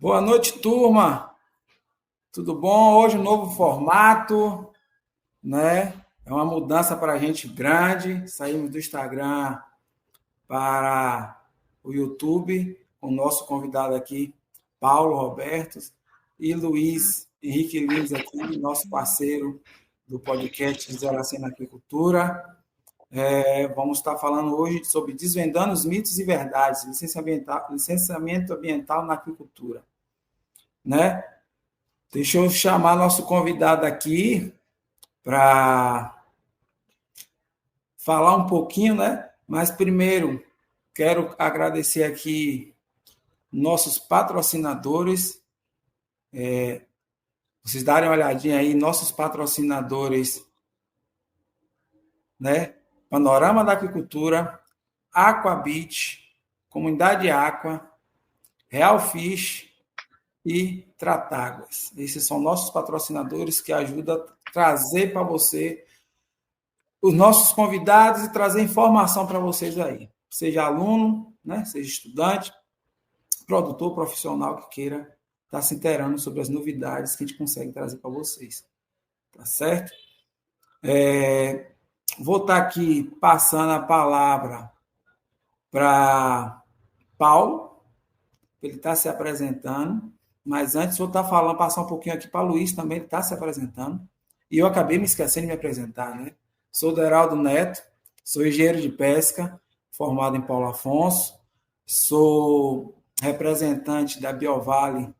Boa noite, turma. Tudo bom? Hoje um novo formato, né? É uma mudança para a gente grande. Saímos do Instagram para o YouTube, com o nosso convidado aqui, Paulo Roberto, e Luiz Henrique Lins aqui, nosso parceiro do podcast Zero a 100 na Agricultura. Vamos estar falando hoje sobre desvendando os mitos e verdades, licenciamento ambiental na agricultura, né? Deixa eu chamar nosso convidado aqui para falar um pouquinho, né? Mas primeiro quero agradecer aqui nossos patrocinadores. Vocês darem uma olhadinha aí, nossos patrocinadores, né? Panorama da Agricultura, Aquabit, Comunidade Aqua, Real Fish e Tratáguas. Esses são nossos patrocinadores que ajudam a trazer para você os nossos convidados e trazer informação para vocês aí. Seja aluno, né? Seja estudante, produtor profissional que queira estar se inteirando sobre as novidades que a gente consegue trazer para vocês. Tá certo? Vou estar aqui passando a palavra para Paulo, ele está se apresentando, mas antes vou estar falando, passar um pouquinho aqui para Luiz também, ele está se apresentando, e eu acabei me esquecendo de me apresentar, né? Sou Deraldo Neto, sou engenheiro de pesca, formado em Paulo Afonso, sou representante da Biovale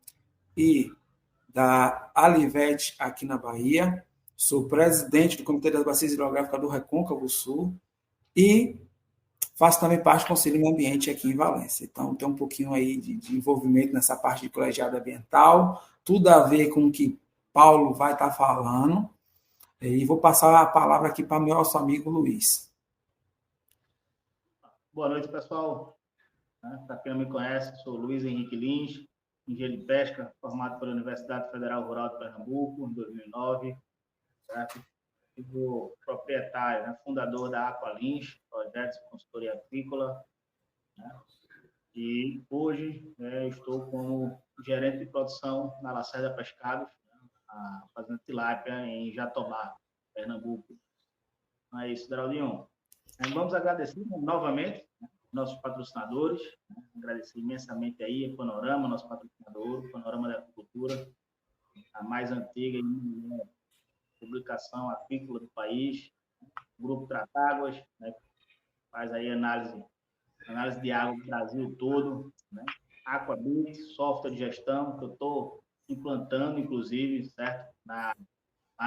e da Alivete aqui na Bahia, sou presidente do Comitê das Bacias Hidrográficas do Recôncavo Sul e faço também parte do Conselho Meio Ambiente aqui em Valência. Então, tem um pouquinho aí de envolvimento nessa parte de colegiado ambiental, tudo a ver com o que Paulo vai estar falando. E vou passar a palavra aqui para o nosso amigo Luiz. Boa noite, pessoal. Para quem não me conhece, sou Luiz Henrique Lins, engenheiro de pesca, formado pela Universidade Federal Rural de Pernambuco, em 2009. Certo? Sou proprietário, né, fundador da Aqualins, projetos de consultoria agrícola, né? E hoje estou como gerente de produção na Lacerda Pescados, né, fazendo tilápia em Jatobá, Pernambuco. É isso, Geraldinho. Vamos agradecer novamente, né, nossos patrocinadores, né? Agradecer imensamente aí a Panorama, nosso patrocinador, Panorama da Agricultura, a mais antiga e publicação agrícola do país, o Grupo Tratáguas, né, faz aí análise de água do Brasil todo, né, Aquabit, software de gestão, que eu estou implantando, inclusive, certo, lá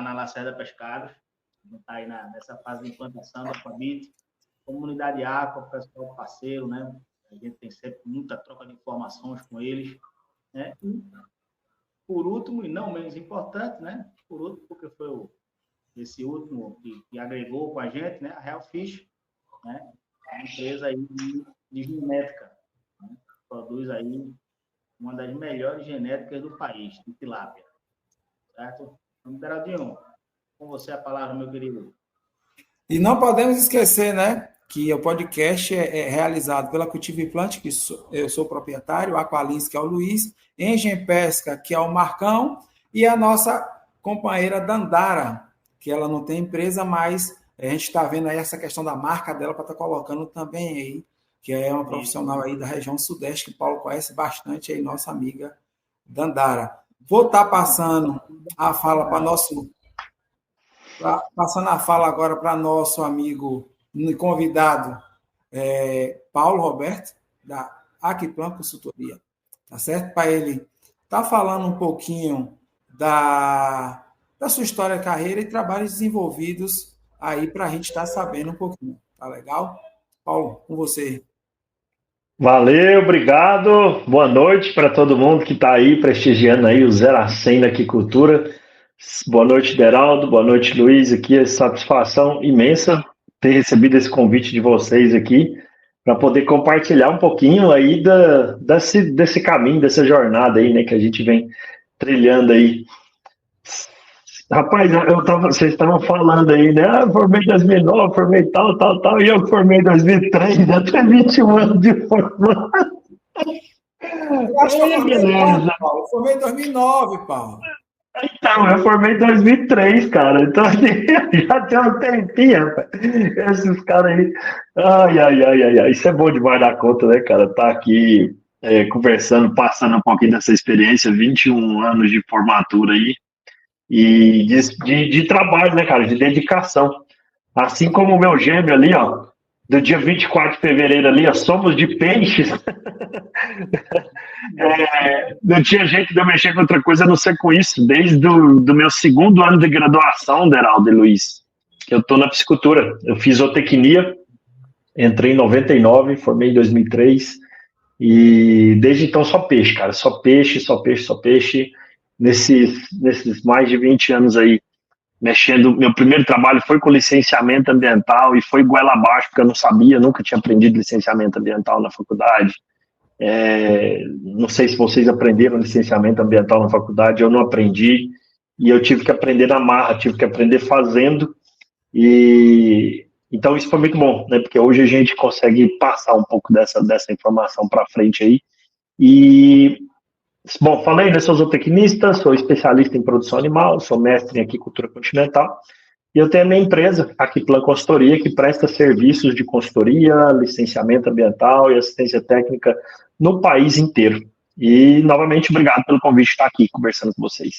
na Lacerda Pescados, está aí nessa fase de implantação da Aquabit, Comunidade Aqua, pessoal parceiro, né, a gente tem sempre muita troca de informações com eles, né, e, por último, e não menos importante, né? Por último, porque foi esse último que agregou com a gente, né? A Real Fish, né? É uma empresa aí de genética, né? Produz aí uma das melhores genéticas do país, de tilápia. Certo? Então, Geraldinho, com você a palavra, meu querido. E não podemos esquecer, né, que o podcast é realizado pela Cultivo e Plant, que eu sou proprietário, a Aqualins, que é o Luiz, Engem Pesca, que é o Marcão, e a nossa companheira Dandara, que ela não tem empresa, mas a gente está vendo aí essa questão da marca dela para estar colocando também aí, que é uma profissional aí da região sudeste, que o Paulo conhece bastante aí, nossa amiga Dandara. Vou estar passando a fala para nosso... Passando a fala agora para nosso amigo convidado, Paulo Roberto, da Aquiplan Consultoria, tá certo? Para ele estar falando um pouquinho da sua história de carreira e trabalhos desenvolvidos aí para a gente estar sabendo um pouquinho, tá legal? Paulo, com você. Valeu, obrigado. Boa noite para todo mundo que está aí prestigiando aí o Zero a 100 da Aquicultura. Boa noite, Deraldo. Boa noite, Luiz. Aqui é satisfação imensa ter recebido esse convite de vocês aqui para poder compartilhar um pouquinho aí desse caminho, dessa jornada aí, né, que a gente vem trilhando aí. Rapaz, vocês estavam falando aí, né? Eu formei em 2009, formei tal, e eu formei em 2003, já tenho 21 anos de formado. Eu acho que eu formei quando, Paulo? Eu formei em 2009, Paulo. Então, eu formei em 2003, cara. Então, assim, já tem um tempinho, rapaz. Esses caras aí. Ai. Isso é bom demais dar conta, né, cara? Tá aqui conversando, passando um pouquinho dessa experiência, 21 anos de formatura aí. E de trabalho, né, cara? De dedicação. Assim como o meu gêmeo ali, ó. Do dia 24 de fevereiro ali, ó, somos de peixes. Não tinha jeito de eu mexer com outra coisa a não ser com isso, desde do meu segundo ano de graduação, Deraldo e Luiz. Eu estou na piscicultura. Eu fiz zootecnia, entrei em 99, formei em 2003, e desde então só peixe, cara. Só peixe. Nesses mais de 20 anos aí, mexendo. Meu primeiro trabalho foi com licenciamento ambiental e foi goela abaixo, porque eu não sabia, nunca tinha aprendido licenciamento ambiental na faculdade. Não sei se vocês aprenderam licenciamento ambiental na faculdade, eu não aprendi, e eu tive que aprender na marra, tive que aprender fazendo, e então isso foi muito bom, né, porque hoje a gente consegue passar um pouco dessa informação para frente aí. E, bom, falei, né, sou zootecnista, sou especialista em produção animal, sou mestre em aquicultura continental, e eu tenho a minha empresa, Aquiplan Consultoria, que presta serviços de consultoria, licenciamento ambiental e assistência técnica no país inteiro. E, novamente, obrigado pelo convite de estar aqui conversando com vocês.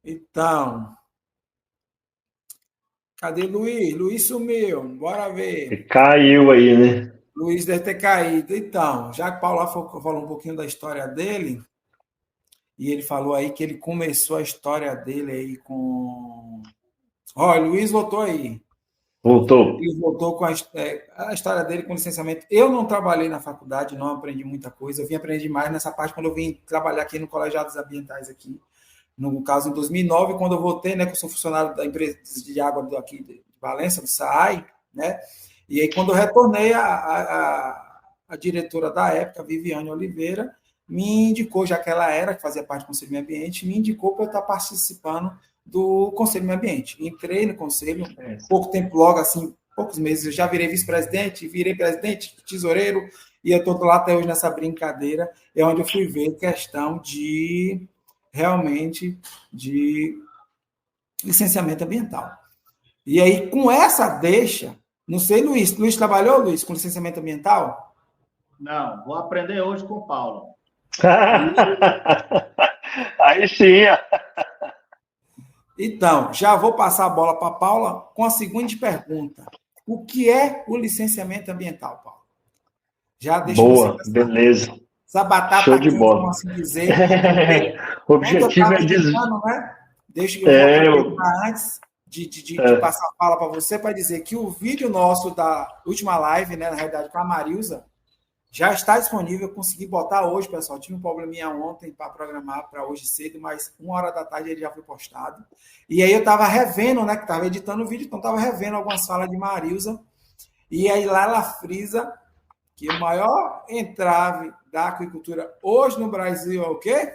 Então, cadê Luiz? Luiz sumiu, bora ver. Caiu aí, né? Luiz deve ter caído. Então, já que o Paulo falou um pouquinho da história dele, e ele falou aí que ele começou a história dele aí com... Olha, Luiz voltou aí. Voltou. Ele voltou com a história dele com licenciamento. Eu não trabalhei na faculdade, não aprendi muita coisa. Eu vim aprender mais nessa parte quando eu vim trabalhar aqui no Colegiados Ambientais aqui. No caso, em 2009, quando eu voltei, né, que eu sou funcionário da empresa de água aqui de Valença, do SAAI, né? E aí, quando eu retornei, a diretora da época, Viviane Oliveira, me indicou, já que ela era, que fazia parte do Conselho do Meio Ambiente, me indicou para eu estar participando do Conselho do Meio Ambiente. Entrei no Conselho, pouco tempo, logo assim, poucos meses, eu já virei vice-presidente, virei presidente, tesoureiro, e eu estou lá até hoje nessa brincadeira, é onde eu fui ver questão de, realmente, de licenciamento ambiental. E aí, com essa deixa, não sei, Luiz trabalhou, Luiz, com licenciamento ambiental? Não, vou aprender hoje com o Paulo. Aí sim. Então, já vou passar a bola para a Paula com a seguinte pergunta. O que é o licenciamento ambiental, Paulo? Já deixa boa, beleza. Essa batata show de aqui, bola. como assim dizer. O objetivo é dizer... Né? Deixa eu voltar antes de passar a fala para você, para dizer que o vídeo nosso da última live, né, na realidade, com a Marilza, já está disponível. Eu consegui botar hoje, pessoal. Tive um probleminha ontem para programar para hoje cedo, mas 1h da tarde ele já foi postado. E aí eu estava revendo, né? Que estava editando o vídeo, então estava revendo algumas falas de Marilza. E aí lá ela frisa que o maior entrave da aquicultura hoje no Brasil é o quê?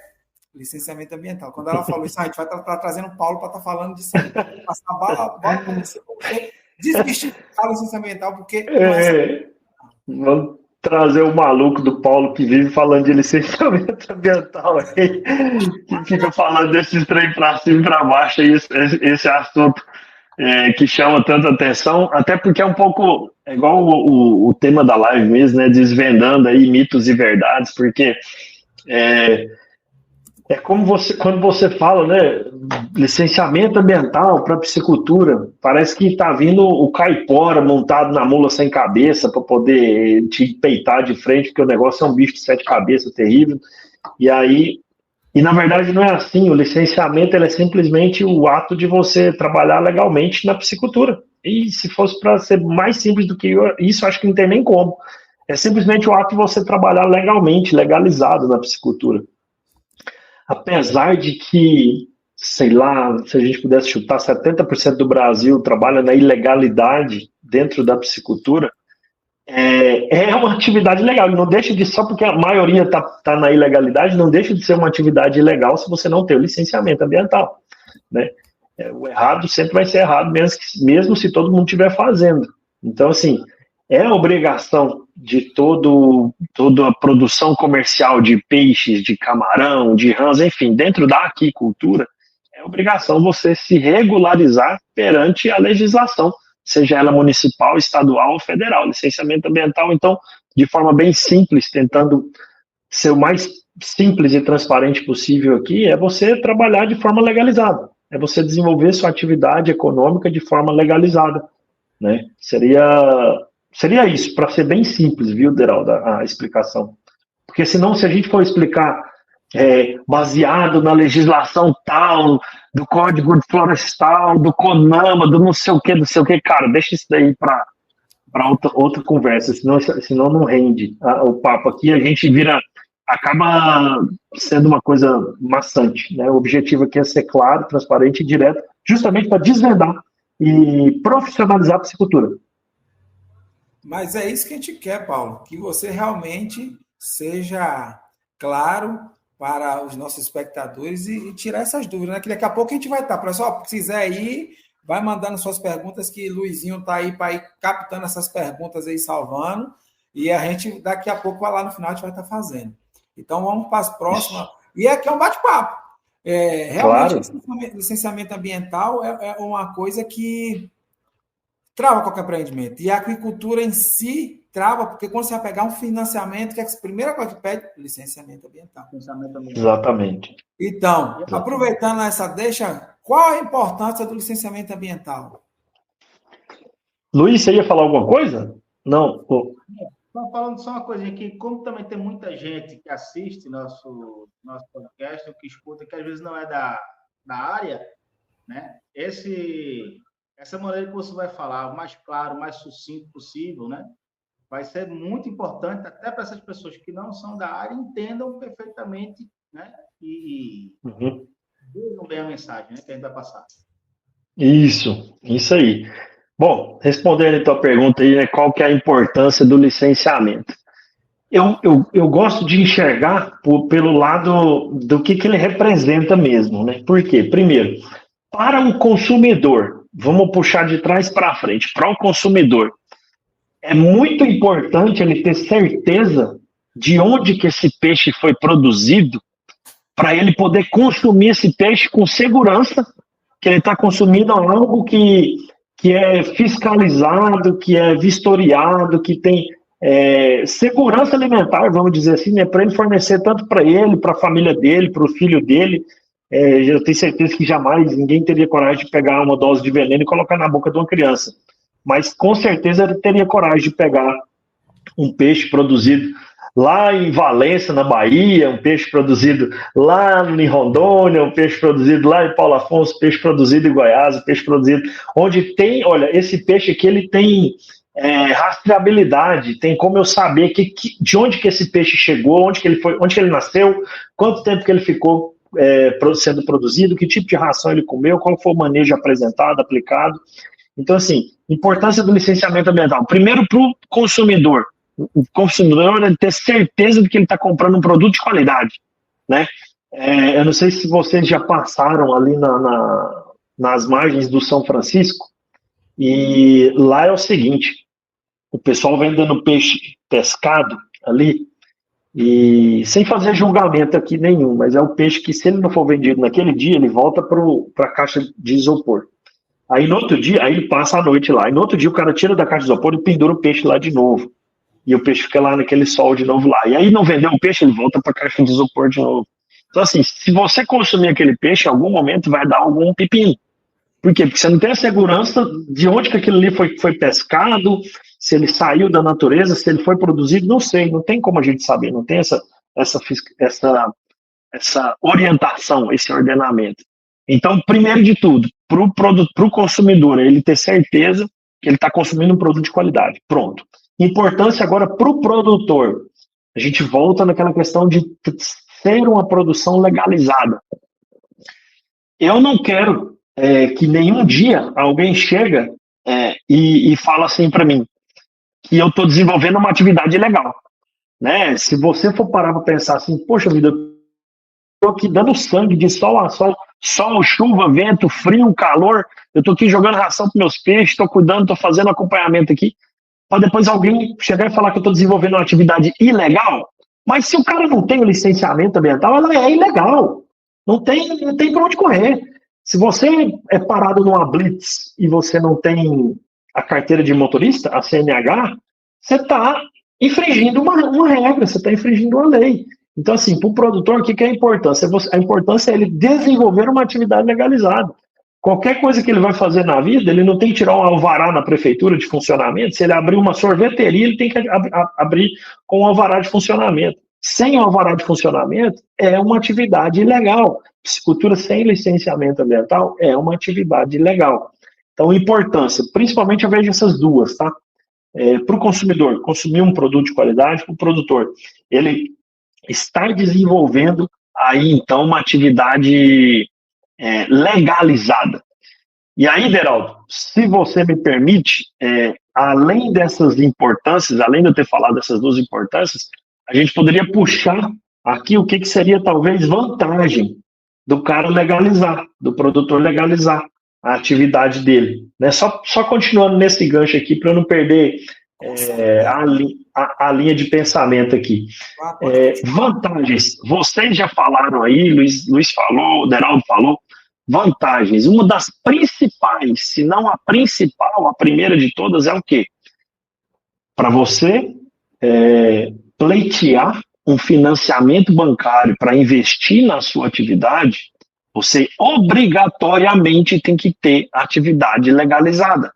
Licenciamento ambiental. Quando ela falou isso, a gente vai estar trazendo o Paulo para estar falando disso aí. Passar a bola para você desmistificar o licenciamento ambiental, porque vamos trazer o maluco do Paulo que vive falando de licenciamento ambiental aí, que fica falando desses trem para cima e para baixo, aí, esse assunto que chama tanta atenção, até porque é um pouco igual o tema da live mesmo, né, desvendando aí mitos e verdades, porque como quando você fala, né, licenciamento ambiental para piscicultura, parece que está vindo o caipora montado na mula sem cabeça para poder te peitar de frente, porque o negócio é um bicho de 7 cabeças terrível. E na verdade não é assim. O licenciamento é simplesmente o ato de você trabalhar legalmente na piscicultura. E se fosse para ser mais simples do que isso, acho que não tem nem como. É simplesmente o ato de você trabalhar legalmente, legalizado na piscicultura. Apesar de que, sei lá, se a gente pudesse chutar, 70% do Brasil trabalha na ilegalidade dentro da piscicultura, é uma atividade legal. Não deixa de, só porque a maioria está na ilegalidade, não deixa de ser uma atividade ilegal se você não tem o licenciamento ambiental, né? O errado sempre vai ser errado, mesmo se todo mundo estiver fazendo. Então, assim, é obrigação de toda a produção comercial de peixes, de camarão, de rãs, enfim, dentro da aquicultura, é obrigação você se regularizar perante a legislação, seja ela municipal, estadual ou federal. Licenciamento ambiental, então, de forma bem simples, tentando ser o mais simples e transparente possível aqui, é você trabalhar de forma legalizada, é você desenvolver sua atividade econômica de forma legalizada, né? Seria isso, para ser bem simples, viu, Deraldo, a explicação. Porque senão, se a gente for explicar baseado na legislação tal, do Código Florestal, do CONAMA, do não sei o que, cara, deixa isso daí para outra conversa, senão não rende o papo aqui, a gente acaba sendo uma coisa maçante, né? O objetivo aqui é ser claro, transparente e direto, justamente para desvendar e profissionalizar a piscicultura. Mas é isso que a gente quer, Paulo, que você realmente seja claro para os nossos espectadores e tirar essas dúvidas, né? Que daqui a pouco a gente vai estar. Pessoal, se quiser ir, vai mandando suas perguntas, que Luizinho está aí para ir captando essas perguntas aí, salvando, e a gente daqui a pouco vai lá no final, a gente vai estar fazendo. Então vamos para as próximas. E aqui é um bate-papo. Realmente, claro. Licenciamento ambiental é uma coisa que trava qualquer empreendimento. E a agricultura em si trava, porque quando você vai pegar um financiamento, que é a primeira coisa que pede? Licenciamento ambiental. Exatamente. Então, aproveitando essa deixa, qual a importância do licenciamento ambiental? Luiz, você ia falar alguma coisa? Não. Estou falando só uma coisinha aqui, como também tem muita gente que assiste nosso podcast, ou que escuta, que às vezes não é da área, né? Essa maneira que você vai falar, o mais claro, o mais sucinto possível, né? Vai ser muito importante, até para essas pessoas que não são da área, entendam perfeitamente, né? E vejam bem a mensagem, né, que a gente vai passar. Isso aí. Bom, respondendo então a pergunta aí, né, qual que é a importância do licenciamento? Eu gosto de enxergar pelo lado do que ele representa mesmo, né? Por quê? Primeiro, para o consumidor, vamos puxar de trás para frente, para o consumidor, é muito importante ele ter certeza de onde que esse peixe foi produzido, para ele poder consumir esse peixe com segurança, que ele está consumindo algo que é fiscalizado, que é vistoriado, que tem segurança alimentar, vamos dizer assim, né, para ele fornecer tanto para ele, para a família dele, para o filho dele. Eu tenho certeza que jamais ninguém teria coragem de pegar uma dose de veneno e colocar na boca de uma criança. Mas com certeza ele teria coragem de pegar um peixe produzido lá em Valença, na Bahia, um peixe produzido lá em Rondônia, um peixe produzido lá em Paulo Afonso, peixe produzido em Goiás, um peixe produzido onde tem, olha, esse peixe aqui ele tem rastreabilidade, tem como eu saber de onde que esse peixe chegou, onde que ele foi, onde que ele nasceu, quanto tempo que ele ficou sendo produzido, que tipo de ração ele comeu, qual foi o manejo apresentado, aplicado. Então, assim, importância do licenciamento ambiental. Primeiro, para o consumidor. O consumidor ele ter certeza de que ele está comprando um produto de qualidade, né? Eu não sei se vocês já passaram ali nas margens do São Francisco, e lá é o seguinte, o pessoal vendendo peixe pescado ali, e sem fazer julgamento aqui nenhum, mas é o peixe que, se ele não for vendido naquele dia, ele volta para a caixa de isopor. Aí no outro dia, aí ele passa a noite lá, e no outro dia o cara tira da caixa de isopor e pendura o peixe lá de novo. E o peixe fica lá naquele sol de novo lá. E aí não vendeu o peixe, ele volta para a caixa de isopor de novo. Então, assim, se você consumir aquele peixe, em algum momento vai dar algum pepino. Por quê? Porque você não tem a segurança de onde que aquilo ali foi pescado, se ele saiu da natureza, se ele foi produzido, não sei, não tem como a gente saber, não tem essa orientação, esse ordenamento. Então, primeiro de tudo, para o consumidor, ele ter certeza que ele está consumindo um produto de qualidade. Pronto. Importância agora para o produtor. A gente volta naquela questão de ser uma produção legalizada. Eu não quero que nenhum dia alguém chega e fala assim para mim que eu estou desenvolvendo uma atividade ilegal. Né? Se você for parar para pensar assim, poxa vida, eu estou aqui dando sangue de sol a sol, chuva, vento, frio, calor, eu estou aqui jogando ração para meus peixes, estou cuidando, estou fazendo acompanhamento aqui. para depois alguém chegar e falar que eu estou desenvolvendo uma atividade ilegal? Mas se o cara não tem o licenciamento ambiental, ela é ilegal. Não tem para onde correr. Se você é parado numa blitz e você não tem a carteira de motorista, a CNH, você está infringindo uma regra, você está infringindo uma lei. Então, assim, para o produtor, o que é a importância? A importância é ele desenvolver uma atividade legalizada. Qualquer coisa que ele vai fazer na vida, ele não tem que tirar um alvará na prefeitura de funcionamento. Se ele abrir uma sorveteria, ele tem que abrir com um alvará de funcionamento. Sem alvará de funcionamento, é uma atividade ilegal. Piscicultura sem licenciamento ambiental é uma atividade ilegal. Então, importância, principalmente eu vejo essas duas, tá? Para o consumidor, consumir um produto de qualidade, para o produtor, ele está desenvolvendo aí, então, uma atividade legalizada. E aí, Deraldo, se você me permite, além dessas importâncias, além de eu ter falado dessas duas importâncias, a gente poderia puxar aqui o que seria talvez vantagem do cara legalizar, do produtor legalizar a atividade dele. Né? Só continuando nesse gancho aqui, para eu não perder a linha de pensamento aqui. Vantagens, vocês já falaram aí, Luiz falou, o Deraldo falou, vantagens. Uma das principais, se não a principal, a primeira de todas é o quê? Para você pleitear um financiamento bancário para investir na sua atividade, você obrigatoriamente tem que ter atividade legalizada.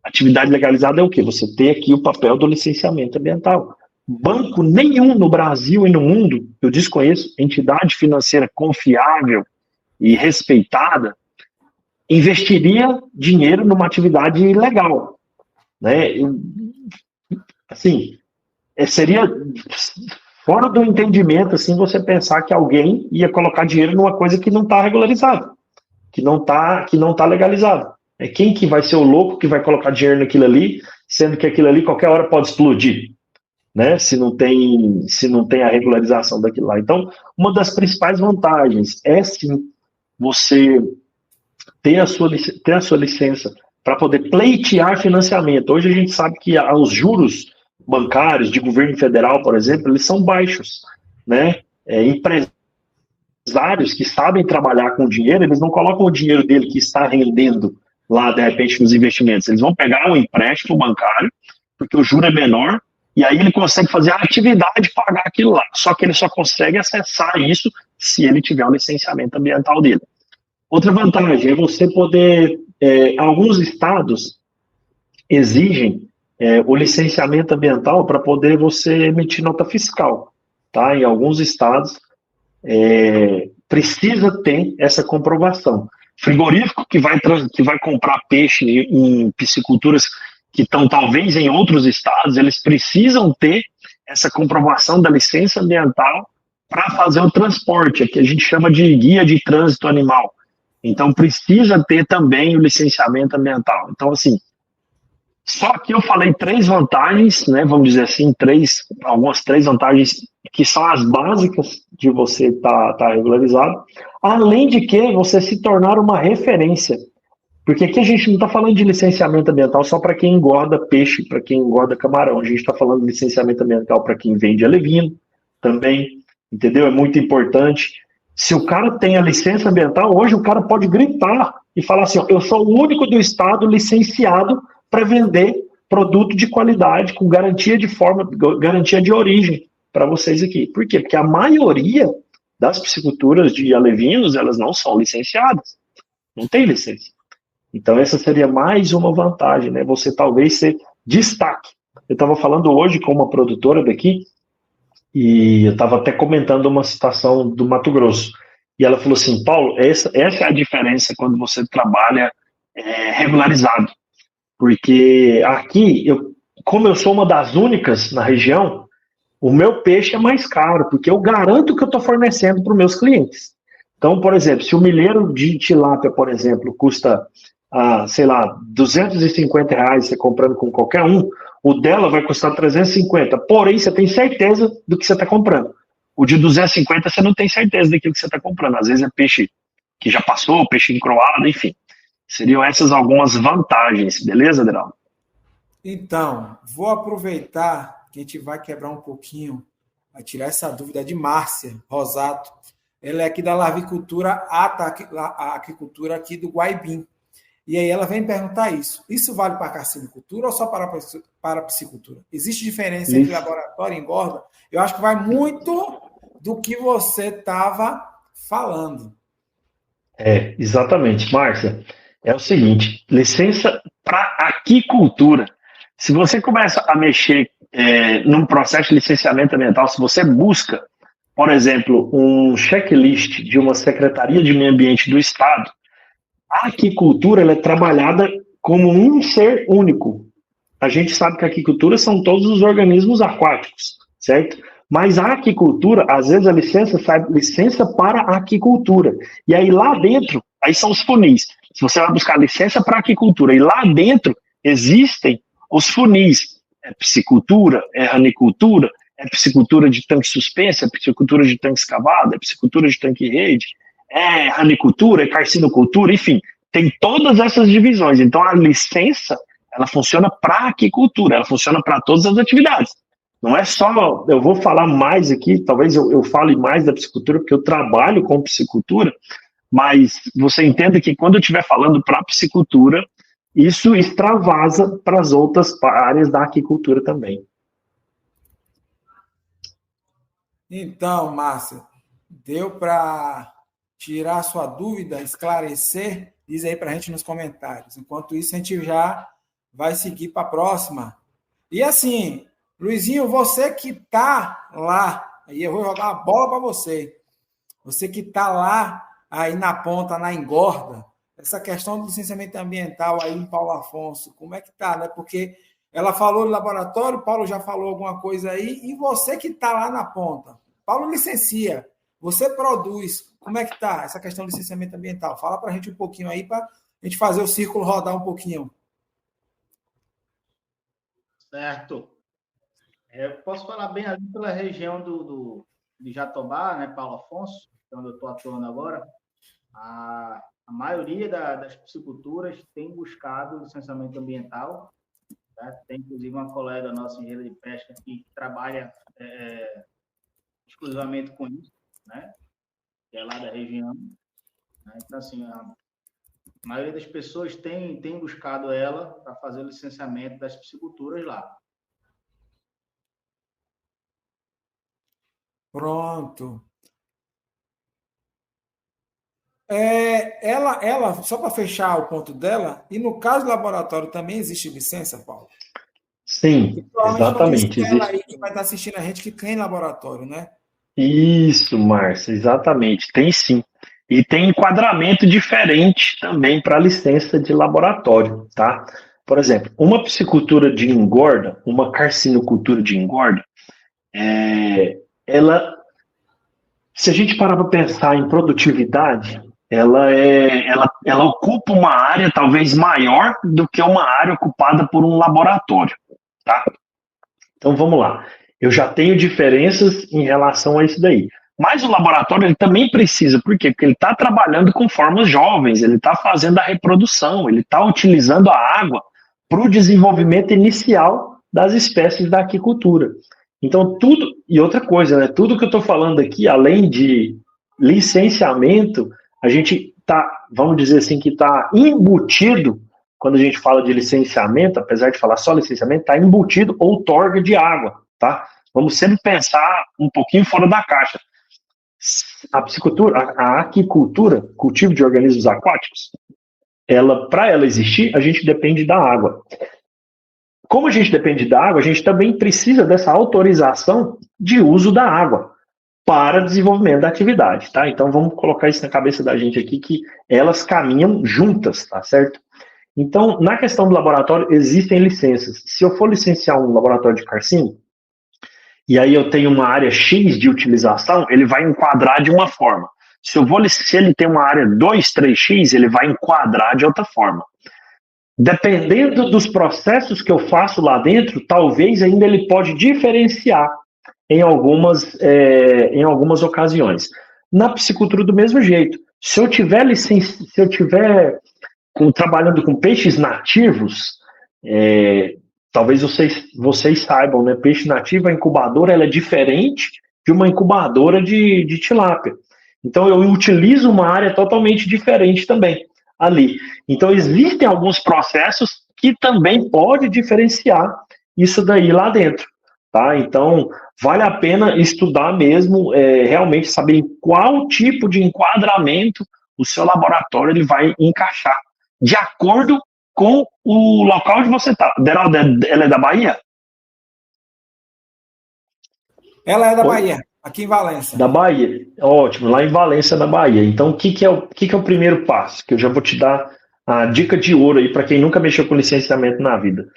Atividade legalizada é o quê? Você ter aqui o papel do licenciamento ambiental. Banco nenhum no Brasil e no mundo, eu desconheço, entidade financeira confiável e respeitada, investiria dinheiro numa atividade ilegal. Né? Assim, seria fora do entendimento assim, você pensar que alguém ia colocar dinheiro numa coisa que não está regularizada, que não tá legalizada. Quem que vai ser o louco que vai colocar dinheiro naquilo ali, sendo que aquilo ali qualquer hora pode explodir, né? Se não tem a regularização daquilo lá. Então, uma das principais vantagens é sim você ter a sua licença para poder pleitear financiamento. Hoje a gente sabe que os juros bancários de governo federal, por exemplo, eles são baixos, né? Empresários que sabem trabalhar com dinheiro, eles não colocam o dinheiro dele que está rendendo lá, de repente, nos investimentos. Eles vão pegar um empréstimo bancário, porque o juro é menor, e aí ele consegue fazer a atividade e pagar aquilo lá. Só que ele só consegue acessar isso se ele tiver o licenciamento ambiental dele. Outra vantagem é você poder... alguns estados exigem o licenciamento ambiental para poder você emitir nota fiscal. Tá? Em alguns estados, precisa ter essa comprovação. Frigorífico que vai comprar peixe em pisciculturas que estão talvez em outros estados, eles precisam ter essa comprovação da licença ambiental para fazer o transporte, que a gente chama de guia de trânsito animal. Então precisa ter também o licenciamento ambiental. Então, assim, só que eu falei 3 vantagens, né, vamos dizer assim, algumas 3 vantagens que são as básicas de você estar regularizado, além de que você se tornar uma referência. Porque aqui a gente não está falando de licenciamento ambiental só para quem engorda peixe, para quem engorda camarão. A gente está falando de licenciamento ambiental para quem vende alevino também, entendeu? É muito importante. Se o cara tem a licença ambiental, hoje o cara pode gritar e falar assim, eu sou o único do estado licenciado para vender produto de qualidade com garantia de origem para vocês aqui. Por quê? Porque a maioria das pisciculturas de alevinos, elas não são licenciadas. Não tem licença. Então essa seria mais uma vantagem, né? Você talvez ser destaque. Eu estava falando hoje com uma produtora daqui e eu estava até comentando uma situação do Mato Grosso. E ela falou assim, Paulo, essa é a diferença quando você trabalha regularizado. Porque aqui, como eu sou uma das únicas na região, o meu peixe é mais caro, porque eu garanto que eu estou fornecendo para os meus clientes. Então, por exemplo, se o milheiro de tilápia, por exemplo, custa, sei lá, R$250 você comprando com qualquer um, o dela vai custar 350. Porém, você tem certeza do que você está comprando. O de 250 você não tem certeza daquilo que você está comprando. Às vezes é peixe que já passou, peixe encroado, enfim. Seriam essas algumas vantagens, beleza, Deraldo? Então, vou aproveitar que a gente vai quebrar um pouquinho, vai tirar essa dúvida de Márcia Rosato. Ela é aqui da Larvicultura, a aquicultura aqui do Guaibim. E aí ela vem perguntar isso. Isso vale para a carcinicultura ou só para a piscicultura? Existe diferença entre laboratório e engorda? Eu acho que vai muito do que você estava falando. Exatamente, Márcia. É o seguinte, licença para aquicultura. Se você começa a mexer num processo de licenciamento ambiental, se você busca, por exemplo, um checklist de uma Secretaria de Meio Ambiente do Estado, a aquicultura ela é trabalhada como um ser único. A gente sabe que a aquicultura são todos os organismos aquáticos, certo? Mas a aquicultura, às vezes a licença sai licença para a aquicultura. E aí lá dentro, aí são os funis. Se você vai buscar licença para a aquicultura, e lá dentro existem os funis. É piscicultura, é ranicultura, é piscicultura de tanque suspenso, é piscicultura de tanque escavado, é piscicultura de tanque rede, é ranicultura, é carcinocultura, enfim, tem todas essas divisões. Então a licença, ela funciona para a aquicultura, ela funciona para todas as atividades. Não é só, eu vou falar mais aqui, talvez eu fale mais da piscicultura, porque eu trabalho com piscicultura, mas você entenda que quando eu estiver falando para a piscicultura, isso extravasa para as outras áreas da aquicultura também. Então, Márcia, deu para tirar a sua dúvida, esclarecer? Diz aí para a gente nos comentários. Enquanto isso, a gente já vai seguir para a próxima. E assim, Luizinho, você que está lá, aí eu vou jogar uma bola para você. Você que está lá, aí na ponta, na engorda, essa questão do licenciamento ambiental aí em Paulo Afonso, como é que está, né? Porque ela falou do laboratório, Paulo já falou alguma coisa aí, e você que está lá na ponta. Paulo licencia, você produz. Como é que está essa questão do licenciamento ambiental? Fala para a gente um pouquinho aí, para a gente fazer o círculo rodar um pouquinho. Certo. Eu posso falar bem ali pela região de Jatobá, né, Paulo Afonso, onde eu estou atuando agora. A maioria das pisciculturas tem buscado licenciamento ambiental. Tá? Tem, inclusive, uma colega nossa, engenheira de pesca, que trabalha exclusivamente com isso, né? Que é lá da região. Né? Então, assim, a maioria das pessoas tem buscado ela para fazer o licenciamento das pisciculturas lá. Pronto. Ela, só para fechar o ponto dela, e no caso do laboratório também existe licença, Paulo? Sim, exatamente. Ela aí que vai estar assistindo a gente que tem laboratório, né? Isso, Márcia, exatamente. Tem sim. E tem enquadramento diferente também para a licença de laboratório, tá? Por exemplo, uma piscicultura de engorda, uma carcinocultura de engorda, ela, se a gente parar para pensar em produtividade, ela ocupa uma área talvez maior do que uma área ocupada por um laboratório, tá? Então vamos lá. Eu já tenho diferenças em relação a isso daí. Mas o laboratório ele também precisa, por quê? Porque ele está trabalhando com formas jovens, ele está fazendo a reprodução, ele está utilizando a água para o desenvolvimento inicial das espécies da aquicultura. Então, tudo, e outra coisa, né? Tudo que eu estou falando aqui, além de licenciamento, a gente está, vamos dizer assim, que está embutido, quando a gente fala de licenciamento, apesar de falar só licenciamento, está embutido outorga de água, tá? Vamos sempre pensar um pouquinho fora da caixa. A piscicultura, a aquicultura, cultivo de organismos aquáticos, para ela existir, a gente depende da água. Como a gente depende da água, a gente também precisa dessa autorização de uso da água para desenvolvimento da atividade, tá? Então vamos colocar isso na cabeça da gente aqui, que elas caminham juntas, tá certo? Então, na questão do laboratório, existem licenças. Se eu for licenciar um laboratório de carcino, e aí eu tenho uma área X de utilização, ele vai enquadrar de uma forma. Se ele tem uma área 2, 3X, ele vai enquadrar de outra forma. Dependendo dos processos que eu faço lá dentro, talvez ainda ele pode diferenciar em algumas ocasiões. Na piscicultura, do mesmo jeito. Se eu tiver trabalhando com peixes nativos, talvez vocês saibam, né? Peixe nativo, a incubadora ela é diferente de uma incubadora de tilápia. Então, eu utilizo uma área totalmente diferente também ali. Então, existem alguns processos que também pode diferenciar isso daí lá dentro, tá? Então, vale a pena estudar mesmo, realmente saber em qual tipo de enquadramento o seu laboratório ele vai encaixar, de acordo com o local onde você está. Deraldo, ela é da Bahia? Ela é da Bahia, aqui em Valença. Da Bahia, ótimo, lá em Valença, na Bahia. Então, o que é o primeiro passo? Que eu já vou te dar a dica de ouro aí para quem nunca mexeu com licenciamento na vida.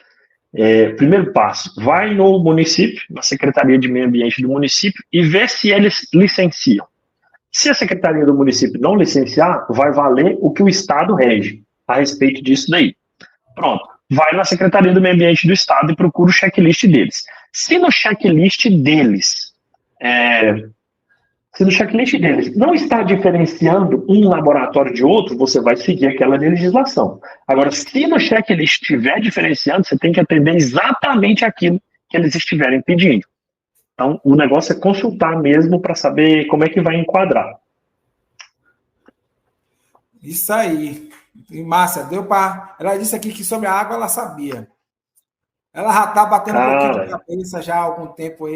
Primeiro passo, vai no município, na Secretaria de Meio Ambiente do município e vê se eles licenciam. Se a Secretaria do município não licenciar, vai valer o que o Estado rege a respeito disso daí. Pronto, vai na Secretaria do Meio Ambiente do Estado e procura o checklist deles. Se no checklist deles não está diferenciando um laboratório de outro, você vai seguir aquela legislação. Agora, se no checklist estiver diferenciando, você tem que atender exatamente aquilo que eles estiverem pedindo. Então, o negócio é consultar mesmo para saber como é que vai enquadrar. Isso aí. E Márcia, deu para... Ela disse aqui que sobre a água ela sabia. Ela já está batendo um pouquinho de cabeça já há algum tempo.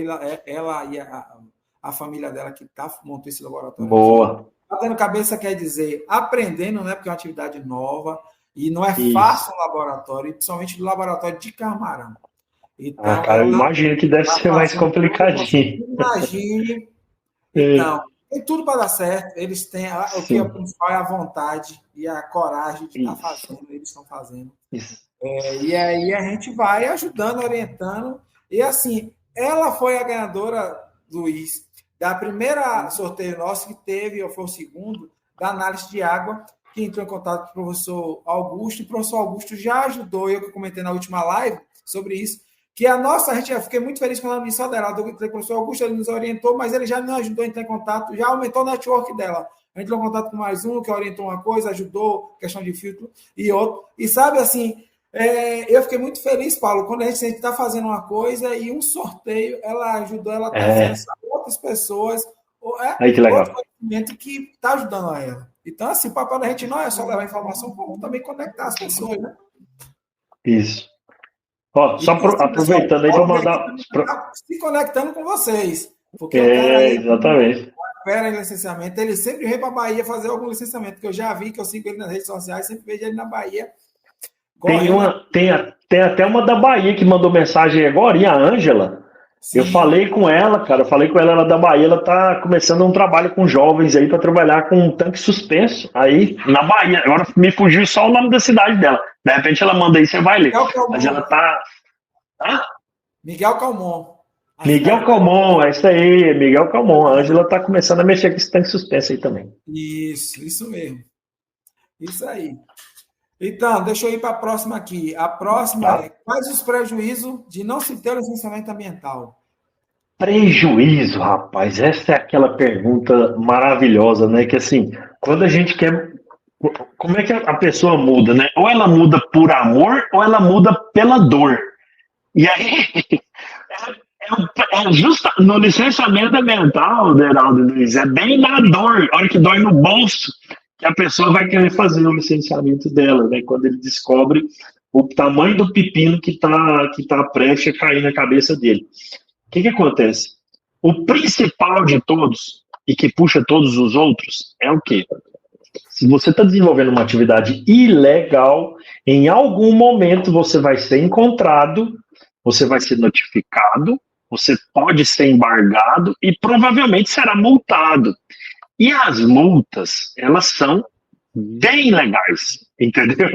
Ela e a família dela que montou esse laboratório. Boa. Aqui. Batendo cabeça quer dizer aprendendo, né? Porque é uma atividade nova e não é fácil um laboratório, principalmente no laboratório de camarão. Então, cara, eu imagino que deve ser mais complicadinho. Imagine. Então, tem tudo para dar certo. Eles têm o que é principal é a vontade e a coragem de estar fazendo. Eles estão fazendo. E aí a gente vai ajudando, orientando. E assim, ela foi a ganhadora, Luiz, da primeira sorteio nosso que teve, ou foi o segundo, da análise de água, que entrou em contato com o professor Augusto. E o professor Augusto já ajudou, eu que comentei na última live sobre isso, que eu fiquei muito feliz quando ela me disse, Aderaldo, eu entrei com o professor Augusto, ele nos orientou, mas ele já me ajudou a entrar em contato, já aumentou o network dela. Entrou em contato com mais um, que orientou uma coisa, ajudou, questão de filtro e outro. E sabe, assim, eu fiquei muito feliz, Paulo, quando a gente está fazendo uma coisa e um sorteio, ela ajudou, ela está acesso a outras pessoas, que legal. outro conhecimento que está ajudando a ela. Então, assim, o papel da gente não é só levar informação, como também conectar as pessoas, né? Isso. Só aproveitando aí para mandar... Se conectando com vocês. Porque exatamente. Opera em licenciamento, ele sempre vem para a Bahia fazer algum licenciamento, porque eu já vi que eu sigo ele nas redes sociais, sempre vejo ele na Bahia. Tem até uma da Bahia que mandou mensagem agora, e a Ângela. Sim. Eu falei com ela, ela é da Bahia, ela tá começando um trabalho com jovens aí para trabalhar com um tanque suspenso aí na Bahia. Agora me fugiu só o nome da cidade dela. De repente ela manda aí, você vai ler. Mas ela tá... Miguel Calmon. Miguel Calmon, é isso aí, Miguel Calmon. A Ângela tá começando a mexer com esse tanque suspenso aí também. Isso mesmo. Isso aí. Então, deixa eu ir para a próxima aqui. A próxima é: quais os prejuízos de não se ter o licenciamento ambiental? Prejuízo, rapaz, essa é aquela pergunta maravilhosa, né? Que assim, quando a gente quer... Como é que a pessoa muda, né? Ou ela muda por amor, ou ela muda pela dor. E aí, justo no licenciamento ambiental, Deraldo e Luiz, é bem na dor, a hora que dói no bolso, que a pessoa vai querer fazer o licenciamento dela, né? Quando ele descobre o tamanho do pepino que tá prestes a cair na cabeça dele. O que acontece? O principal de todos, e que puxa todos os outros, é o quê? Se você está desenvolvendo uma atividade ilegal, em algum momento você vai ser encontrado, você vai ser notificado, você pode ser embargado e provavelmente será multado. E as multas, elas são bem legais, entendeu?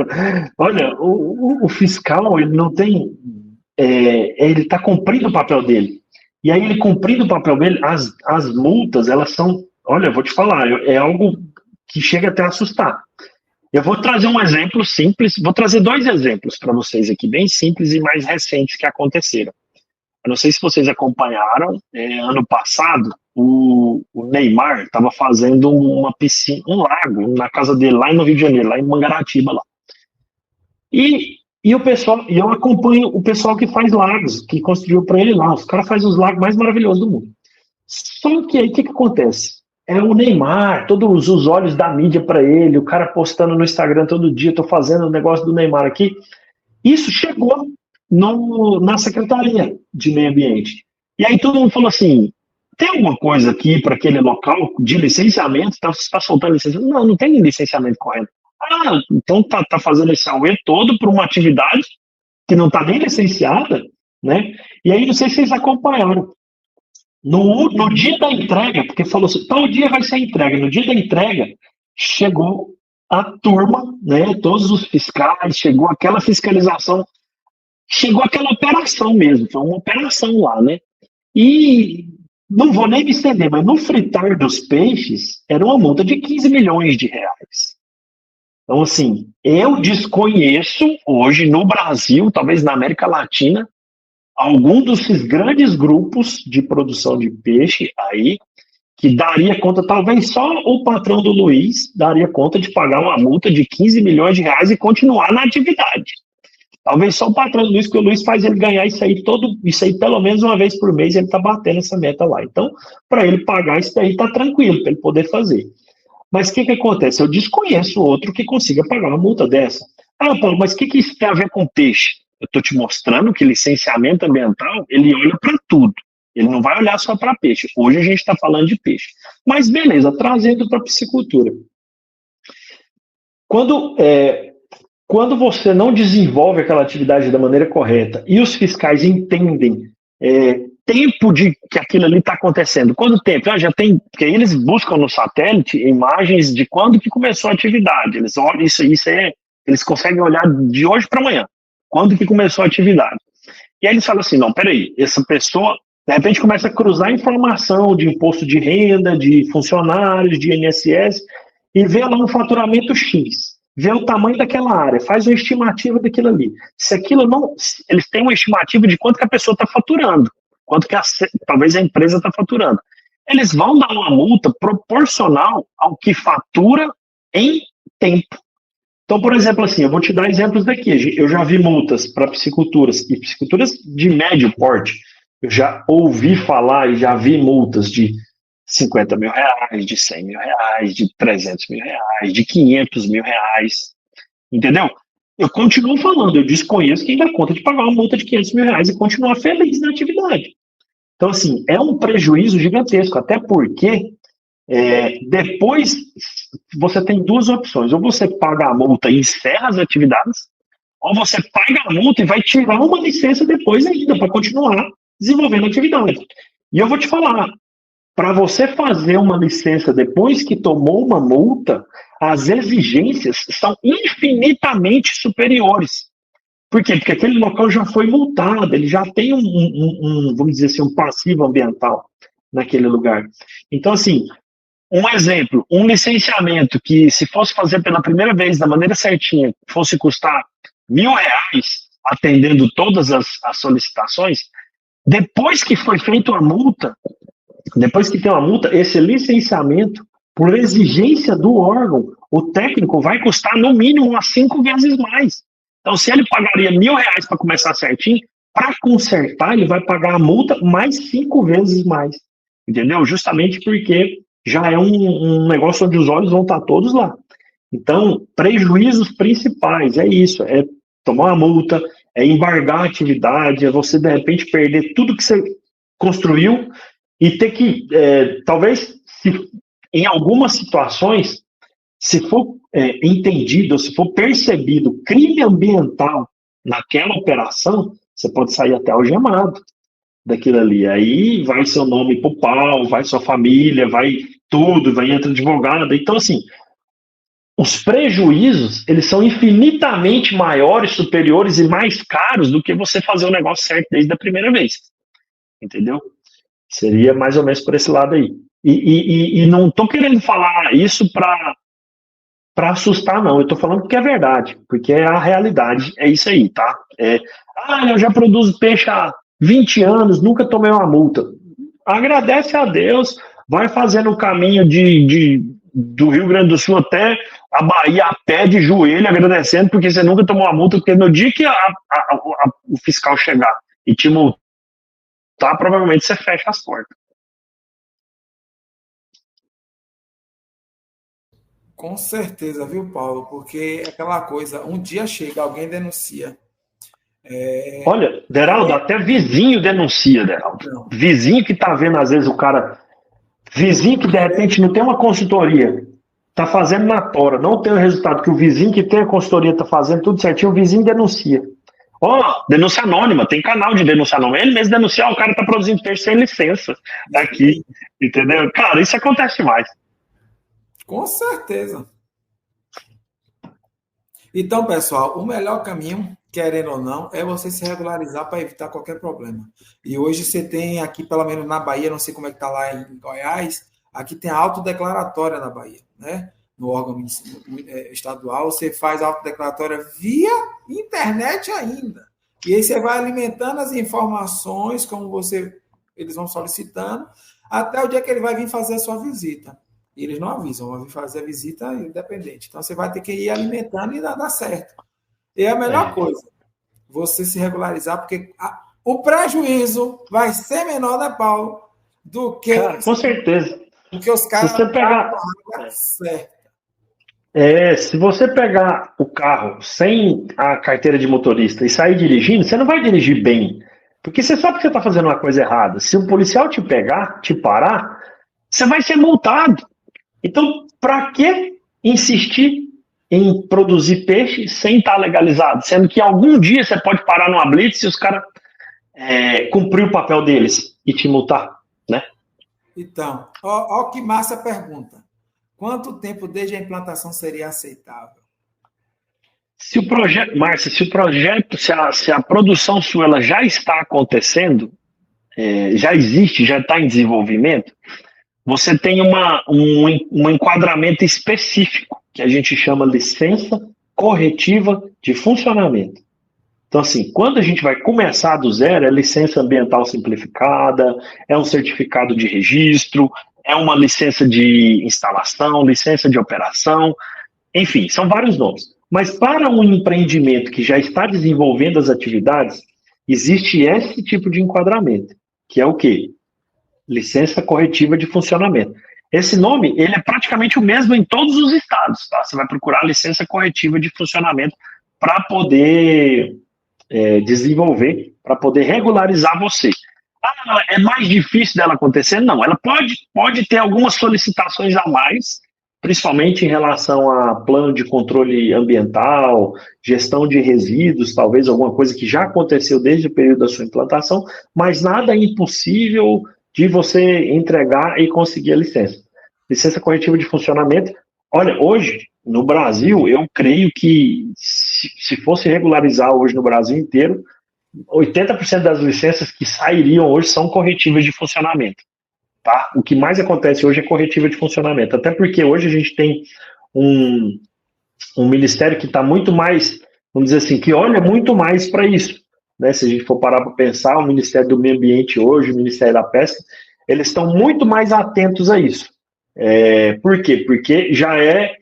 Olha, o fiscal, ele não tem... ele está cumprindo o papel dele. E aí, ele cumprindo o papel dele, as multas, elas são... Olha, eu vou te falar, é algo que chega até a assustar. Eu vou trazer um exemplo simples, vou trazer 2 exemplos para vocês aqui, bem simples e mais recentes que aconteceram. Eu não sei se vocês acompanharam, ano passado, o Neymar estava fazendo uma piscina, um lago, na casa dele, lá no Rio de Janeiro, lá em Mangaratiba. Lá. E E eu acompanho o pessoal que faz lagos, que construiu para ele lá. Os caras fazem os lagos mais maravilhosos do mundo. Só que aí o que acontece? É o Neymar, todos os olhos da mídia para ele, o cara postando no Instagram todo dia, tô fazendo o negócio do Neymar aqui. Isso chegou na Secretaria de Meio Ambiente. E aí todo mundo falou assim, tem alguma coisa aqui para aquele local de licenciamento? Está soltando licenciamento? Não, não tem licenciamento correto. Ah, então tá fazendo esse auê todo para uma atividade que não está nem licenciada, né? E aí, não sei se vocês acompanharam. No dia da entrega, porque falou assim, tal dia vai ser a entrega. No dia da entrega, chegou a turma, né? Todos os fiscais, chegou aquela fiscalização, chegou aquela operação mesmo, foi uma operação lá, né? E não vou nem me estender, mas no fritar dos peixes, era uma multa de 15 milhões de reais. Então, assim, eu desconheço hoje no Brasil, talvez na América Latina, algum desses grandes grupos de produção de peixe aí, que daria conta, talvez só o patrão do Luiz daria conta de pagar uma multa de 15 milhões de reais e continuar na atividade. Talvez só o patrão do Luiz, que o Luiz faz ele ganhar isso aí pelo menos uma vez por mês, ele está batendo essa meta lá. Então, para ele pagar isso daí, está tranquilo, para ele poder fazer. Mas o que acontece? Eu desconheço outro que consiga pagar uma multa dessa. Ah, Paulo, mas o que isso tem a ver com peixe? Eu estou te mostrando que licenciamento ambiental, ele olha para tudo. Ele não vai olhar só para peixe. Hoje a gente está falando de peixe. Mas beleza, trazendo para a piscicultura. Quando você não desenvolve aquela atividade da maneira correta e os fiscais entendem tempo de que aquilo ali está acontecendo. Quanto tempo? Já tem, porque eles buscam no satélite imagens de quando que começou a atividade. Eles olham eles conseguem olhar de hoje para amanhã, quando que começou a atividade. E aí eles falam assim, não, peraí, essa pessoa, de repente começa a cruzar informação de imposto de renda, de funcionários, de INSS, e vê lá um faturamento X, vê o tamanho daquela área, faz uma estimativa daquilo ali. Se aquilo não, eles têm uma estimativa de quanto que a pessoa está faturando, quanto que talvez a empresa está faturando. Eles vão dar uma multa proporcional ao que fatura em tempo. Então, por exemplo, assim, eu vou te dar exemplos daqui. Eu já vi multas para pisciculturas, e pisciculturas de médio porte. Eu já ouvi falar e já vi multas de 50 mil reais, de 100 mil reais, de 300 mil reais, de 500 mil reais. Entendeu? Eu continuo falando, eu desconheço quem dá conta de pagar uma multa de 500 mil reais e continuar feliz na atividade. Então, assim, é um prejuízo gigantesco, até porque depois você tem duas opções. Ou você paga a multa e encerra as atividades, ou você paga a multa e vai tirar uma licença depois ainda para continuar desenvolvendo a atividade. E eu vou te falar, para você fazer uma licença depois que tomou uma multa, as exigências são infinitamente superiores. Por quê? Porque aquele local já foi multado, ele já tem vamos dizer assim, um passivo ambiental naquele lugar. Então, assim, um exemplo, um licenciamento que, se fosse fazer pela primeira vez da maneira certinha, fosse custar R$1.000, atendendo todas as solicitações, depois que foi feita a multa, depois que tem uma multa, esse licenciamento, por exigência do órgão, o técnico vai custar no mínimo umas 5 vezes mais. Então, se ele pagaria R$1.000 para começar certinho, para consertar, ele vai pagar a multa mais 5 vezes mais. Entendeu? Justamente porque já é um negócio onde os olhos vão estar todos lá. Então, prejuízos principais, é isso, é tomar uma multa, é embargar a atividade, é você, de repente, perder tudo que você construiu e ter que, talvez, em algumas situações, se for entendido, se for percebido crime ambiental naquela operação, você pode sair até algemado daquilo ali. Aí vai seu nome pro pau, vai sua família, vai tudo, vai entrar advogado. Então, assim, os prejuízos, eles são infinitamente maiores, superiores e mais caros do que você fazer o negócio certo desde a primeira vez. Entendeu? Seria mais ou menos por esse lado aí. E não estou querendo falar isso para assustar, não. Eu estou falando porque é verdade, porque é a realidade, é isso aí, tá? Eu já produzo peixe há 20 anos, nunca tomei uma multa. Agradece a Deus, vai fazendo o caminho de do Rio Grande do Sul até a Bahia a pé de joelho, agradecendo, porque você nunca tomou uma multa, porque no dia que o fiscal chegar e te multar, provavelmente você fecha as portas. Com certeza, viu, Paulo? Porque é aquela coisa, um dia chega, alguém denuncia. Olha, Deraldo, até vizinho denuncia, Deraldo. Não. Vizinho que tá vendo, às vezes, o cara... Vizinho que, de repente, não tem uma consultoria, tá fazendo na tora, não tem o resultado que o vizinho que tem a consultoria tá fazendo tudo certinho, o vizinho denuncia. Denúncia anônima, tem canal de denúncia anônima. Ele mesmo denunciar, o cara tá produzindo peixe sem licença aqui, entendeu? Cara, isso acontece mais. Com certeza. Então, pessoal, o melhor caminho, querendo ou não, é você se regularizar para evitar qualquer problema. E hoje você tem aqui, pelo menos na Bahia, não sei como é que está lá em Goiás, aqui tem a autodeclaratória na Bahia, né? No órgão estadual, você faz a autodeclaratória via internet ainda. E aí você vai alimentando as informações, como eles vão solicitando, até o dia que ele vai vir fazer a sua visita. E eles não avisam, vão vir fazer a visita independente. Então você vai ter que ir alimentando e dar certo. E é a melhor coisa, você se regularizar, porque o prejuízo vai ser menor, né, Paulo? Do que... Cara, com certeza. Do que os caras... Se você pegar... certo. Se você pegar o carro sem a carteira de motorista e sair dirigindo, você não vai dirigir bem. Porque você sabe que você está fazendo uma coisa errada. Se o policial te pegar, te parar, você vai ser multado. Então, para que insistir em produzir peixe sem estar legalizado? Sendo que algum dia você pode parar numa blitz e os caras cumprir o papel deles e te multar, né? Então, ó que massa pergunta. Quanto tempo desde a implantação seria aceitável? Se o projeto, Márcia, se a produção sua ela já está acontecendo, já existe, já está em desenvolvimento, você tem um enquadramento específico, que a gente chama licença corretiva de funcionamento. Então, assim, quando a gente vai começar do zero, é licença ambiental simplificada, é um certificado de registro, é uma licença de instalação, licença de operação, enfim, são vários nomes. Mas para um empreendimento que já está desenvolvendo as atividades, existe esse tipo de enquadramento, que é o quê? Licença corretiva de funcionamento. Esse nome, ele é praticamente o mesmo em todos os estados, tá? Você vai procurar licença corretiva de funcionamento para poder desenvolver, para poder regularizar você. É mais difícil dela acontecer? Não, ela pode ter algumas solicitações a mais, principalmente em relação a plano de controle ambiental, gestão de resíduos, talvez alguma coisa que já aconteceu desde o período da sua implantação, mas nada impossível de você entregar e conseguir a licença. Licença corretiva de funcionamento. Olha, hoje, no Brasil, eu creio que se fosse regularizar hoje no Brasil inteiro, 80% das licenças que sairiam hoje são corretivas de funcionamento. Tá? O que mais acontece hoje é corretiva de funcionamento. Até porque hoje a gente tem um ministério que está muito mais, vamos dizer assim, que olha muito mais para isso. Né? Se a gente for parar para pensar, o Ministério do Meio Ambiente hoje, o Ministério da Pesca, eles estão muito mais atentos a isso. Por quê? Porque já é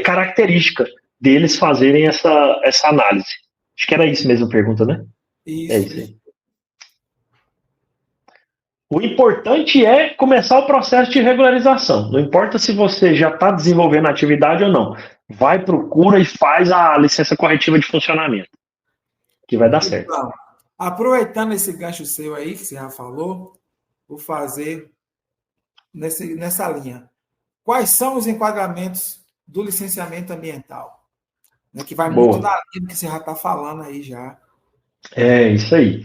característica deles fazerem essa análise. Acho que era isso mesmo a pergunta, né? Isso. É isso aí. O importante é começar o processo de regularização. Não importa se você já está desenvolvendo a atividade ou não. Vai, procura e faz a licença corretiva de funcionamento. Que vai dar certo. Então, aproveitando esse gancho seu aí, que você já falou, vou fazer nessa linha. Quais são os enquadramentos do licenciamento ambiental? Que vai muito na linha que você já está falando aí já. É isso aí.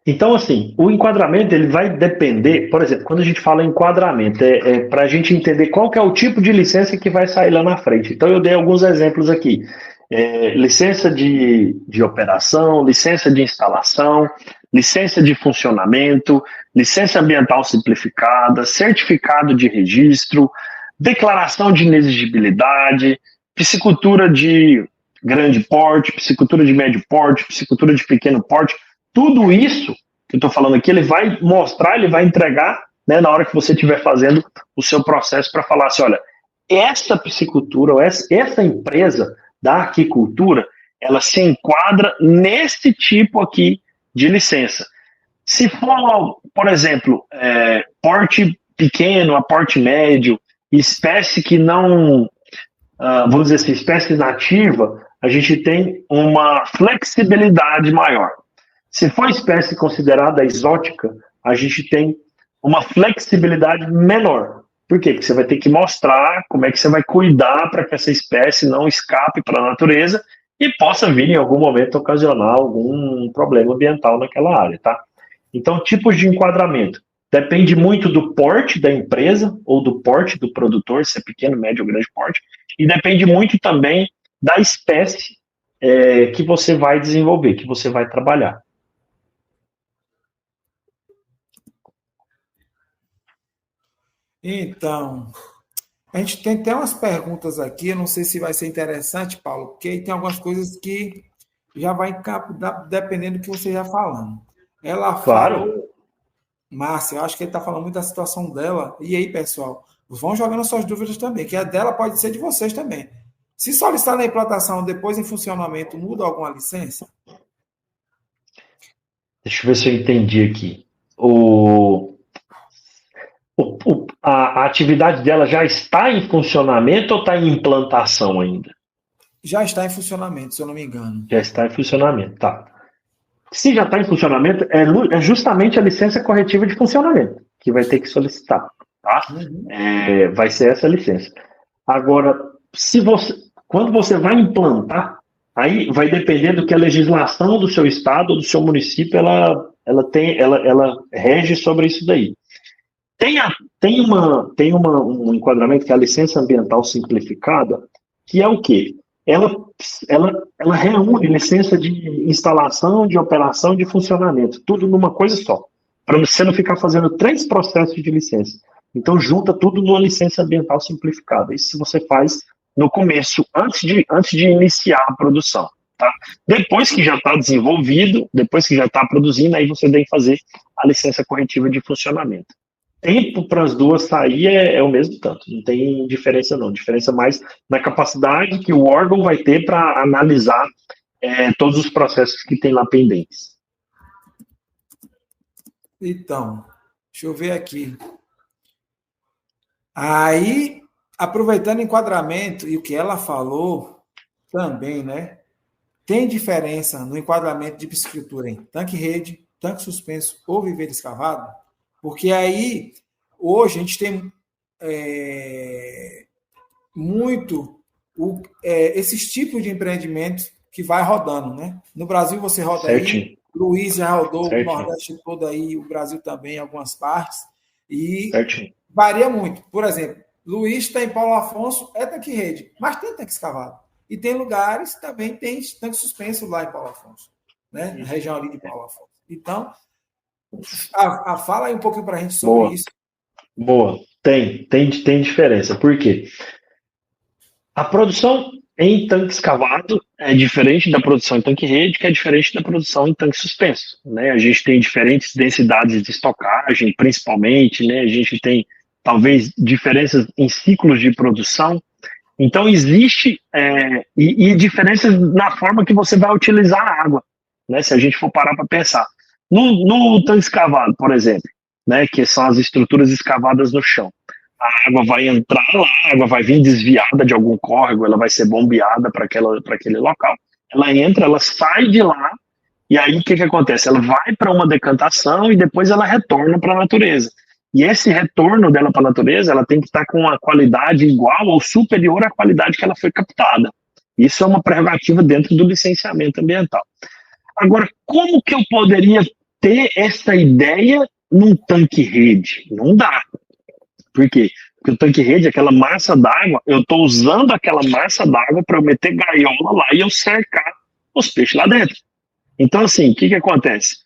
Então, assim, o enquadramento ele vai depender, por exemplo, quando a gente fala enquadramento, para a gente entender qual que é o tipo de licença que vai sair lá na frente. Então, eu dei alguns exemplos aqui. Licença de operação, licença de instalação, licença de funcionamento, licença ambiental simplificada, certificado de registro, declaração de inexigibilidade, piscicultura de grande porte, piscicultura de médio porte, piscicultura de pequeno porte. Tudo isso que eu estou falando aqui, ele vai mostrar, ele vai entregar, né, na hora que você estiver fazendo o seu processo para falar assim, olha, essa piscicultura, ou essa empresa da aquicultura, ela se enquadra nesse tipo aqui de licença. Se for, por exemplo, porte pequeno a porte médio, espécie que não, vamos dizer assim, espécie nativa, a gente tem uma flexibilidade maior. Se for espécie considerada exótica, a gente tem uma flexibilidade menor. Por quê? Porque você vai ter que mostrar como é que você vai cuidar para que essa espécie não escape para a natureza e possa vir em algum momento ocasionar algum problema ambiental naquela área, tá? Então, tipos de enquadramento. Depende muito do porte da empresa ou do porte do produtor, se é pequeno, médio ou grande porte, e depende muito também da espécie que você vai desenvolver, que você vai trabalhar. Então, a gente tem até umas perguntas aqui, eu não sei se vai ser interessante, Paulo, porque tem algumas coisas que já vai dependendo do que você já falando. Ela falou, Márcia, eu acho que ele está falando muito da situação dela. E aí, pessoal, vão jogando suas dúvidas também, que a dela pode ser de vocês também. Se solicitar na implantação, depois em funcionamento, muda alguma licença? Deixa eu ver se eu entendi aqui. A atividade dela já está em funcionamento ou está em implantação ainda? Já está em funcionamento, se eu não me engano. Já está em funcionamento, tá. Se já está em funcionamento, é justamente a licença corretiva de funcionamento que vai ter que solicitar, tá? Vai ser essa licença. Agora, quando você vai implantar, aí vai depender do que a legislação do seu estado ou do seu município ela rege sobre isso daí. Tem um enquadramento que é a licença ambiental simplificada, que é o quê? Ela reúne licença de instalação, de operação, de funcionamento, tudo numa coisa só, para você não ficar fazendo 3 processos de licença. Então, junta tudo numa licença ambiental simplificada. Isso você faz no começo, antes de iniciar a produção. Tá? Depois que já está desenvolvido, depois que já está produzindo, aí você tem que fazer a licença corretiva de funcionamento. Tempo para as duas sair é o mesmo tanto, não tem diferença não, diferença mais na capacidade que o órgão vai ter para analisar todos os processos que tem lá pendentes. Então, deixa eu ver aqui. Aí, aproveitando o enquadramento e o que ela falou também, né? Tem diferença no enquadramento de piscicultura em tanque-rede, tanque suspenso ou viveiro escavado? Porque aí, hoje, a gente tem muito esses tipos de empreendimentos que vai rodando, né? No Brasil, você roda Certinho. aí, Luiz já rodou Certinho. o Nordeste todo aí, o Brasil também, em algumas partes, e Certinho. varia muito. Por exemplo, Luiz está em Paulo Afonso, é tanque-rede, mas tem tanque escavado. E tem lugares também tem tanque suspenso lá em Paulo Afonso, né? Na região ali de Paulo Afonso. Então, fala aí um pouquinho para a gente sobre isso. Boa. Tem diferença. Por quê? A produção em tanque escavado é diferente da produção em tanque-rede, que é diferente da produção em tanque suspenso, né? A gente tem diferentes densidades de estocagem, principalmente, né? A gente tem, talvez, diferenças em ciclos de produção. Então, existe e diferenças na forma que você vai utilizar a água, né? Se a gente for parar para pensar. No tanque escavado, por exemplo, né, que são as estruturas escavadas no chão, a água vai entrar lá, a água vai vir desviada de algum córrego, ela vai ser bombeada para aquele local. Ela entra, ela sai de lá, e aí o que acontece? Ela vai para uma decantação e depois ela retorna para a natureza. E esse retorno dela para a natureza, ela tem que estar com uma qualidade igual ou superior à qualidade que ela foi captada. Isso é uma prerrogativa dentro do licenciamento ambiental. Agora, como que eu poderia ter essa ideia num tanque-rede? Não dá. Por quê? Porque o tanque-rede, aquela massa d'água, eu estou usando aquela massa d'água para eu meter gaiola lá e eu cercar os peixes lá dentro. Então, assim, o que acontece?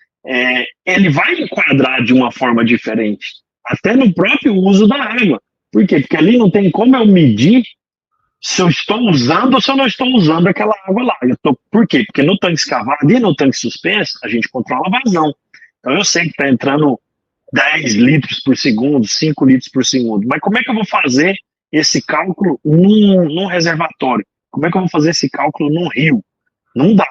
Ele vai enquadrar de uma forma diferente, até no próprio uso da água. Por quê? Porque ali não tem como eu medir se eu estou usando ou se eu não estou usando aquela água lá. Por quê? Porque no tanque escavado e no tanque suspenso, a gente controla a vazão. Então eu sei que está entrando 10 litros por segundo, 5 litros por segundo. Mas como é que eu vou fazer esse cálculo num reservatório? Como é que eu vou fazer esse cálculo num rio? Não dá,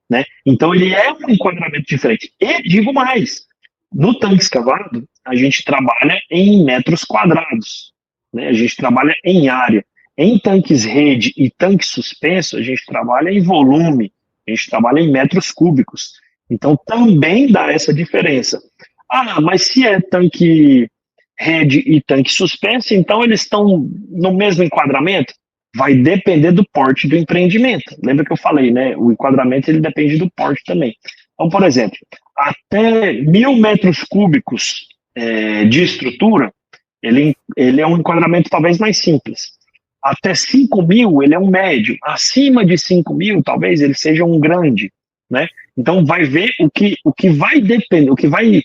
né? Então, ele é um enquadramento diferente. E digo mais, no tanque escavado, a gente trabalha em metros quadrados, né? A gente trabalha em área. Em tanques rede e tanque suspenso, a gente trabalha em volume, a gente trabalha em metros cúbicos. Então, também dá essa diferença. Ah, mas se é tanque rede e tanque suspenso, então eles estão no mesmo enquadramento? Vai depender do porte do empreendimento. Lembra que eu falei, né? O enquadramento ele depende do porte também. Então, por exemplo, até 1.000 metros cúbicos de estrutura, ele é um enquadramento talvez mais simples. Até 5.000, ele é um médio. Acima de 5.000, talvez ele seja um grande, né? Então, vai ver o que vai depender, o que vai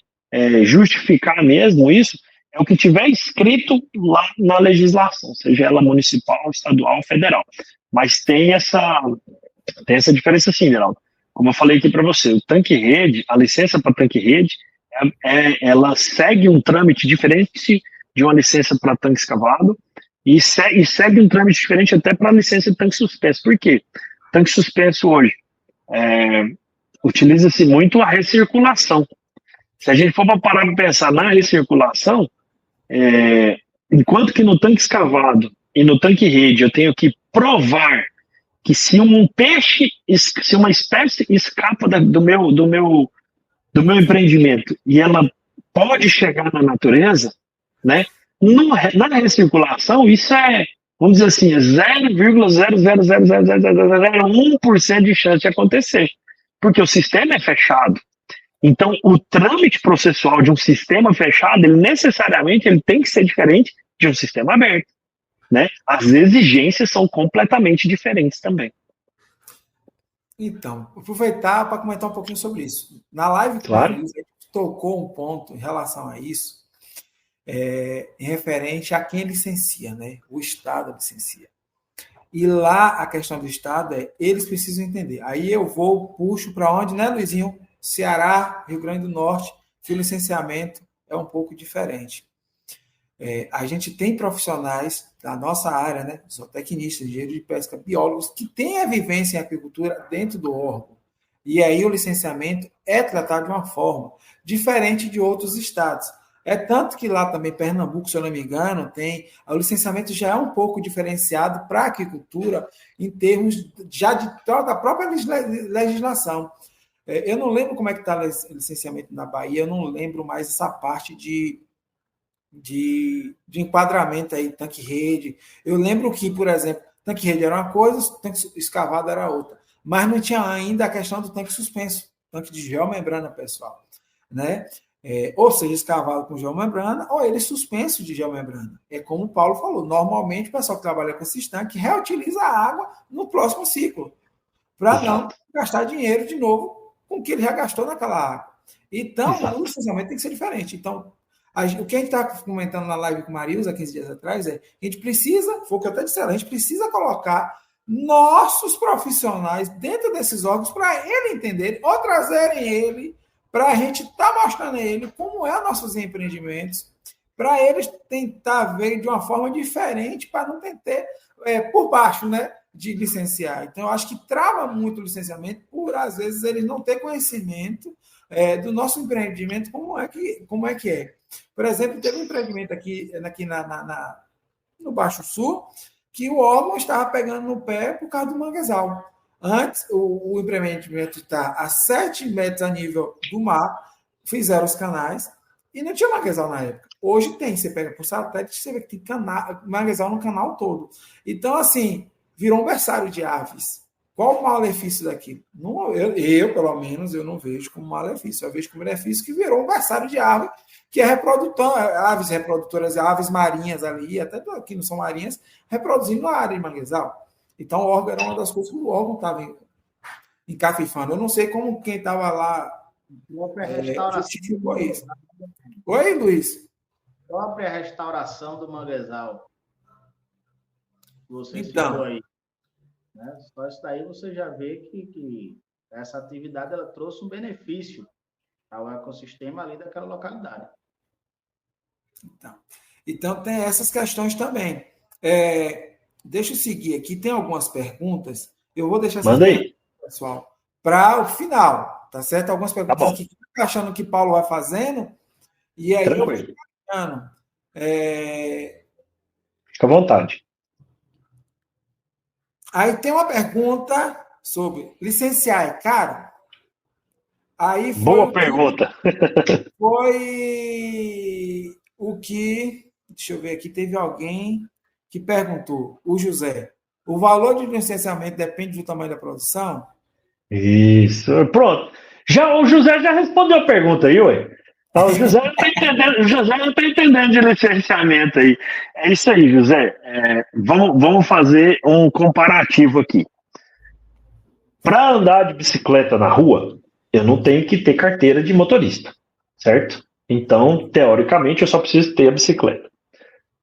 justificar mesmo isso é o que tiver escrito lá na legislação, seja ela municipal, estadual, federal. Mas tem essa diferença sim, Geraldo. Como eu falei aqui para você, o tanque rede, a licença para tanque rede, ela segue um trâmite diferente de uma licença para tanque escavado e segue um trâmite diferente até para a licença de tanque suspenso. Por quê? Tanque suspenso hoje utiliza-se muito a recirculação. Se a gente for parar para pensar na recirculação, enquanto que no tanque escavado e no tanque rede eu tenho que provar que se um peixe, se uma espécie escapa do meu empreendimento e ela pode chegar na natureza, né? Na recirculação, isso vamos dizer assim, 0,0000001% de chance de acontecer, porque o sistema é fechado. Então, o trâmite processual de um sistema fechado, ele necessariamente ele tem que ser diferente de um sistema aberto, né? As exigências são completamente diferentes também. Então, aproveitar para comentar um pouquinho sobre isso. Na live que Claro. a gente tocou um ponto em relação a isso, em referente a quem licencia, né? O Estado licencia. E lá a questão do Estado eles precisam entender. Aí eu puxo para onde, né, Luizinho? Ceará, Rio Grande do Norte, que o licenciamento é um pouco diferente. A gente tem profissionais da nossa área, né, zootecnistas, engenheiros de pesca, biólogos, que têm a vivência em aquicultura dentro do órgão. E aí o licenciamento é tratado de uma forma diferente de outros estados. É tanto que lá também, Pernambuco, se eu não me engano, o licenciamento já é um pouco diferenciado para a aquicultura em termos já da própria legislação. Eu não lembro como é que está o licenciamento na Bahia, eu não lembro mais essa parte de enquadramento aí, tanque-rede. Eu lembro que, por exemplo, tanque-rede era uma coisa, tanque escavado era outra. Mas não tinha ainda a questão do tanque suspenso, tanque de geomembrana, pessoal. Né? Ou seja, escavado com geomembrana, ou ele suspenso de geomembrana. É como o Paulo falou, normalmente o pessoal que trabalha com esses tanques reutiliza a água no próximo ciclo, para não gastar dinheiro de novo com o que ele já gastou naquela água. Então, o licenciamento tem que ser diferente. Então, o que a gente está comentando na live com o Marilza 15 dias atrás a gente precisa, foi o que eu até disse, a gente precisa colocar nossos profissionais dentro desses órgãos para ele entender, ou trazerem ele, para a gente estar mostrando a ele como é nossos empreendimentos, para eles tentar ver de uma forma diferente, para não ter por baixo, né, de licenciar. Então, eu acho que trava muito o licenciamento por, às vezes, eles não ter conhecimento do nosso empreendimento, como é que é. Por exemplo, teve um empreendimento aqui no Baixo Sul, que o órgão estava pegando no pé por causa do manguezal. Antes, o empreendimento está a 7 metros a nível do mar, fizeram os canais, e não tinha manguezal na época. Hoje tem, você pega por satélite, você vê que tem manguezal no canal todo. Então, assim, virou um berçário de aves. Qual o malefício daquilo? Eu, pelo menos, eu não vejo como malefício. Eu vejo como benefício que virou um berçário de árvore, que é aves reprodutoras, aves marinhas ali, até que não são marinhas, reproduzindo na área de manguezal. Então, o órgão era uma das coisas que o órgão estava encafifando. Eu não sei como quem estava lá justificou isso. Oi, Luiz? A própria restauração do manguezal. Você então, citou aí. Né? Só isso daí você já vê que essa atividade ela trouxe um benefício ao ecossistema ali daquela localidade. Então tem essas questões também. Deixa eu seguir aqui, tem algumas perguntas. Eu vou deixar Manda aí. pessoal, para o final, tá certo? Algumas Tá perguntas bom. aqui que eu achando que Paulo vai fazendo, e aí eu vou Tranquilo. ficando. Fica à vontade. Aí tem uma pergunta sobre licenciar é caro? Aí Boa pergunta. Foi o que, deixa eu ver aqui, teve alguém que perguntou, o José, o valor de licenciamento depende do tamanho da produção? Isso. Pronto. O José já respondeu a pergunta aí, ué. O José não está entendendo de licenciamento aí. É isso aí, José. Vamos fazer um comparativo aqui. Para andar de bicicleta na rua, eu não tenho que ter carteira de motorista, certo? Então, teoricamente, eu só preciso ter a bicicleta.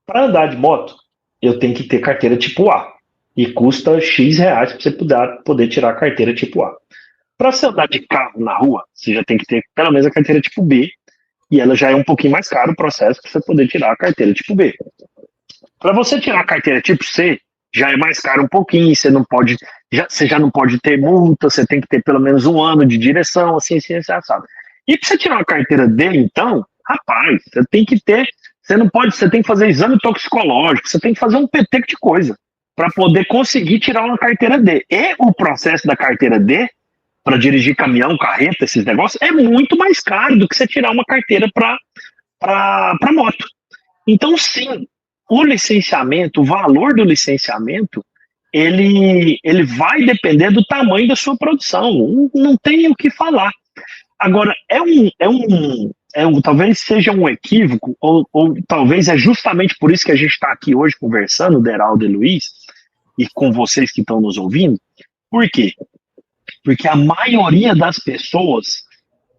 Para andar de moto, eu tenho que ter carteira tipo A. E custa X reais para você poder tirar a carteira tipo A. Para você andar de carro na rua, você já tem que ter pelo menos a carteira tipo B. E ela já é um pouquinho mais caro o processo para você poder tirar a carteira tipo B. Para você tirar a carteira tipo C, já é mais caro um pouquinho, você já não pode ter multa, você tem que ter pelo menos 1 ano de direção, assim, sabe? E para você tirar uma carteira D, então, rapaz, você tem que ter, você tem que fazer exame toxicológico, você tem que fazer um peteco de coisa para poder conseguir tirar uma carteira D. E o processo da carteira D, para dirigir caminhão, carreta, esses negócios, é muito mais caro do que você tirar uma carteira para moto. Então, sim, o licenciamento, o valor do licenciamento, ele vai depender do tamanho da sua produção. Não tem o que falar. Agora, talvez seja um equívoco, ou talvez é justamente por isso que a gente está aqui hoje conversando, Deraldo e Luiz, e com vocês que estão nos ouvindo. Por quê? Porque a maioria das pessoas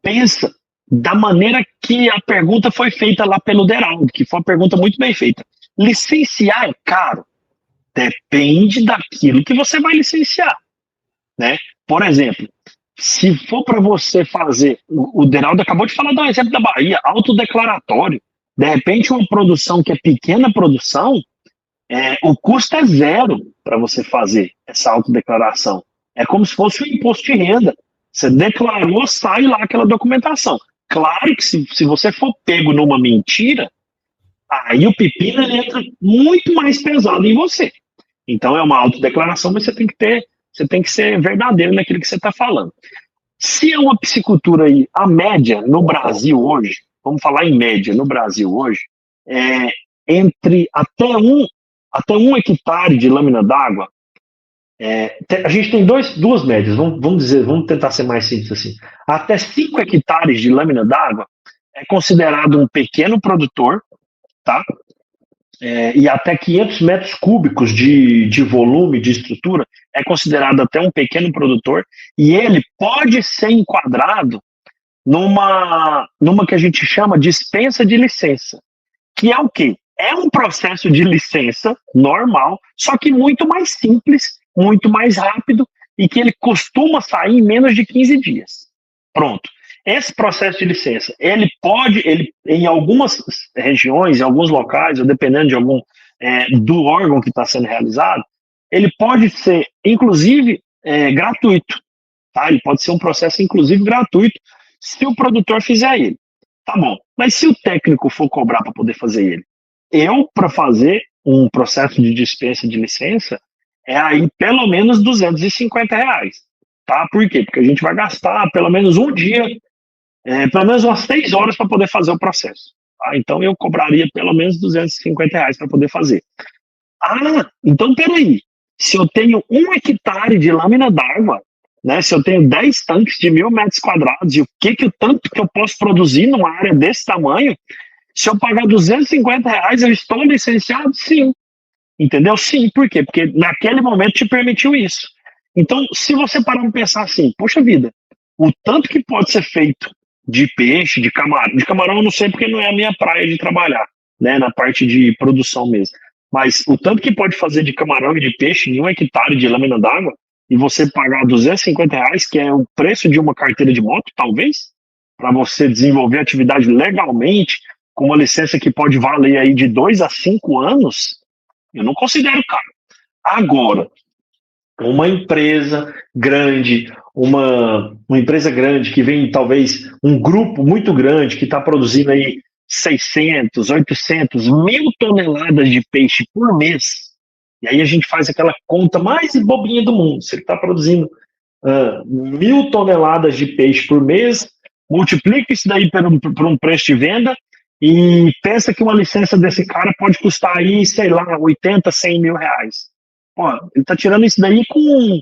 pensa da maneira que a pergunta foi feita lá pelo Deraldo, que foi uma pergunta muito bem feita. Licenciar é caro? Depende daquilo que você vai licenciar, né? Por exemplo, se for para você fazer, o Deraldo acabou de falar do exemplo da Bahia, autodeclaratório. De repente, uma produção que é pequena produção, o custo é 0 para você fazer essa autodeclaração. É como se fosse um imposto de renda. Você declarou, sai lá aquela documentação. Claro que se você for pego numa mentira, aí o pepino ele entra muito mais pesado em você. Então é uma autodeclaração, mas você tem que ser verdadeiro naquilo que você está falando. Se é uma piscicultura aí, a média no Brasil hoje, vamos falar em média no Brasil hoje, entre até um hectare de lâmina d'água, a gente tem duas médias, vamos tentar ser mais simples assim. Até 5 hectares de lâmina d'água é considerado um pequeno produtor, tá? E até 500 metros cúbicos de volume, de estrutura, é considerado até um pequeno produtor, e ele pode ser enquadrado numa que a gente chama de dispensa de licença, que é o quê? É um processo de licença normal, só que muito mais simples, muito mais rápido, e que ele costuma sair em menos de 15 dias. Pronto. Esse processo de licença, ele em algumas regiões, em alguns locais, ou dependendo do órgão que está sendo realizado, ele pode ser, inclusive, gratuito. Tá? Ele pode ser um processo, inclusive, gratuito, se o produtor fizer ele. Tá bom. Mas se o técnico for cobrar para poder fazer ele, para fazer um processo de dispensa de licença, é aí pelo menos R$250. Tá? Por quê? Porque a gente vai gastar pelo menos um dia, pelo menos umas 6 horas para poder fazer o processo. Tá? Então eu cobraria pelo menos R$250 para poder fazer. Então peraí. Se eu tenho 1 hectare de lâmina d'água, né, se eu tenho 10 tanques de 1.000 metros quadrados, e o tanto que eu posso produzir numa área desse tamanho, se eu pagar R$250, eu estou licenciado? Sim. Entendeu? Sim. Por quê? Porque naquele momento te permitiu isso. Então, se você parar para pensar assim, poxa vida, o tanto que pode ser feito de peixe, de camarão eu não sei porque não é a minha praia de trabalhar, né, na parte de produção mesmo, mas o tanto que pode fazer de camarão e de peixe em 1 hectare de lâmina d'água, e você pagar R$250, que é o preço de uma carteira de moto, talvez, para você desenvolver a atividade legalmente, com uma licença que pode valer aí de 2 a 5 anos, Eu não considero caro. Agora, uma empresa grande, uma empresa grande que vem, talvez, um grupo muito grande que está produzindo aí 600, 800, 1.000 toneladas de peixe por mês. E aí a gente faz aquela conta mais bobinha do mundo. Se ele está produzindo 1.000 toneladas de peixe por mês, multiplica isso daí por um preço de venda e pensa que uma licença desse cara pode custar aí, sei lá, 80, 100 mil reais. Pô, ele está tirando isso daí com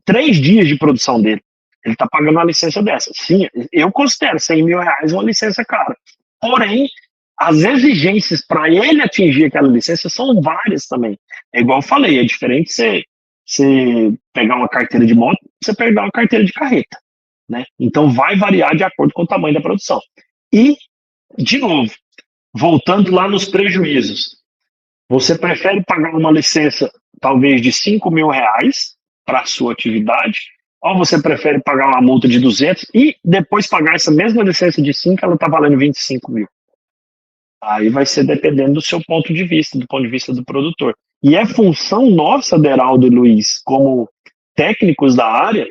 3 dias de produção dele. Ele está pagando uma licença dessa. Sim, eu considero 100 mil reais uma licença cara. Porém, as exigências para ele atingir aquela licença são várias também. É igual eu falei, é diferente você pegar uma carteira de moto, você pegar uma carteira de carreta, né? Então vai variar de acordo com o tamanho da produção. E, de novo, voltando lá nos prejuízos, você prefere pagar uma licença talvez de 5 mil reais para a sua atividade, ou você prefere pagar uma multa de 200 e depois pagar essa mesma licença de 5, ela está valendo 25 mil. Aí vai ser dependendo do seu ponto de vista, do ponto de vista do produtor. E é função nossa, Deraldo e Luiz, como técnicos da área,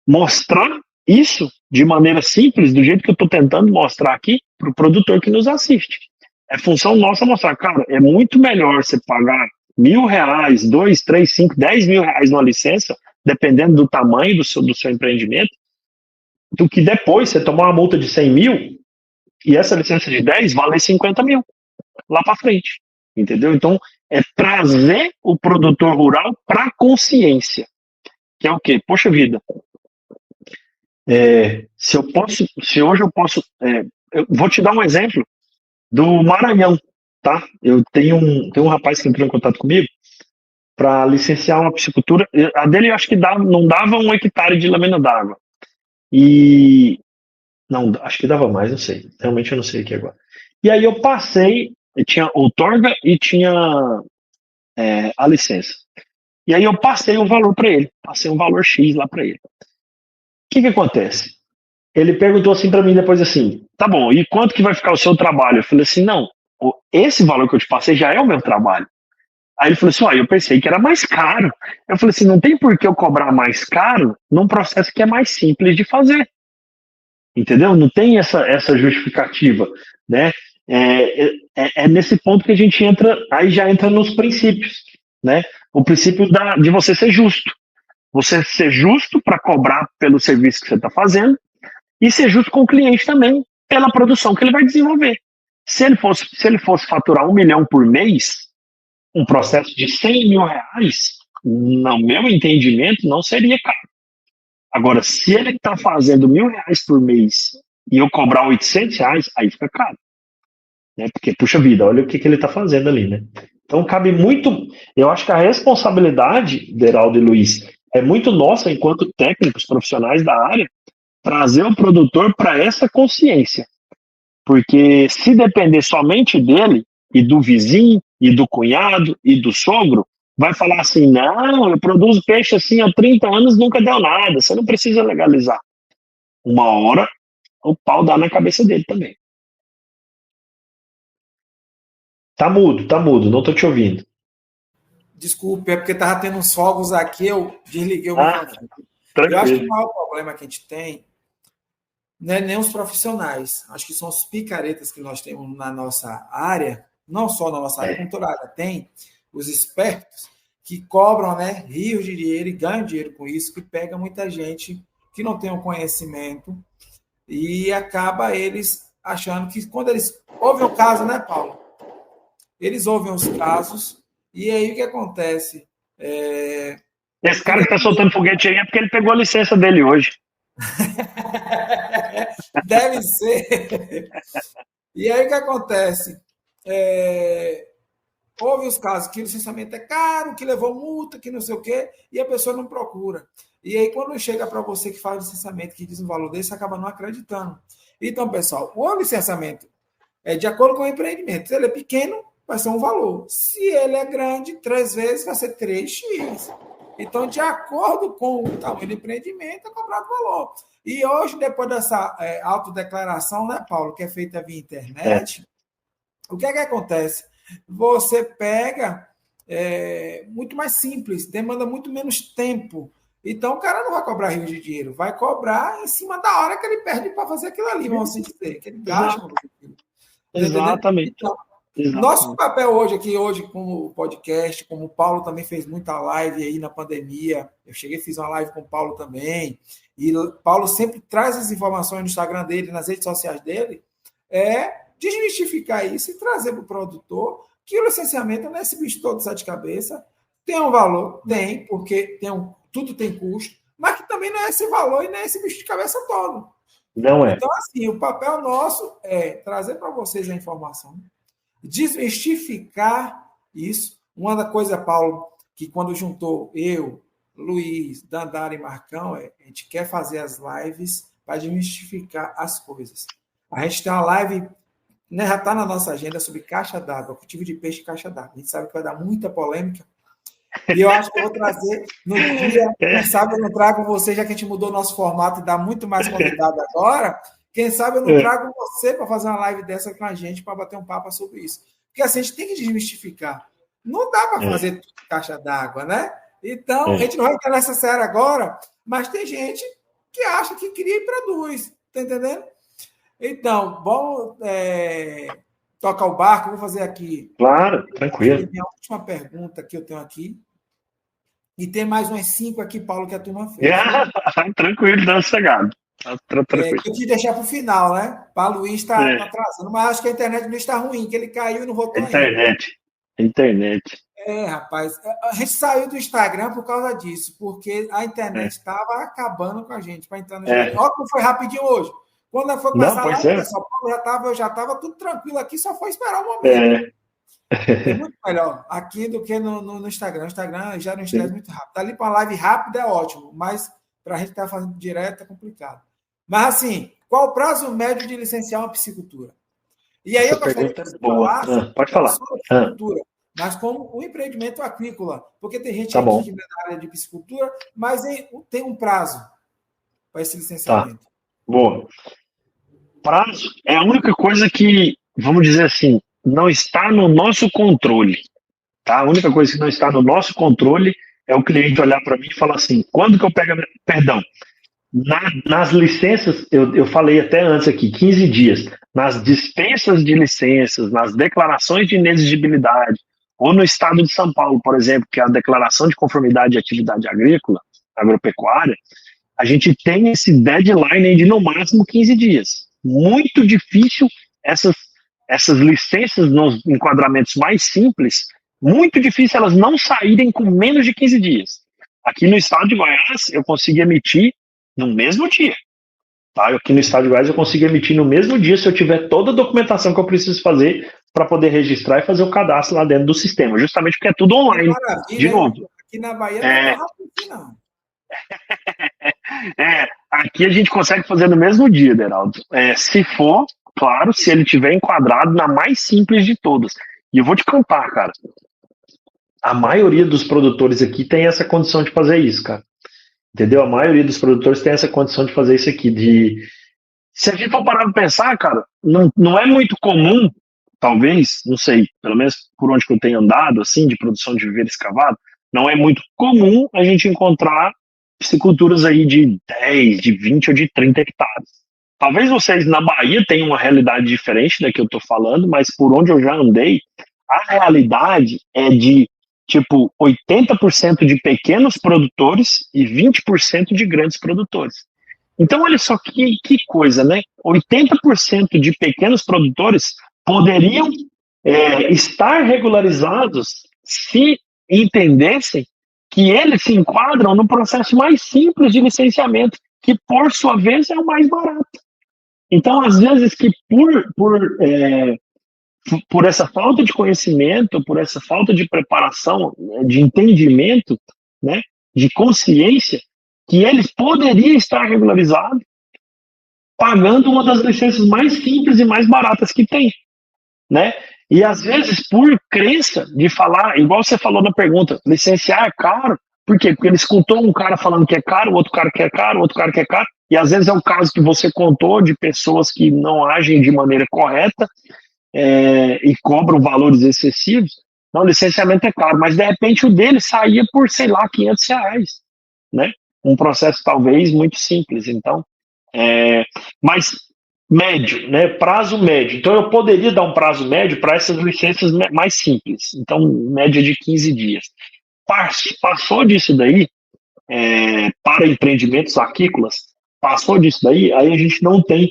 mostrar isso de maneira simples, do jeito que eu estou tentando mostrar aqui, para o produtor que nos assiste. É função nossa mostrar, cara, é muito melhor você pagar 1.000 reais, 2, 3, 5, 10 mil reais numa licença, dependendo do tamanho do seu empreendimento, do que depois você tomar uma multa de 100 mil e essa licença de 10 valer 50 mil lá para frente. Entendeu? Então, é trazer o produtor rural para a consciência. Que é o quê? Poxa vida, se hoje eu posso. Eu vou te dar um exemplo do Maranhão, tá? Eu tenho um rapaz que entrou em contato comigo para licenciar uma piscicultura. A dele eu acho que não dava 1 hectare de lâmina d'água. E. Não, acho que dava mais, não sei. Realmente eu não sei aqui agora. E aí eu passei, tinha outorga e tinha a licença. E aí eu passei um valor para ele, passei um valor X lá para ele. O que acontece? Ele perguntou assim para mim depois assim, tá bom, e quanto que vai ficar o seu trabalho? Eu falei assim, não, esse valor que eu te passei já é o meu trabalho. Aí ele falou assim, eu pensei que era mais caro. Eu falei assim, não tem por que eu cobrar mais caro num processo que é mais simples de fazer. Entendeu? Não tem essa justificativa, né? É nesse ponto que a gente entra, aí já entra nos princípios, né? O princípio de você ser justo. Você ser justo para cobrar pelo serviço que você está fazendo e ser justo com o cliente também pela produção que ele vai desenvolver. Se ele fosse faturar 1 milhão por mês, um processo de 100 mil reais, no meu entendimento, não seria caro. Agora, se ele está fazendo 1.000 reais por mês e eu cobrar 800 reais, aí fica caro. Né? Porque, puxa vida, olha o que ele está fazendo ali, né? Então, cabe muito... Eu acho que a responsabilidade, Deraldo e Luiz, é muito nossa, enquanto técnicos profissionais da área, trazer o produtor para essa consciência. Porque se depender somente dele, e do vizinho, e do cunhado, e do sogro, vai falar assim, não, eu produzo peixe assim há 30 anos, nunca deu nada, você não precisa legalizar. Uma hora, o pau dá na cabeça dele também. Tá mudo, não tô te ouvindo. Desculpe, é porque estava tendo uns fogos aqui, eu desliguei o microfone. Tranquilo. Eu acho que o maior problema que a gente tem não é nem os profissionais, acho que são os picaretas que nós temos na nossa área, não só na nossa área, como toda área tem, os espertos, que cobram, né, rios de dinheiro e ganham dinheiro com isso, que pega muita gente que não tem o conhecimento e acaba eles achando que quando eles ouvem o caso, né, Paulo? Eles ouvem os casos e aí o que acontece? Esse cara que tá soltando foguete aí é porque ele pegou a licença dele hoje. Deve ser. E aí o que acontece? Houve os casos que o licenciamento é caro, que levou multa, que não sei o quê, e a pessoa não procura. E aí, quando chega para você que faz o licenciamento, que diz um valor desse, acaba não acreditando. Então, pessoal, o licenciamento é de acordo com o empreendimento. Se ele é pequeno, vai ser um valor. Se ele é grande, 3 vezes, vai ser 3x. Então, de acordo com o tamanho do empreendimento, é cobrado valor. E hoje, depois dessa autodeclaração, né, Paulo, que é feita via internet, o que é que acontece? Você pega muito mais simples, demanda muito menos tempo. Então, o cara não vai cobrar rios de dinheiro, vai cobrar em cima da hora que ele perde para fazer aquilo ali, vamos assim dizer, que ele gasta. Exatamente. Então, nosso papel hoje, como podcast, como o Paulo também fez muita live aí na pandemia, eu fiz uma live com o Paulo também, e o Paulo sempre traz as informações no Instagram dele, nas redes sociais dele, desmistificar isso e trazer para o produtor que o licenciamento não é esse bicho todo de sete cabeças, tem um valor, tem, porque tudo tem custo, mas que também não é esse valor e nem é esse bicho de cabeça todo. Não é. Então, assim, o papel nosso é trazer para vocês a informação, desmistificar isso. Uma da coisa, Paulo, que quando juntou eu, Luiz, Dandara e Marcão, a gente quer fazer as lives para desmistificar as coisas. A gente tem uma live, né, já está na nossa agenda sobre caixa d'água, cultivo de peixe e caixa d'água. A gente sabe que vai dar muita polêmica. E eu acho que eu vou trazer no dia, quem sabe eu não trago você, já que a gente mudou o nosso formato e dá muito mais convidado agora, quem sabe eu não trago você para fazer uma live dessa com a gente, para bater um papo sobre isso. Porque assim, a gente tem que desmistificar. Não dá para fazer tudo caixa d'água, né? Então, a gente não vai entrar nessa série agora, mas tem gente que acha que cria e produz. Tá entendendo? Então, vamos tocar o barco, vou fazer aqui. Claro, tranquilo. A última pergunta que eu tenho aqui. E tem mais umas 5 aqui, Paulo, que a turma fez. Tranquilo, não, sossegado. Eu quis deixar para o final, né? Para o Luiz está atrasando, mas acho que a internet não está ruim, que ele caiu e não voltou Internet. Rapaz, a gente saiu do Instagram por causa disso, porque a internet estava acabando com a gente para entrar no Instagram. Olha como foi rapidinho hoje. Quando foi começar lá, eu já estava tudo tranquilo aqui, só foi esperar um momento. É muito melhor aqui do que no Instagram. O Instagram já não estressa muito rápido. Ali para uma live rápida é ótimo, mas para a gente estar fazendo direto é complicado. Mas assim, qual o prazo médio de licenciar uma piscicultura? E aí eu gostaria de falar pode falar. sobre a piscicultura, mas como um empreendimento aquícola, porque tem gente aqui que vem da área de piscicultura, mas tem um prazo para esse licenciamento. Boa. Prazo é a única coisa que, vamos dizer assim, não está no nosso controle, tá? A única coisa que não está no nosso controle é o cliente olhar para mim e falar assim, quando que eu pego, perdão, nas licenças, eu falei até antes aqui, 15 dias, nas dispensas de licenças, nas declarações de inexigibilidade, ou no estado de São Paulo, por exemplo, que é a declaração de conformidade de atividade agrícola, agropecuária, a gente tem esse deadline de no máximo 15 dias. Muito difícil essas licenças nos enquadramentos mais simples, muito difícil elas não saírem com menos de 15 dias. Aqui no estado de Goiás, eu consigo emitir no mesmo dia. Tá? Aqui no estado de Goiás, eu consigo emitir no mesmo dia se eu tiver toda a documentação que eu preciso fazer para poder registrar e fazer o cadastro lá dentro do sistema, justamente porque é tudo online. De novo. Aqui na Bahia não é rápido, não. Aqui a gente consegue fazer no mesmo dia, Deraldo. Se for, claro, se ele tiver enquadrado na mais simples de todas. E eu vou te contar, cara. A maioria dos produtores aqui tem essa condição de fazer isso, cara. Entendeu? A maioria dos produtores tem essa condição de fazer isso aqui. Se a gente for parar pra pensar, cara, não é muito comum, talvez, não sei, pelo menos por onde que eu tenho andado, assim, de produção de viveiro escavado, não é muito comum a gente encontrar pisciculturas aí de 10, de 20 ou de 30 hectares. Talvez vocês na Bahia tenham uma realidade diferente da que eu estou falando, mas por onde eu já andei, a realidade é de, tipo, 80% de pequenos produtores e 20% de grandes produtores. Então, olha só que coisa, né? 80% de pequenos produtores poderiam estar regularizados se entendessem que eles se enquadram no processo mais simples de licenciamento, que, por sua vez, é o mais barato. Então, às vezes, que por essa falta de conhecimento, por essa falta de preparação, de entendimento, né, de consciência, que eles poderiam estar regularizados pagando uma das licenças mais simples e mais baratas que tem, né? E às vezes por crença de falar, igual você falou na pergunta, licenciar é caro. Por quê? Porque ele escutou um cara falando que é caro, outro cara que é caro, outro cara que é caro, e às vezes é o caso que você contou de pessoas que não agem de maneira correta e cobram valores excessivos. Não, licenciamento é caro, mas de repente o dele saía por, sei lá, R$ 500, né? Um processo talvez muito simples. Então, mas médio, né? Prazo médio. Então, eu poderia dar um prazo médio para essas licenças mais simples. Então, média de 15 dias. Passou disso daí, para empreendimentos aquícolas, passou disso daí, aí a gente não tem.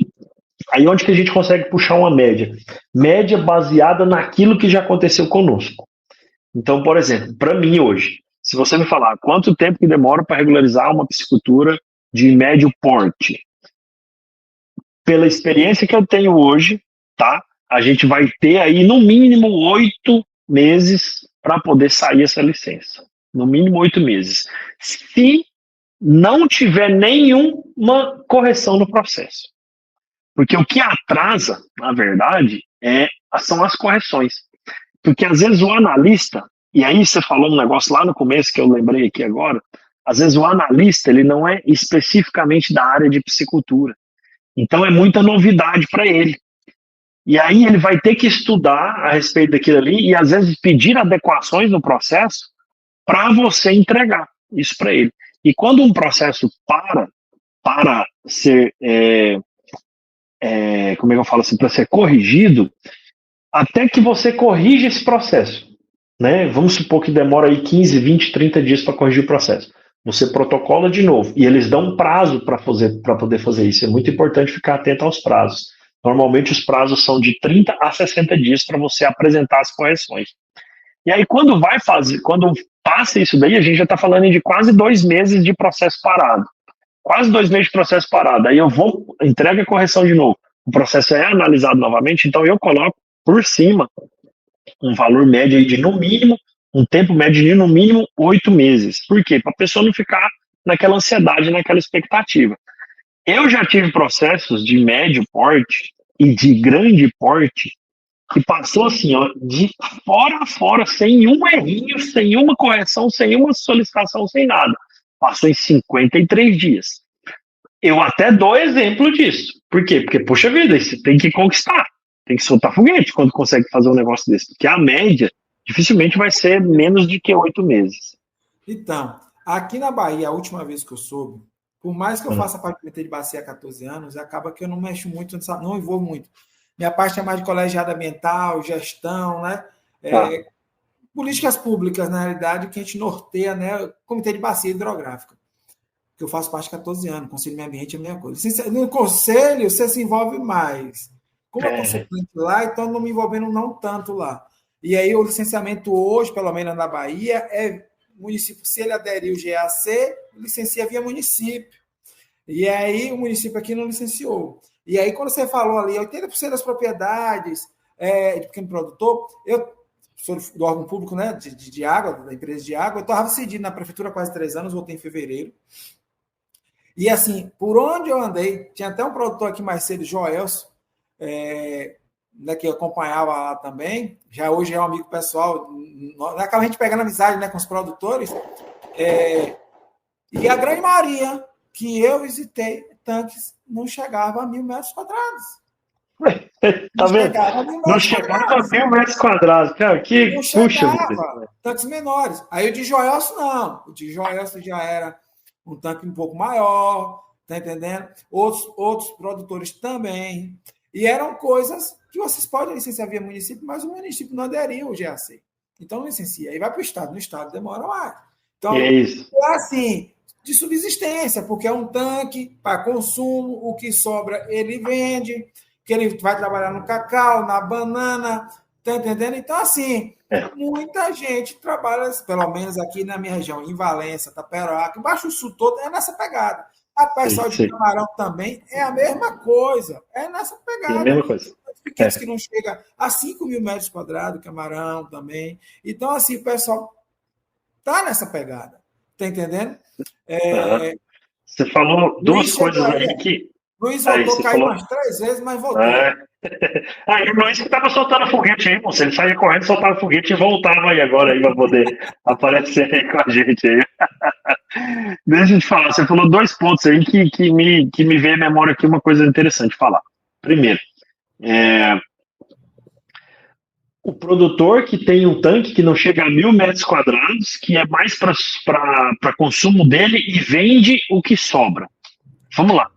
Aí onde que a gente consegue puxar uma média? Média baseada naquilo que já aconteceu conosco. Então, por exemplo, para mim hoje, se você me falar quanto tempo que demora para regularizar uma piscicultura de médio porte, pela experiência que eu tenho hoje, tá? A gente vai ter aí no mínimo 8 meses para poder sair essa licença. No mínimo 8 meses. Se não tiver nenhuma correção no processo. Porque o que atrasa, na verdade, são as correções. Porque às vezes o analista, e aí você falou um negócio lá no começo que eu lembrei aqui agora, às vezes o analista ele não é especificamente da área de piscicultura. Então é muita novidade para ele. E aí ele vai ter que estudar a respeito daquilo ali e às vezes pedir adequações no processo para você entregar isso para ele. E quando um processo para ser, como é que eu falo assim, para ser corrigido, até que você corrija esse processo, né? Vamos supor que demora aí 15, 20, 30 dias para corrigir o processo. Você protocola de novo e eles dão um prazo para poder fazer isso. É muito importante ficar atento aos prazos. Normalmente os prazos são de 30 a 60 dias para você apresentar as correções. E aí quando passa isso daí, a gente já está falando de quase 2 meses de processo parado. Quase 2 meses de processo parado. Aí eu entrego a correção de novo. O processo é analisado novamente, então eu coloco por cima um valor médio aí de no mínimo, um tempo médio de no mínimo 8 meses. Por quê? Para a pessoa não ficar naquela ansiedade, naquela expectativa. Eu já tive processos de médio porte e de grande porte que passou assim, ó, de fora a fora, sem um errinho, sem uma correção, sem uma solicitação, sem nada. Passou em 53 dias. Eu até dou exemplo disso. Por quê? Porque, poxa vida, você tem que conquistar. Tem que soltar foguete quando consegue fazer um negócio desse. Porque a média dificilmente vai ser menos de que 8 meses. Então, aqui na Bahia, a última vez que eu soube, por mais que eu faça parte do comitê de bacia há 14 anos, acaba que eu não mexo muito, não envolvo muito. Minha parte é mais de colegiado ambiental, gestão, né? Políticas públicas, na realidade, que a gente norteia, né? Comitê de bacia hidrográfica, que eu faço parte há 14 anos. Conselho de Meio Ambiente é a mesma coisa. No conselho, você se envolve mais. Como eu sou suplente lá, então não me envolvendo não tanto lá. E aí o licenciamento hoje, pelo menos na Bahia, o município, se ele aderir ao GAC, licencia via município. E aí o município aqui não licenciou. E aí quando você falou ali, 80% das propriedades de pequeno produtor, eu sou do órgão público, né, de água, da empresa de água, eu estava cedido na prefeitura há quase 3 anos, voltei em fevereiro. E assim, por onde eu andei, tinha até um produtor aqui mais cedo, Joelson, né, que eu acompanhava lá também, já hoje é um amigo pessoal, acaba a gente pegando amizade, né, com os produtores, e a grande maioria que eu visitei, tanques não chegava a 1.000 metros quadrados. Tá vendo? Não chegava a 1.000 metros quadrados. Cara, que não chegava, tanques menores. Aí o de Joelson, não. O de Joelson já era um tanque um pouco maior, tá entendendo? Outros produtores também. E eram coisas que vocês podem licenciar via município, mas o município não aderiu ao GAC. Então, licencia. Aí vai para o Estado. No Estado demora mais. Então, é assim, de subsistência, porque é um tanque para consumo, o que sobra ele vende, que ele vai trabalhar no cacau, na banana, tá entendendo? Então, assim, muita gente trabalha, pelo menos aqui na minha região, em Valença, Taperoá, Baixo Sul todo, é nessa pegada. A pessoal de Camarão também é a mesma coisa. É nessa pegada. É a mesma coisa. Pequenos que não chega a 5.000 metros quadrados, Camarão também. Então, assim, o pessoal tá nessa pegada. Tá entendendo? Você falou duas coisas aí que... Luiz voltou a cair umas 3 vezes, mas voltou. E o Luiz que estava soltando foguete aí, você. Ele saía correndo, soltava foguete e voltava aí agora aí para poder aparecer aí com a gente aí. Deixa eu te falar, você falou 2 pontos aí que me veio à memória aqui uma coisa interessante falar. Primeiro, O produtor que tem um tanque que não chega a 1.000 metros quadrados, que é mais para consumo dele e vende o que sobra. Vamos lá.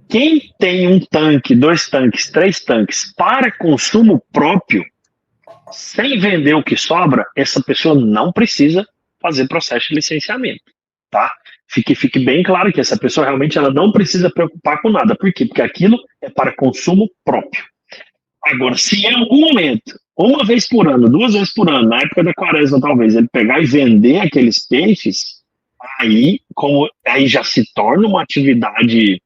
Quem tem um tanque, 2 tanques, 3 tanques para consumo próprio, sem vender o que sobra, essa pessoa não precisa fazer processo de licenciamento, tá? Fique bem claro que essa pessoa realmente ela não precisa preocupar com nada. Por quê? Porque aquilo é para consumo próprio. Agora, se em algum momento, uma vez por ano, 2 vezes por ano, na época da quaresma talvez, ele pegar e vender aqueles peixes, aí já se torna uma atividade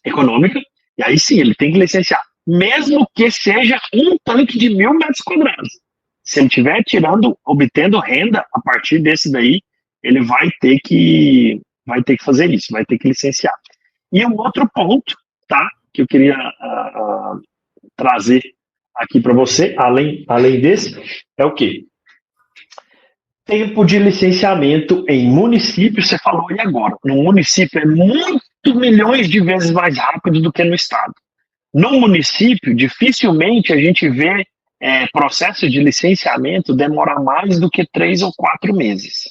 econômica, e aí sim, ele tem que licenciar, mesmo que seja um tanque de 1.000 metros quadrados. Se ele estiver obtendo renda a partir desse daí, ele vai ter que fazer isso, vai ter que licenciar. E um outro ponto, tá, que eu queria trazer aqui para você, além desse, é o quê? Tempo de licenciamento em município, você falou aí agora. No município é muito milhões de vezes mais rápido do que no estado. No município, dificilmente a gente vê processo de licenciamento demorar mais do que 3 ou 4 meses.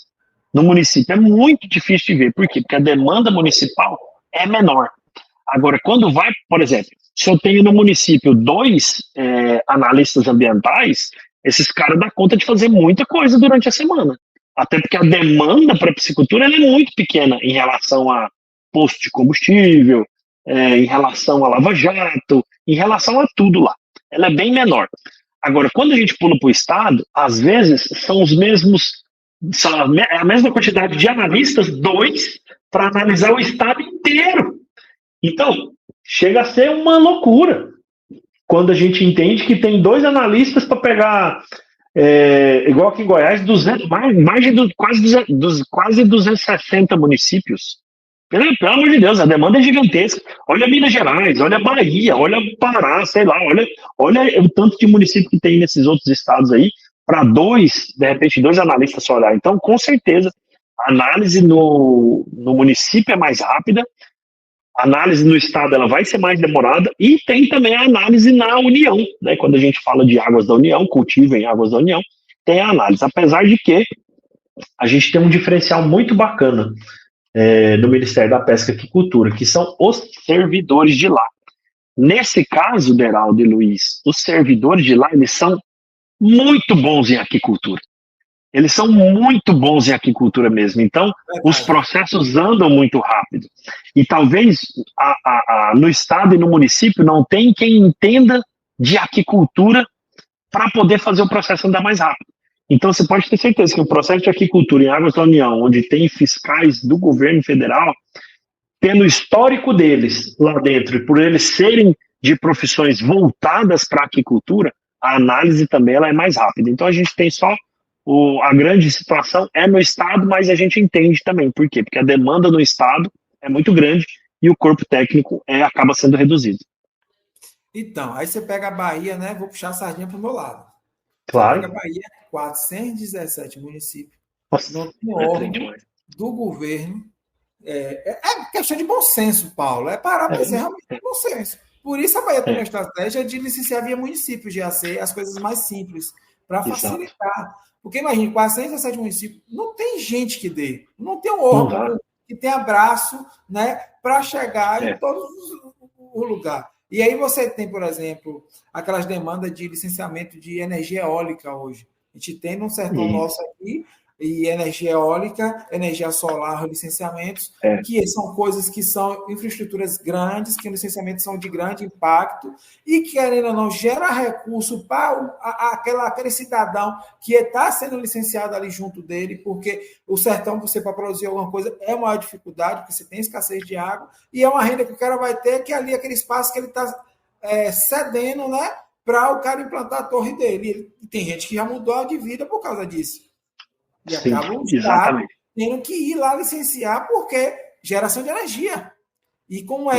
No município é muito difícil de ver. Por quê? Porque a demanda municipal é menor. Agora, quando vai, por exemplo, se eu tenho no município 2 analistas ambientais, esses caras dão conta de fazer muita coisa durante a semana. Até porque a demanda para a piscicultura ela é muito pequena em relação a posto de combustível, em relação a lava-jato, em relação a tudo lá. Ela é bem menor. Agora, quando a gente pula para o estado, às vezes são os mesmos, é a mesma quantidade de analistas, 2, para analisar o estado inteiro. Então, chega a ser uma loucura quando a gente entende que tem 2 analistas para pegar, igual aqui em Goiás, quase 260 municípios. Pelo amor de Deus, a demanda é gigantesca. Olha Minas Gerais, olha Bahia, olha Pará, sei lá, olha o tanto de município que tem nesses outros estados aí, para de repente, 2 analistas só olhar. Então, com certeza, a análise no município é mais rápida, a análise no estado ela vai ser mais demorada, e tem também a análise na União, né? Quando a gente fala de águas da União, cultivo em águas da União, tem a análise. Apesar de que a gente tem um diferencial muito bacana no Ministério da Pesca e Aquicultura, que são os servidores de lá. Nesse caso, Deraldo e Luiz, os servidores de lá, eles são muito bons em aquicultura. Eles são muito bons em aquicultura mesmo. Então, os processos andam muito rápido. E talvez no estado e no município não tem quem entenda de aquicultura para poder fazer o processo andar mais rápido. Então, você pode ter certeza que o processo de aquicultura em Águas da União, onde tem fiscais do governo federal, pelo histórico deles lá dentro, e por eles serem de profissões voltadas para a aquicultura, a análise também ela é mais rápida. Então, a gente tem só a grande situação é no estado, mas a gente entende também. Por quê? Porque a demanda no estado é muito grande e o corpo técnico acaba sendo reduzido. Então, aí você pega a Bahia, né? Vou puxar a sardinha para o meu lado. Claro. Você pega a Bahia, 417 municípios. Nossa, não tem órgão do governo. É questão de bom senso, Paulo. É parar para ser realmente bom senso. Por isso a Bahia tem uma estratégia de licenciar via município, GAC, as coisas mais simples, para facilitar. Porque imagine, 417 municípios, não tem gente que dê, não tem um órgão que tenha braço, né, para chegar em todos os lugares. E aí você tem, por exemplo, aquelas demandas de licenciamento de energia eólica hoje. A gente tem no sertão nosso aqui, e energia eólica, energia solar, licenciamentos, que são coisas que são infraestruturas grandes, que licenciamentos são de grande impacto, e que, querendo ou não, gera recurso para aquele cidadão que está sendo licenciado ali junto dele, porque o sertão, você para produzir alguma coisa, é uma dificuldade, porque você tem escassez de água, e é uma renda que o cara vai ter, que é ali aquele espaço que ele está cedendo, né, para o cara implantar a torre dele. E tem gente que já mudou de vida por causa disso. E acaba o Estado tendo que ir lá licenciar porque geração de energia. E como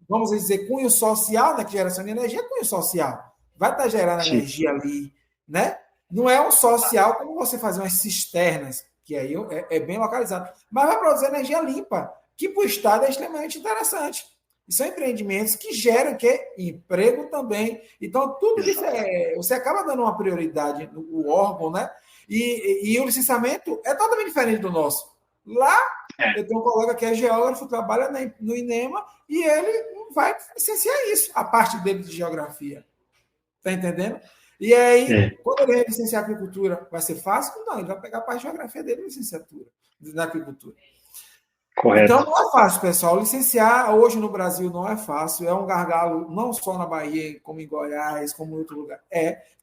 vamos dizer, cunho social, né? Que geração de energia é cunho social. Vai estar gerando energia ali, né? Não é um social como você fazer umas cisternas, que aí é bem localizado. Mas vai produzir energia limpa, que para o Estado é extremamente interessante. E são empreendimentos que geram emprego também. Então, tudo isso você acaba dando uma prioridade no órgão, né? E o licenciamento é totalmente diferente do nosso. Lá, eu tenho um colega que é geógrafo, trabalha no INEMA, e ele vai licenciar isso, a parte dele de geografia. Está entendendo? E aí, quando ele licenciar agricultura, vai ser fácil? Não, ele vai pegar a parte de geografia dele, licenciatura, na agricultura. Correto. Então, não é fácil, pessoal. Licenciar hoje no Brasil não é fácil. É um gargalo, não só na Bahia, como em Goiás, como em outro lugar.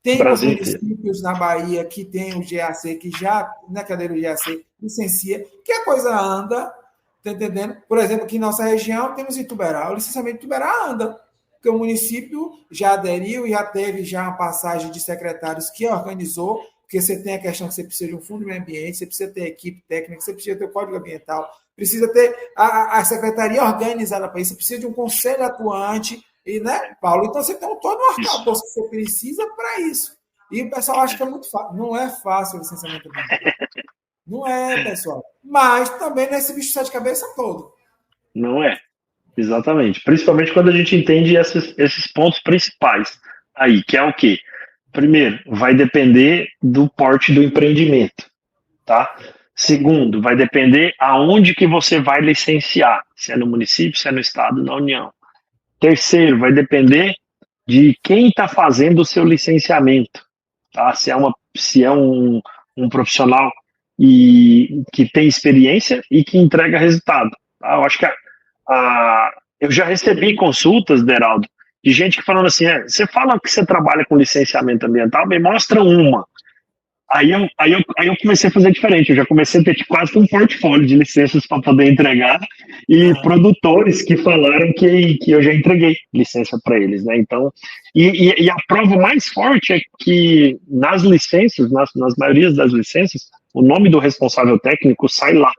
Tem os municípios na Bahia que tem o GAC, que já, na cadeira do GAC, licencia, que a coisa anda, tá entendendo? Por exemplo, aqui em nossa região, temos Ituberá. O licenciamento de Ituberá anda, porque o município já aderiu e já teve uma passagem de secretários que organizou, porque você tem a questão que você precisa de um fundo de meio ambiente, você precisa ter equipe técnica, você precisa ter o código ambiental, precisa ter a secretaria organizada para isso, você precisa de um conselho atuante, e, né, Paulo? Então você tem todo um arcabouço que você precisa para isso. E o pessoal acha que é muito fácil. Não é fácil o licenciamento ambiental. Não é, pessoal. Mas também não é esse bicho de sete cabeças todo. Não é. Exatamente. Principalmente quando a gente entende esses pontos principais aí, que é o quê? Primeiro, vai depender do porte do empreendimento, tá? Segundo, vai depender aonde que você vai licenciar, se é no município, se é no estado, na União. Terceiro, vai depender de quem está fazendo o seu licenciamento, tá? Se é um profissional que tem experiência e que entrega resultado. Tá? Eu acho que eu já recebi consultas, Deraldo, de gente que falando assim, você fala que você trabalha com licenciamento ambiental, me mostra uma. Aí eu comecei a fazer diferente, eu já comecei a ter quase um portfólio de licenças para poder entregar, e produtores que falaram que eu já entreguei licença para eles, né? Então, e a prova mais forte é que nas licenças, nas maiorias das licenças, o nome do responsável técnico sai lá,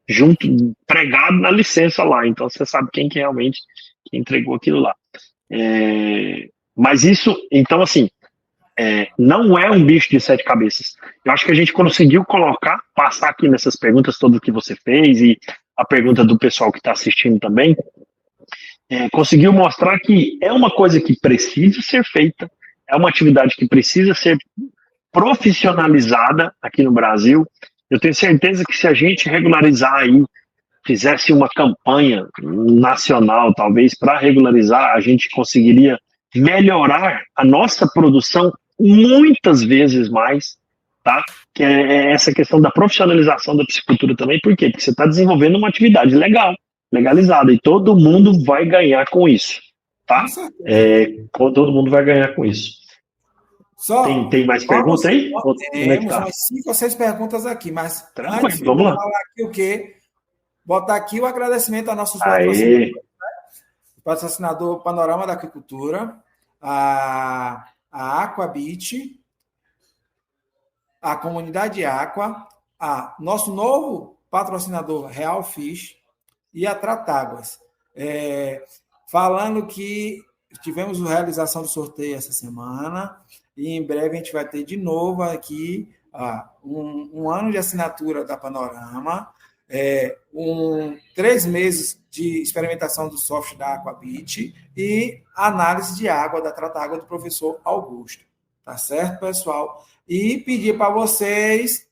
junto, pregado na licença lá, então você sabe quem que realmente entregou aquilo lá. Mas isso, então assim, não é um bicho de sete cabeças. Eu acho que a gente conseguiu passar aqui nessas perguntas todas que você fez, e a pergunta do pessoal que está assistindo também, conseguiu mostrar que é uma coisa que precisa ser feita, é uma atividade que precisa ser profissionalizada aqui no Brasil. Eu tenho certeza que se a gente regularizar aí, fizesse uma campanha nacional, talvez, para regularizar, a gente conseguiria melhorar a nossa produção muitas vezes mais, tá? Que é essa questão da profissionalização da piscicultura também. Por quê? Porque você está desenvolvendo uma atividade legal, legalizada, e todo mundo vai ganhar com isso, tá? Todo mundo vai ganhar com isso. Tem mais perguntas aí? Temos umas 5 ou 6 perguntas aqui, mas antes, vamos lá. Falar aqui o quê? Botar aqui o agradecimento a nossos patrocinadores, né? O patrocinador Panorama da Agricultura, a Aquabit, a Comunidade Aqua, nosso novo patrocinador Real Fish e a Tratáguas. Falando que tivemos a realização do sorteio essa semana, e em breve a gente vai ter de novo aqui um ano de assinatura da Panorama, 3 meses de experimentação do software da Aquabit e análise de água da Tratágua do professor Augusto. Tá certo, pessoal? E pedir para vocês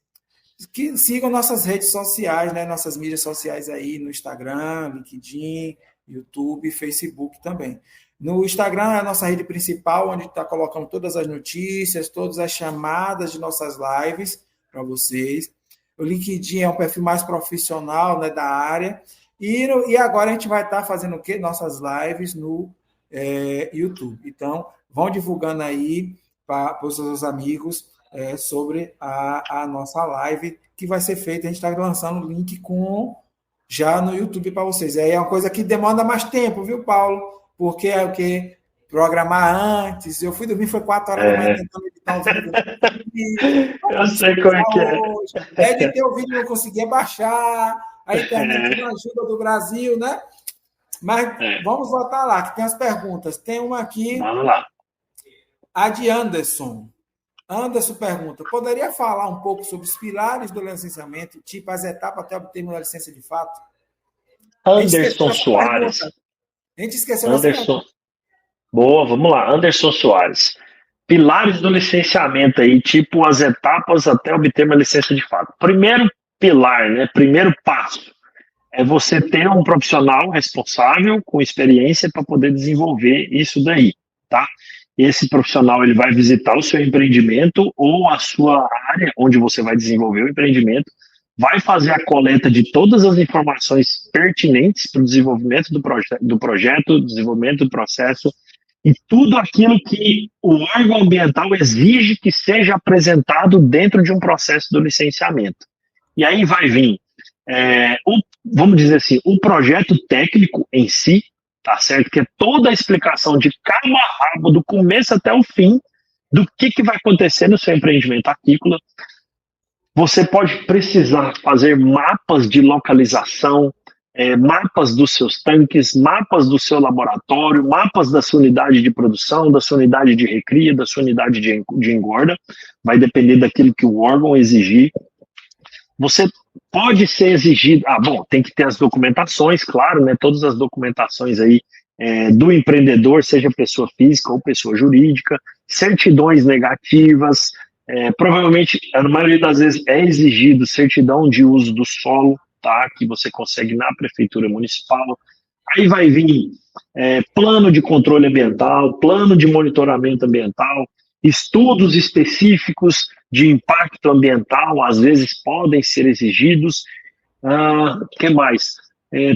que sigam nossas redes sociais, né? Nossas mídias sociais aí no Instagram, LinkedIn, YouTube, Facebook também. No Instagram é a nossa rede principal, onde está colocando todas as notícias, todas as chamadas de nossas lives para vocês. O LinkedIn é um perfil mais profissional, né, da área. E agora a gente vai estar fazendo o quê? Nossas lives no YouTube. Então, vão divulgando aí para os seus amigos sobre a nossa live, que vai ser feita. A gente está lançando o link já no YouTube para vocês. Aí é uma coisa que demanda mais tempo, viu, Paulo? Porque é o quê? Programar antes. Eu fui dormir, foi 4 horas da manhã tentando editar o vídeo. Eu sei como é que é. Editei o vídeo, não conseguia baixar. A internet não ajuda do Brasil, né? Mas vamos voltar lá, que tem as perguntas. Tem uma aqui. Vamos lá. A de Anderson. Anderson pergunta: poderia falar um pouco sobre os pilares do licenciamento, tipo as etapas até obter uma licença de fato? Anderson Soares. A gente esqueceu dessa Anderson. Boa, vamos lá. Anderson Soares. Pilares do licenciamento aí, tipo as etapas até obter uma licença de fato. Primeiro pilar, né? Primeiro passo é você ter um profissional responsável com experiência para poder desenvolver isso daí, tá? Esse profissional ele vai visitar o seu empreendimento ou a sua área onde você vai desenvolver o empreendimento, vai fazer a coleta de todas as informações pertinentes para o desenvolvimento do projeto, desenvolvimento do processo e tudo aquilo que o órgão ambiental exige que seja apresentado dentro de um processo do licenciamento. E aí vai vir, vamos dizer assim, o projeto técnico em si, tá certo? Que é toda a explicação de cabo a rabo, do começo até o fim, do que vai acontecer no seu empreendimento aquícola. Você pode precisar fazer mapas de localização, mapas dos seus tanques, mapas do seu laboratório, mapas da sua unidade de produção, da sua unidade de recria, da sua unidade de engorda, vai depender daquilo que o órgão exigir. Você pode ser exigido, tem que ter as documentações, claro, né, todas as documentações aí do empreendedor, seja pessoa física ou pessoa jurídica, certidões negativas, provavelmente, na maioria das vezes, é exigido certidão de uso do solo, tá, que você consegue na prefeitura municipal. Aí vai vir plano de controle ambiental, plano de monitoramento ambiental, estudos específicos de impacto ambiental, às vezes podem ser exigidos. Que mais?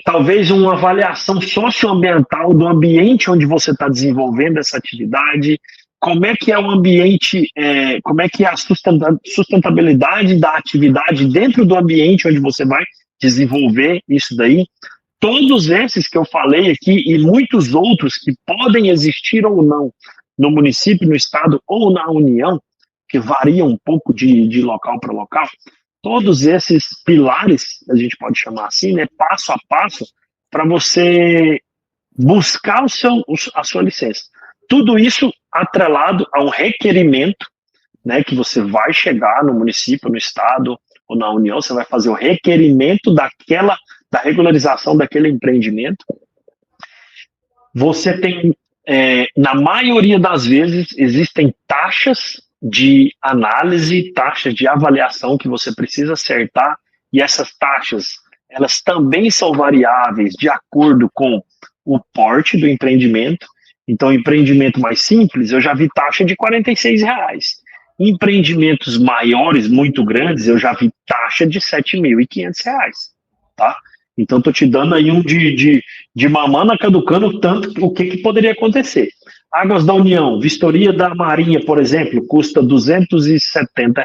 Talvez uma avaliação socioambiental do ambiente onde você está desenvolvendo essa atividade, como é que é o ambiente, como é que é a sustentabilidade da atividade dentro do ambiente onde você vai desenvolver isso daí. Todos esses que eu falei aqui e muitos outros que podem existir ou não no município, no estado ou na União, que varia um pouco de local para local, todos esses pilares, a gente pode chamar assim, né, passo a passo, para você buscar a sua licença. Tudo isso atrelado a um requerimento, né, que você vai chegar no município, no estado ou na União, você vai fazer o requerimento da regularização daquele empreendimento. Você tem, na maioria das vezes, existem taxas de análise, taxas de avaliação que você precisa acertar, e essas taxas, elas também são variáveis de acordo com o porte do empreendimento. Então, empreendimento mais simples, eu já vi taxa de R$46. Empreendimentos maiores, muito grandes, eu já vi taxa de R$7.500, tá? Então, estou te dando aí de mamana caducando tanto o que poderia acontecer. Águas da União, vistoria da Marinha, por exemplo, custa R$270,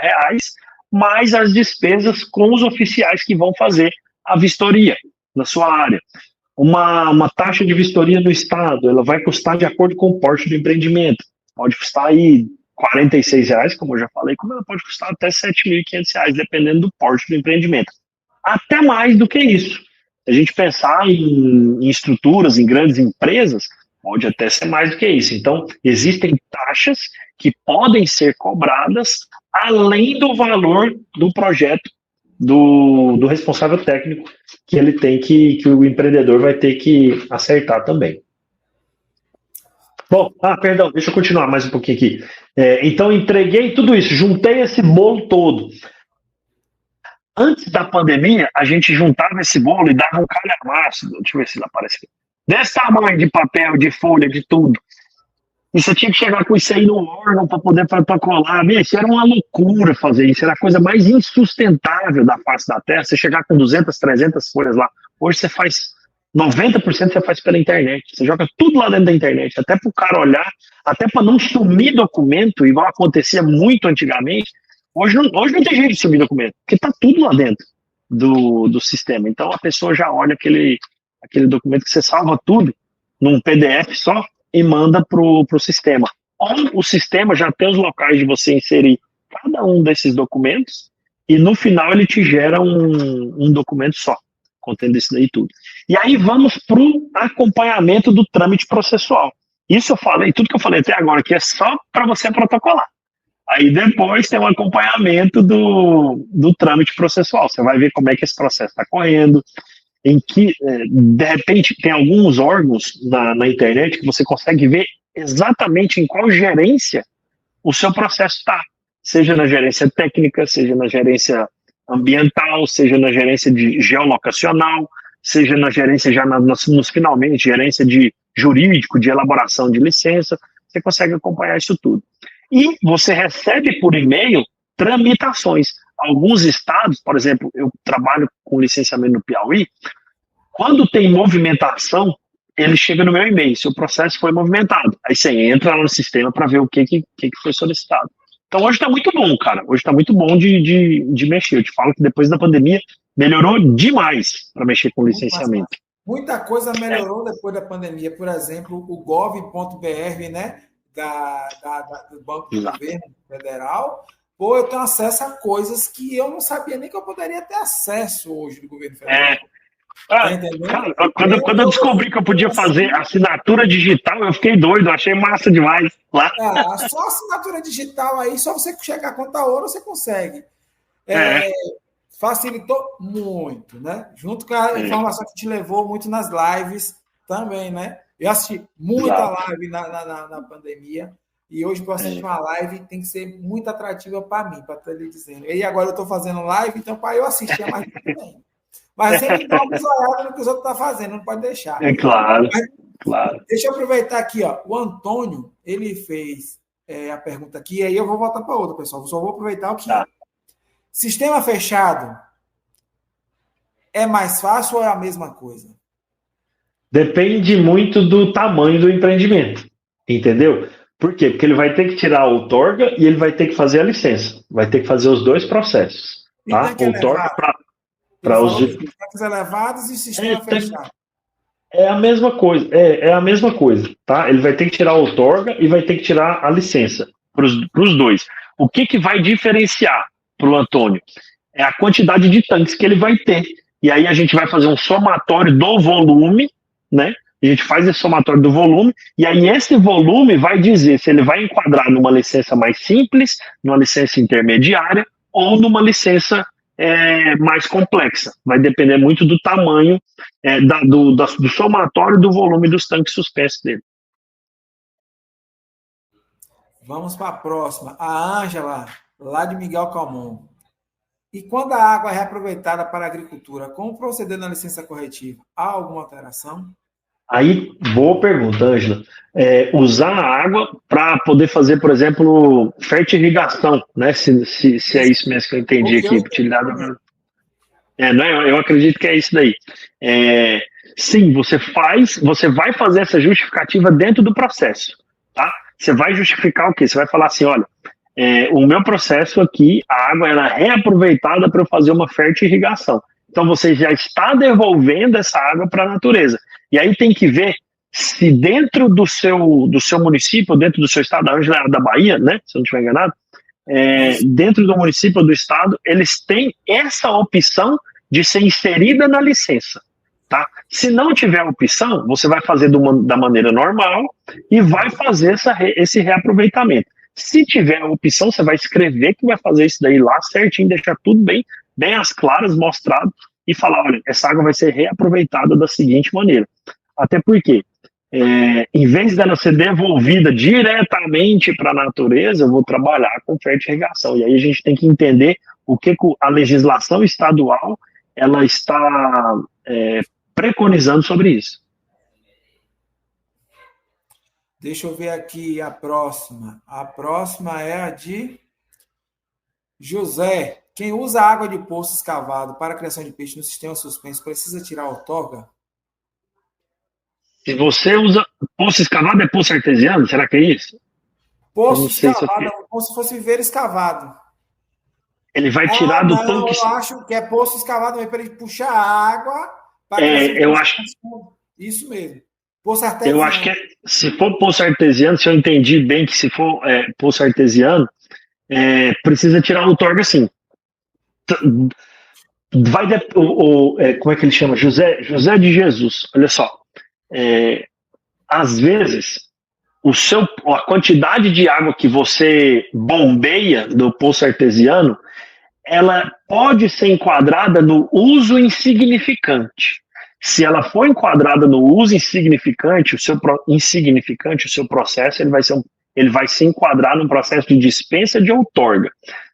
mais as despesas com os oficiais que vão fazer a vistoria na sua área. Uma taxa de vistoria no estado, ela vai custar de acordo com o porte do empreendimento. Pode custar aí R$46, como eu já falei, como ela pode custar até R$7.500, dependendo do porte do empreendimento. Até mais do que isso. Se a gente pensar em estruturas, em grandes empresas, pode até ser mais do que isso. Então, existem taxas que podem ser cobradas além do valor do projeto do responsável técnico que ele tem que o empreendedor vai ter que acertar também. Bom, perdão, deixa eu continuar mais um pouquinho aqui. Então, entreguei tudo isso, juntei esse bolo todo. Antes da pandemia, a gente juntava esse bolo e dava um calhamaço, deixa eu ver se ele aparece aqui, desse tamanho de papel, de folha, de tudo. E você tinha que chegar com isso aí no órgão para poder protocolar. Isso era uma loucura fazer isso, era a coisa mais insustentável da face da Terra, você chegar com 200, 300 folhas lá. Hoje você faz 90% você faz pela internet, você joga tudo lá dentro da internet, até para o cara olhar, até para não sumir documento, igual acontecia muito antigamente. Hoje não tem jeito de sumir documento, porque está tudo lá dentro do sistema. Então a pessoa já olha aquele documento que você salva tudo num PDF só e manda pro sistema. Ou o sistema já tem os locais de você inserir cada um desses documentos e no final ele te gera um documento só, contendo isso daí tudo. E aí vamos para o acompanhamento do trâmite processual. Isso eu falei, tudo que eu falei até agora aqui é só para você protocolar. Aí depois tem um acompanhamento do trâmite processual. Você vai ver como é que esse processo está correndo, em que, de repente, tem alguns órgãos na internet que você consegue ver exatamente em qual gerência o seu processo está. Seja na gerência técnica, seja na gerência ambiental, seja na gerência de geolocacional, seja na gerência já nos finalmente, gerência de jurídico, de elaboração de licença, você consegue acompanhar isso tudo. E você recebe por e-mail tramitações. Alguns estados, por exemplo, eu trabalho com licenciamento no Piauí, quando tem movimentação, ele chega no meu e-mail, se o processo foi movimentado. Aí você entra lá no sistema para ver o que foi solicitado. Então hoje está muito bom, cara. Hoje está muito bom de mexer. Eu te falo que depois da pandemia melhorou demais para mexer com licenciamento. Muita coisa melhorou depois da pandemia. Por exemplo, o gov.br, né, do Banco do Governo Federal. Pô, eu tenho acesso a coisas que eu não sabia nem que eu poderia ter acesso hoje do governo federal. Cara, quando eu descobri que eu podia fazer assinatura digital, eu fiquei doido, achei massa demais. Lá. Só assinatura digital aí, só você chegar a conta ouro, você consegue. Facilitou muito, né? Junto com a informação que te levou muito nas lives também, né? Eu assisti muita live na pandemia. E hoje, para assistir uma live, tem que ser muito atrativa para mim, para estar lhe dizendo. E agora eu estou fazendo live, então para eu assistir é mais também. Mas sempre dá uma olhada no que os outros estão fazendo, não pode deixar. Claro. Deixa eu aproveitar aqui, ó. O Antônio, ele fez a pergunta aqui, aí eu vou voltar para outra, pessoal. Só vou aproveitar o que sistema fechado é mais fácil ou é a mesma coisa? Depende muito do tamanho do empreendimento, entendeu? Por quê? Porque ele vai ter que tirar a outorga e ele vai ter que fazer a licença. Vai ter que fazer os dois processos. Tá? Outorga para os tanques elevados e sistema fechado. É a mesma coisa. É a mesma coisa. Tá? Ele vai ter que tirar a outorga e vai ter que tirar a licença para os dois. O que vai diferenciar para o Antônio? É a quantidade de tanques que ele vai ter. E aí a gente vai fazer um somatório do volume, né? A gente faz esse somatório do volume, e aí esse volume vai dizer se ele vai enquadrar numa licença mais simples, numa licença intermediária, ou numa licença mais complexa. Vai depender muito do tamanho do somatório do volume dos tanques suspensos dele. Vamos para a próxima. A Ângela, lá de Miguel Calmon. E quando a água é reaproveitada para a agricultura, como proceder na licença corretiva? Há alguma alteração? Aí, boa pergunta, Ângela. Usar a água para poder fazer, por exemplo, fertirrigação, né? Se é isso mesmo que eu entendi aqui. Utilidade... eu acredito que é isso daí. Sim, você vai fazer essa justificativa dentro do processo, tá? Você vai justificar o quê? Você vai falar assim, olha, o meu processo aqui, a água era reaproveitada para eu fazer uma fertirrigação. Então, você já está devolvendo essa água para a natureza. E aí tem que ver se dentro do seu município, dentro do seu estado, a Ângela é da Bahia, né? Se eu não estiver enganado, dentro do município ou do estado, eles têm essa opção de ser inserida na licença. Tá? Se não tiver opção, você vai fazer da maneira normal e vai fazer esse reaproveitamento. Se tiver a opção, você vai escrever que vai fazer isso daí lá certinho, deixar tudo bem às claras, mostrado, e falar, olha, essa água vai ser reaproveitada da seguinte maneira. Até porque, em vez dela ser devolvida diretamente para a natureza, eu vou trabalhar com fertirrigação. E aí a gente tem que entender o que a legislação estadual ela está preconizando sobre isso. Deixa eu ver aqui a próxima. A próxima é a de José. Quem usa água de poço escavado para a criação de peixe no sistema suspenso precisa tirar a outorga? Se você usa poço escavado, é poço artesiano? Será que é isso? Poço escavado, como se fosse viveiro escavado. Ele vai tirar do tanque... Eu acho que é poço escavado para ele puxar a água. Eu acho... Isso mesmo. Poço artesiano. Eu acho que se for poço artesiano, se eu entendi bem que se for poço artesiano, precisa tirar o outorga sim. Como é que ele chama? José de Jesus. Olha só. Às vezes, a quantidade de água que você bombeia do poço artesiano, ela pode ser enquadrada no uso insignificante. Se ela for enquadrada no uso insignificante, o seu processo ele vai se enquadrar num processo de dispensa de outorga.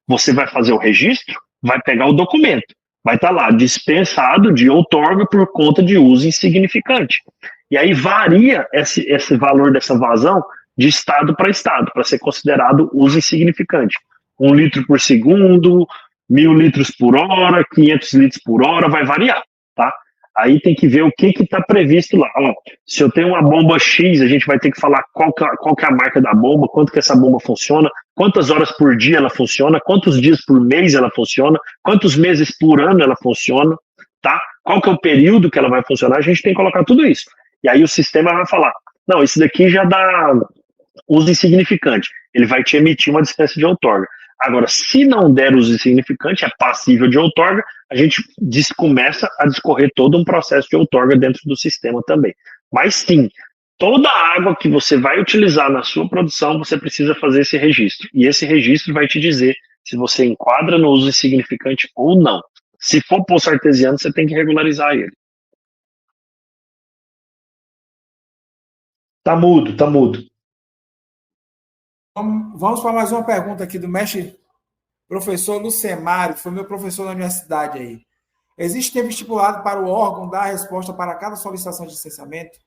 Você vai fazer o registro, vai pegar o documento, vai estar lá, dispensado de outorga por conta de uso insignificante. E aí varia esse valor dessa vazão de estado, para ser considerado uso insignificante. 1 litro por segundo, 1.000 litros por hora, 500 litros por hora, vai variar, tá? Aí tem que ver o que está previsto lá. Ó, se eu tenho uma bomba X, a gente vai ter que falar qual que é a marca da bomba, quanto que essa bomba funciona, quantas horas por dia ela funciona, quantos dias por mês ela funciona, quantos meses por ano ela funciona, tá? Qual que é o período que ela vai funcionar, a gente tem que colocar tudo isso. E aí o sistema vai falar, não, esse daqui já dá uso insignificante. Ele vai te emitir uma dispensa de outorga. Agora, se não der uso insignificante, é passível de outorga, a gente começa a discorrer todo um processo de outorga dentro do sistema também. Mas sim, toda a água que você vai utilizar na sua produção, você precisa fazer esse registro. E esse registro vai te dizer se você enquadra no uso insignificante ou não. Se for poço artesiano, você tem que regularizar ele. Tá mudo, tá mudo. Vamos para mais uma pergunta aqui do mestre professor Lucemário, que foi meu professor na universidade aí. Existe tempo estipulado para o órgão dar a resposta para cada solicitação de licenciamento?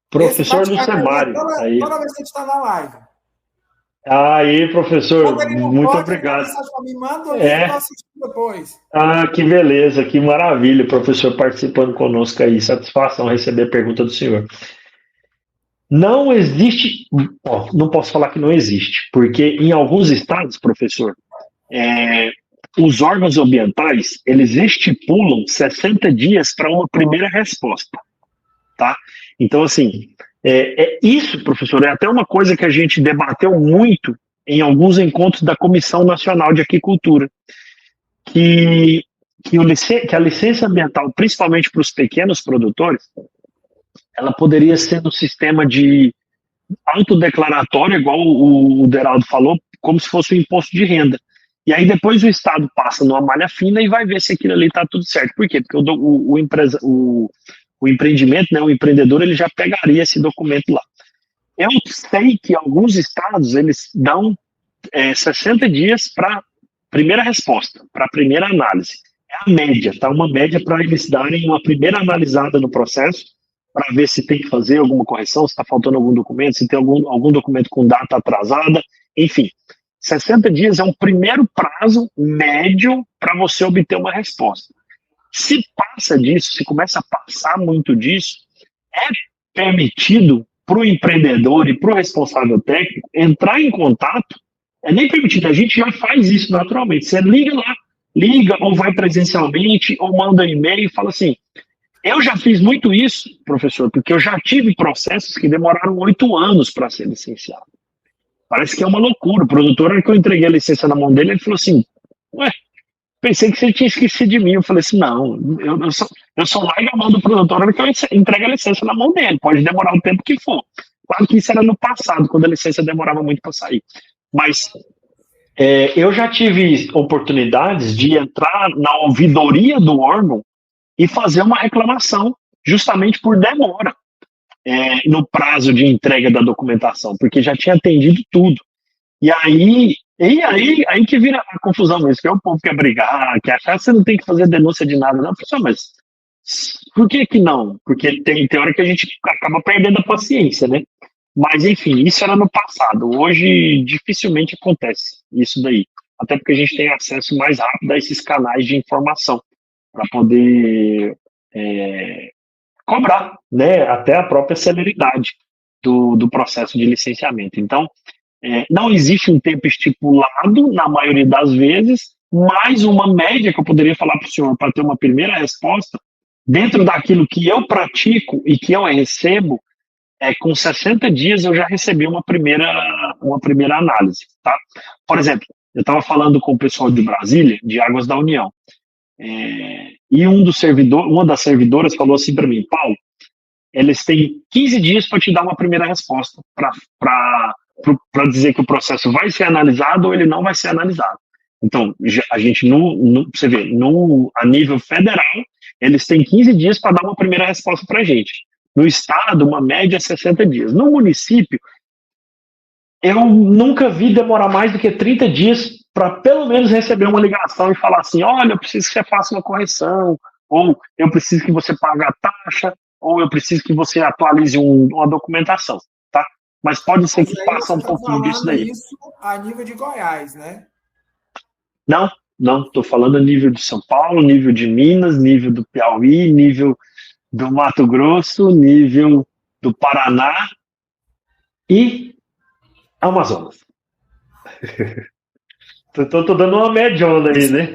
Professor Lucemário. Toda vez que a gente está na live. Aí, professor, muito obrigado. Me manda, eu vou assistir depois. Ah, que beleza, que maravilha, professor participando conosco aí. Satisfação receber a pergunta do senhor. Não existe, não posso falar que não existe, porque em alguns estados, professor, os órgãos ambientais, eles estipulam 60 dias para uma primeira resposta, tá? Então, assim, isso, professor, é até uma coisa que a gente debateu muito em alguns encontros da Comissão Nacional de Aquicultura, que a licença ambiental, principalmente para os pequenos produtores, ela poderia ser no sistema de autodeclaratório, igual o Deraldo falou, como se fosse um imposto de renda. E aí depois o Estado passa numa malha fina e vai ver se aquilo ali está tudo certo. Por quê? Porque o empreendimento, né, o empreendedor, ele já pegaria esse documento lá. Eu sei que alguns estados, eles dão 60 dias para primeira resposta, para a primeira análise. É a média, tá? Uma média para eles darem uma primeira analisada no processo, para ver se tem que fazer alguma correção, se está faltando algum documento, se tem algum documento com data atrasada, enfim. 60 dias é um primeiro prazo médio para você obter uma resposta. Se passa disso, se começa a passar muito disso, é permitido para o empreendedor e para o responsável técnico entrar em contato, é nem permitido, a gente já faz isso naturalmente, você liga lá, ou vai presencialmente, ou manda um e-mail e fala assim, eu já fiz muito isso, professor, porque eu já tive processos que demoraram 8 anos para ser licenciado. Parece que é uma loucura. O produtor, na hora que eu entreguei a licença na mão dele, ele falou assim, pensei que você tinha esquecido de mim. Eu falei assim, não, eu só largo a mão do produtor na hora que eu entrego a licença na mão dele. Pode demorar o tempo que for. Claro que isso era no passado, quando a licença demorava muito para sair. Mas eu já tive oportunidades de entrar na ouvidoria do órgão e fazer uma reclamação justamente por demora no prazo de entrega da documentação, porque já tinha atendido tudo. E aí que vira a confusão mesmo, que o povo quer brigar, quer achar que você não tem que fazer denúncia de nada, não. Pessoal, mas por que não? Porque tem hora que a gente acaba perdendo a paciência, né? Mas, enfim, isso era no passado. Hoje, dificilmente acontece isso daí. Até porque a gente tem acesso mais rápido a esses canais de informação para poder cobrar, né, até a própria celeridade do processo de licenciamento. Então, não existe um tempo estipulado, na maioria das vezes, mas uma média que eu poderia falar para o senhor para ter uma primeira resposta, dentro daquilo que eu pratico e que eu recebo, com 60 dias eu já recebi uma primeira análise. Tá? Por exemplo, eu estava falando com o pessoal de Brasília, de Águas da União, e uma das servidoras falou assim para mim, Paulo, eles têm 15 dias para te dar uma primeira resposta, para dizer que o processo vai ser analisado ou ele não vai ser analisado. Então, a gente, você vê, a nível federal, eles têm 15 dias para dar uma primeira resposta para a gente. No estado, uma média é 60 dias. No município, eu nunca vi demorar mais do que 30 dias para pelo menos receber uma ligação e falar assim, olha, eu preciso que você faça uma correção, ou eu preciso que você pague a taxa, ou eu preciso que você atualize uma documentação, tá? Mas pode ser que passe um pouquinho disso daí. Isso a nível de Goiás, né? Não, estou falando a nível de São Paulo, nível de Minas, nível do Piauí, nível do Mato Grosso, nível do Paraná e Amazonas. Tô dando uma médiona aí, né?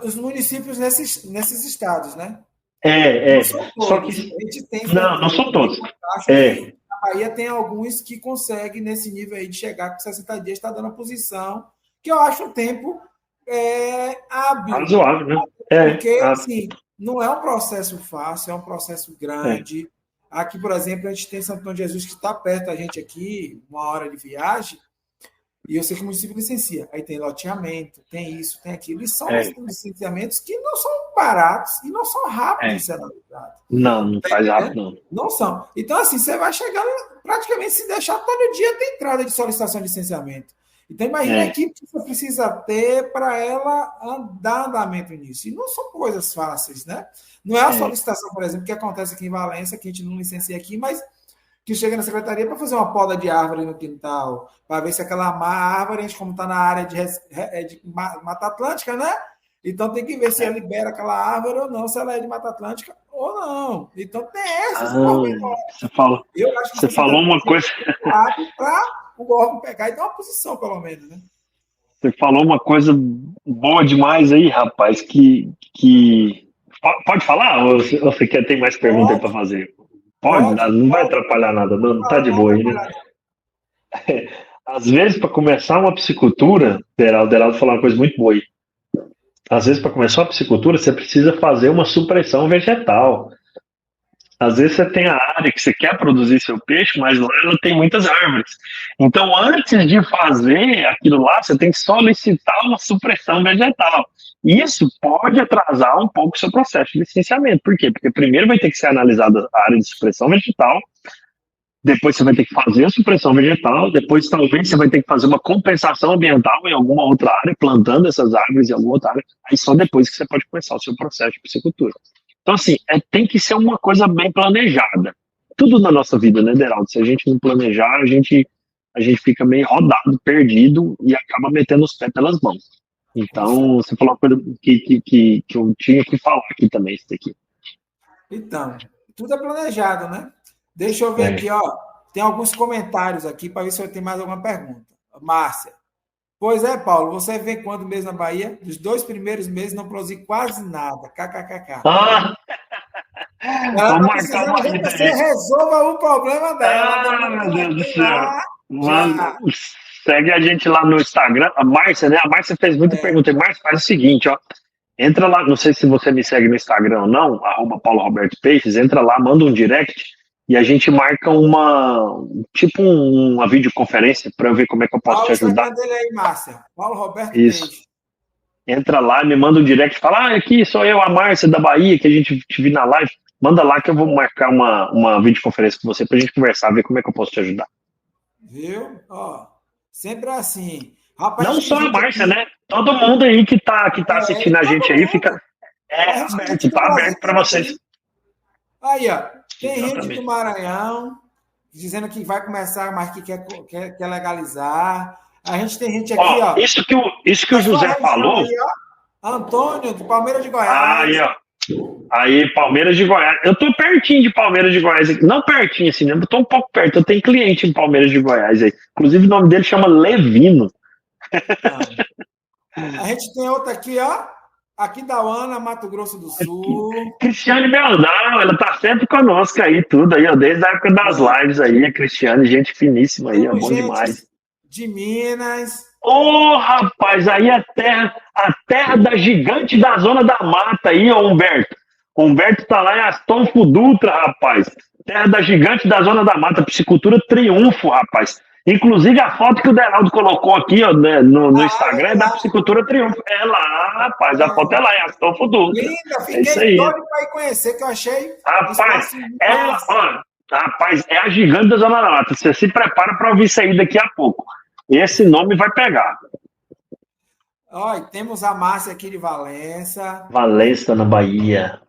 Os municípios nesses estados, né? Não são todos. Só que... A gente tem não são todos. Acho que a Bahia tem alguns que conseguem, nesse nível aí, de chegar com 60 dias, está dando a posição, que eu acho um tempo hábil. Razoável, né? Porque, assim, não é um processo fácil, é um processo grande. Aqui, por exemplo, a gente tem Santo Antônio de Jesus, que está perto da gente aqui, 1 hora de viagem, e eu sei que o município licencia. Aí tem loteamento, tem isso, tem aquilo. E são licenciamentos que não são baratos e não são rápidos de ser analisados. Não faz rápido, não. Não são. Então, assim, você vai chegar praticamente, se deixar, todo dia tem entrada de solicitação de licenciamento. Então, imagina a equipe que você precisa ter para ela dar andamento nisso. E não são coisas fáceis, né? Não é a solicitação, por exemplo, que acontece aqui em Valença, que a gente não licencia aqui, mas que chega na secretaria para fazer uma poda de árvore no quintal, para ver se aquela árvore, a gente, como está na área de Mata Atlântica, né? Então tem que ver se ela libera aquela árvore ou não, se ela é de Mata Atlântica ou não. Então tem essas Você falou uma coisa para o órgão pegar e dar uma posição, pelo menos, né? Você falou uma coisa boa demais aí, rapaz, que... Pode falar? Ou você quer ter mais perguntas para fazer? Pode, não vai atrapalhar nada, não tá de boa aí, né? Às vezes, para começar uma piscicultura, Deraldo falou uma coisa muito boa aí. Às vezes, para começar uma piscicultura, você precisa fazer uma supressão vegetal. Às vezes, você tem a área que você quer produzir seu peixe, mas lá ela tem muitas árvores. Então, antes de fazer aquilo lá, você tem que solicitar uma supressão vegetal. Isso pode atrasar um pouco o seu processo de licenciamento. Por quê? Porque primeiro vai ter que ser analisada a área de supressão vegetal, depois você vai ter que fazer a supressão vegetal, depois talvez você vai ter que fazer uma compensação ambiental em alguma outra área, plantando essas árvores em alguma outra área, aí só depois que você pode começar o seu processo de piscicultura. Então, assim, tem que ser uma coisa bem planejada. Tudo na nossa vida, né, Deraldo? Se a gente não planejar, a gente fica meio rodado, perdido e acaba metendo os pés pelas mãos. Então, você falou uma coisa que eu tinha que falar aqui também, isso daqui. Então, tudo é planejado, né? Deixa eu ver aqui, ó. Tem alguns comentários aqui para ver se eu tenho mais alguma pergunta. Márcia. Pois é, Paulo, você vê quando mesmo na Bahia? Dos 2 primeiros meses não produzi quase nada. KKKK. Vou marcar uma que você resolva o problema dela. Meu Deus do céu. Segue a gente lá no Instagram. A Márcia, né? A Márcia fez muita pergunta. Márcia, faz o seguinte, ó. Entra lá, não sei se você me segue no Instagram ou não, @PauloRobertoPeixes, entra lá, manda um direct e a gente marca uma videoconferência para eu ver como é que eu posso te ajudar. Fala o Instagram dele aí, Márcia. Paulo Roberto Peixes. Entra lá, me manda um direct, fala, aqui sou eu, a Márcia da Bahia, que a gente te viu na live. Manda lá que eu vou marcar uma videoconferência com você pra gente conversar, ver como é que eu posso te ajudar. Viu? Ó, sempre assim. Rapaz, não só a Márcia, né? Todo mundo aí que tá assistindo a gente aí fica aberto, tá aberto para vocês. Aí, ó, tem gente do Maranhão dizendo que vai começar, mas que quer legalizar. A gente tem gente aqui, ó. Isso que o José falou. Aí, ó, Antônio, de Palmeiras de Goiás. Aí, ó. Aí, Palmeiras de Goiás. Eu tô pertinho de Palmeiras de Goiás aqui. Não pertinho assim, né? Eu tô um pouco perto. Eu tenho cliente em Palmeiras de Goiás aí. Inclusive, o nome dele chama Levino. A gente tem outra aqui, ó. Aqui da Uana, Mato Grosso do Sul. Cristiane Beldão, ela tá sempre conosco aí, tudo aí, ó. Desde a época das lives aí. A Cristiane, gente finíssima aí, ó. Bom demais. De Minas. Ô, rapaz, aí a terra da gigante da Zona da Mata aí, ó, Humberto. Humberto tá lá em Astolfo Dutra, rapaz. Terra da gigante da Zona da Mata, piscicultura Triunfo, rapaz. Inclusive, a foto que o Deraldo colocou aqui, ó, né, no Instagram é da Piscicultura Triunfo. É lá, rapaz, a foto é lá, é Astolfo Dutra. Linda, É isso aí. fiquei doido para ir conhecer, que eu achei. Rapaz, é a gigante da Zona Norte. Você se prepara para ouvir isso aí daqui a pouco. Esse nome vai pegar. Olha, temos a Márcia aqui de Valença. Valença, na Bahia.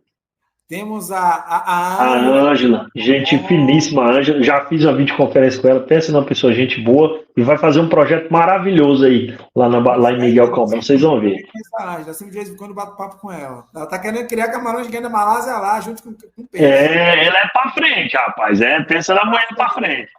Temos a Ângela, gente finíssima, a Ângela. Já fiz uma videoconferência com ela. Pensa numa pessoa, gente boa, e vai fazer um projeto maravilhoso aí, lá em Miguel Calmon. Vocês vão ver. Assim, de vez em quando eu bato papo com ela. Ela tá querendo criar camarão gigante da Malásia lá, junto com o peixe. Ela é pra frente, rapaz. Pensa na manhã pra frente.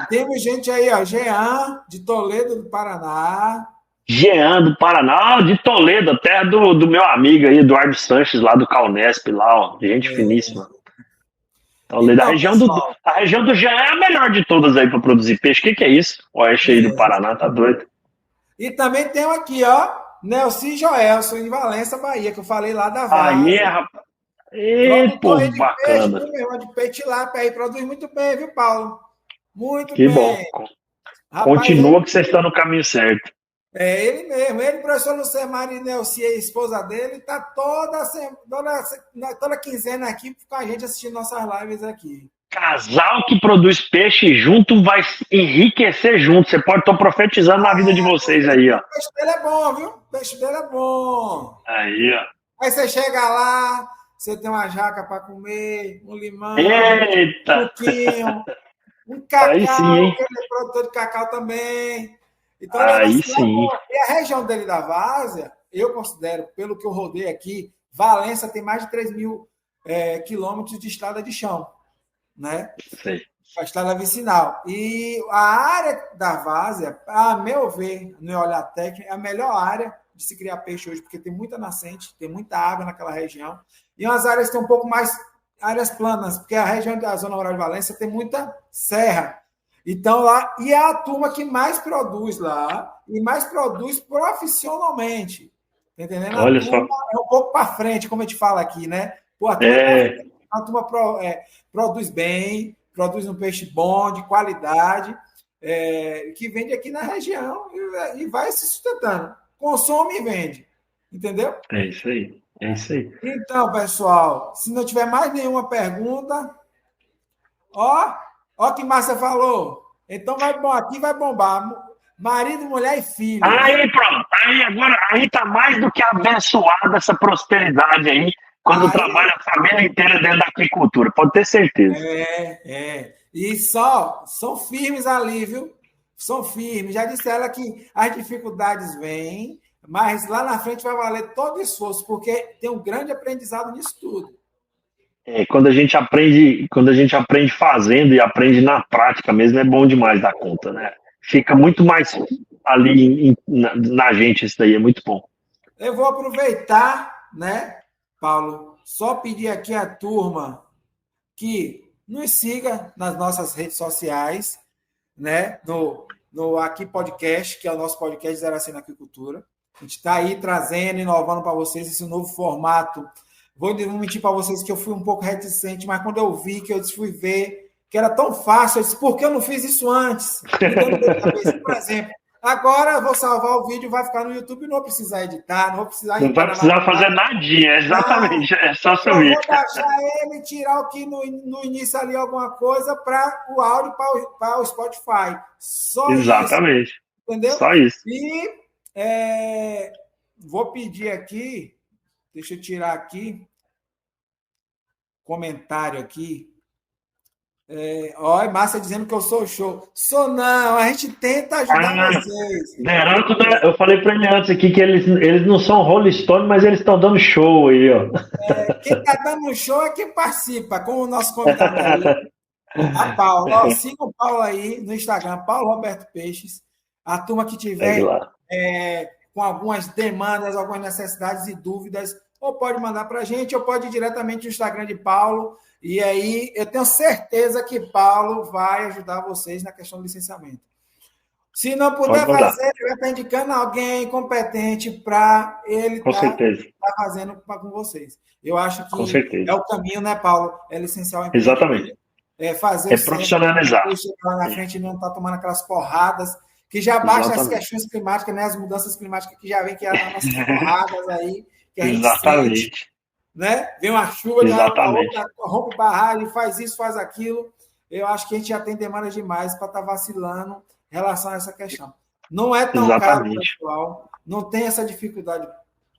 Temos gente aí, ó, Jean, de Toledo, do Paraná. Jean, do Paraná, de Toledo, terra do meu amigo aí, Eduardo Sanches, lá do Calnesp, lá, ó. Gente finíssima. Toledo. Então, a região do Jean é a melhor de todas aí para produzir peixe. O que é isso? O oeste aí do Paraná, tá doido. E também tem aqui, ó, Nelson Joelson, em Valença, Bahia, que eu falei lá da Várzea. Aí, rapaz. Pô, bacana. Peixe, de peixe lá, aí produz muito bem, viu, Paulo? Muito que bem. Bom. Rapaz, continua que você está no caminho certo. É ele mesmo. Ele, professor Lucemar e Nelci, a esposa dele, tá toda quinzena aqui com a gente assistindo nossas lives aqui. Casal que produz peixe junto vai enriquecer junto. Você pode estar profetizando na vida de vocês aí, ó. O peixe dele é bom, viu? O peixe dele é bom. Aí, ó. Aí você chega lá, você tem uma jaca para comer, um limão, Eita. um suquinho, um cacau, aí sim, hein? que ele é produtor de cacau também. Então, aí sim. E a região dele da Várzea, eu considero, pelo que eu rodei aqui, Valença tem mais de 3 mil quilômetros de estrada de chão, né? Sei. A estrada vicinal. E a área da Várzea, a meu ver, no meu olhar técnico, é a melhor área de se criar peixe hoje, porque tem muita nascente, tem muita água naquela região. E umas áreas tem um pouco mais áreas planas, porque a região da Zona Rural de Valença tem muita serra. Então, lá, e é a turma que mais produz lá, e mais produz profissionalmente. Tá entendendo? Olha a turma só. é um pouco para frente, como a gente fala aqui, né? Pô, a turma produz bem, produz um peixe bom, de qualidade, que vende aqui na região e vai se sustentando. Consome e vende. Entendeu? É isso aí. É isso aí. Então, pessoal, se não tiver mais nenhuma pergunta, ó que Márcia falou. Então aqui vai bombar. Marido, mulher e filho. Aí, pronto. Aí tá mais do que abençoada essa prosperidade aí, quando trabalha a família inteira dentro da agricultura. Pode ter certeza. E são firmes ali, viu? São firmes. Já disse ela que as dificuldades vêm, mas lá na frente vai valer todo o esforço, porque tem um grande aprendizado nisso tudo. Quando a gente aprende fazendo e aprende na prática mesmo, é bom demais dar conta, né? Fica muito mais ali na gente isso daí, é muito bom. Eu vou aproveitar, né, Paulo, só pedir aqui à turma que nos siga nas nossas redes sociais, né, no Aqui Podcast, que é o nosso podcast Zero a 100 na Agricultura. A gente está aí trazendo, inovando para vocês esse novo formato. Vou mentir para vocês que eu fui um pouco reticente, mas quando eu vi, que eu fui ver que era tão fácil, eu disse, por que eu não fiz isso antes? Por exemplo, agora eu vou salvar o vídeo, vai ficar no YouTube, não vou precisar editar, não vou precisar... Não vai precisar fazer nadinha, exatamente, é só subir. Eu vou baixar ele, tirar aqui no início ali alguma coisa para o áudio, para o Spotify. Só exatamente. Isso. Entendeu? Só isso. E vou pedir aqui, deixa eu tirar aqui, comentário aqui. Olha, Márcia dizendo que eu sou show. Sou não, a gente tenta ajudar vocês. Eu falei para ele antes aqui que eles não são Rolling Stone, mas eles estão dando show aí, ó. Quem está dando show é quem participa, como o nosso convidado aí. A Paula, siga o Paulo aí no Instagram, Paulo Roberto Peixes. A turma que tiver com algumas demandas, algumas necessidades e dúvidas, ou pode mandar para a gente, ou pode ir diretamente no Instagram de Paulo. E aí, eu tenho certeza que Paulo vai ajudar vocês na questão do licenciamento. Se não puder fazer, ele vai estar indicando alguém competente para ele estar fazendo com vocês. Eu acho que é o caminho, né, Paulo? É licenciar o emprego. Exatamente. fazer o profissionalizar. Depois chegar lá na frente e não estar tomando aquelas porradas, que já basta as questões climáticas, né? As mudanças climáticas que já vem, que é as nossas porradas aí, que a gente sente, né? Vem uma chuva, a outra rompe barragem, faz isso, faz aquilo. Eu acho que a gente já tem demandas demais para estar vacilando em relação a essa questão. Não é tão caro, pessoal, não tem essa dificuldade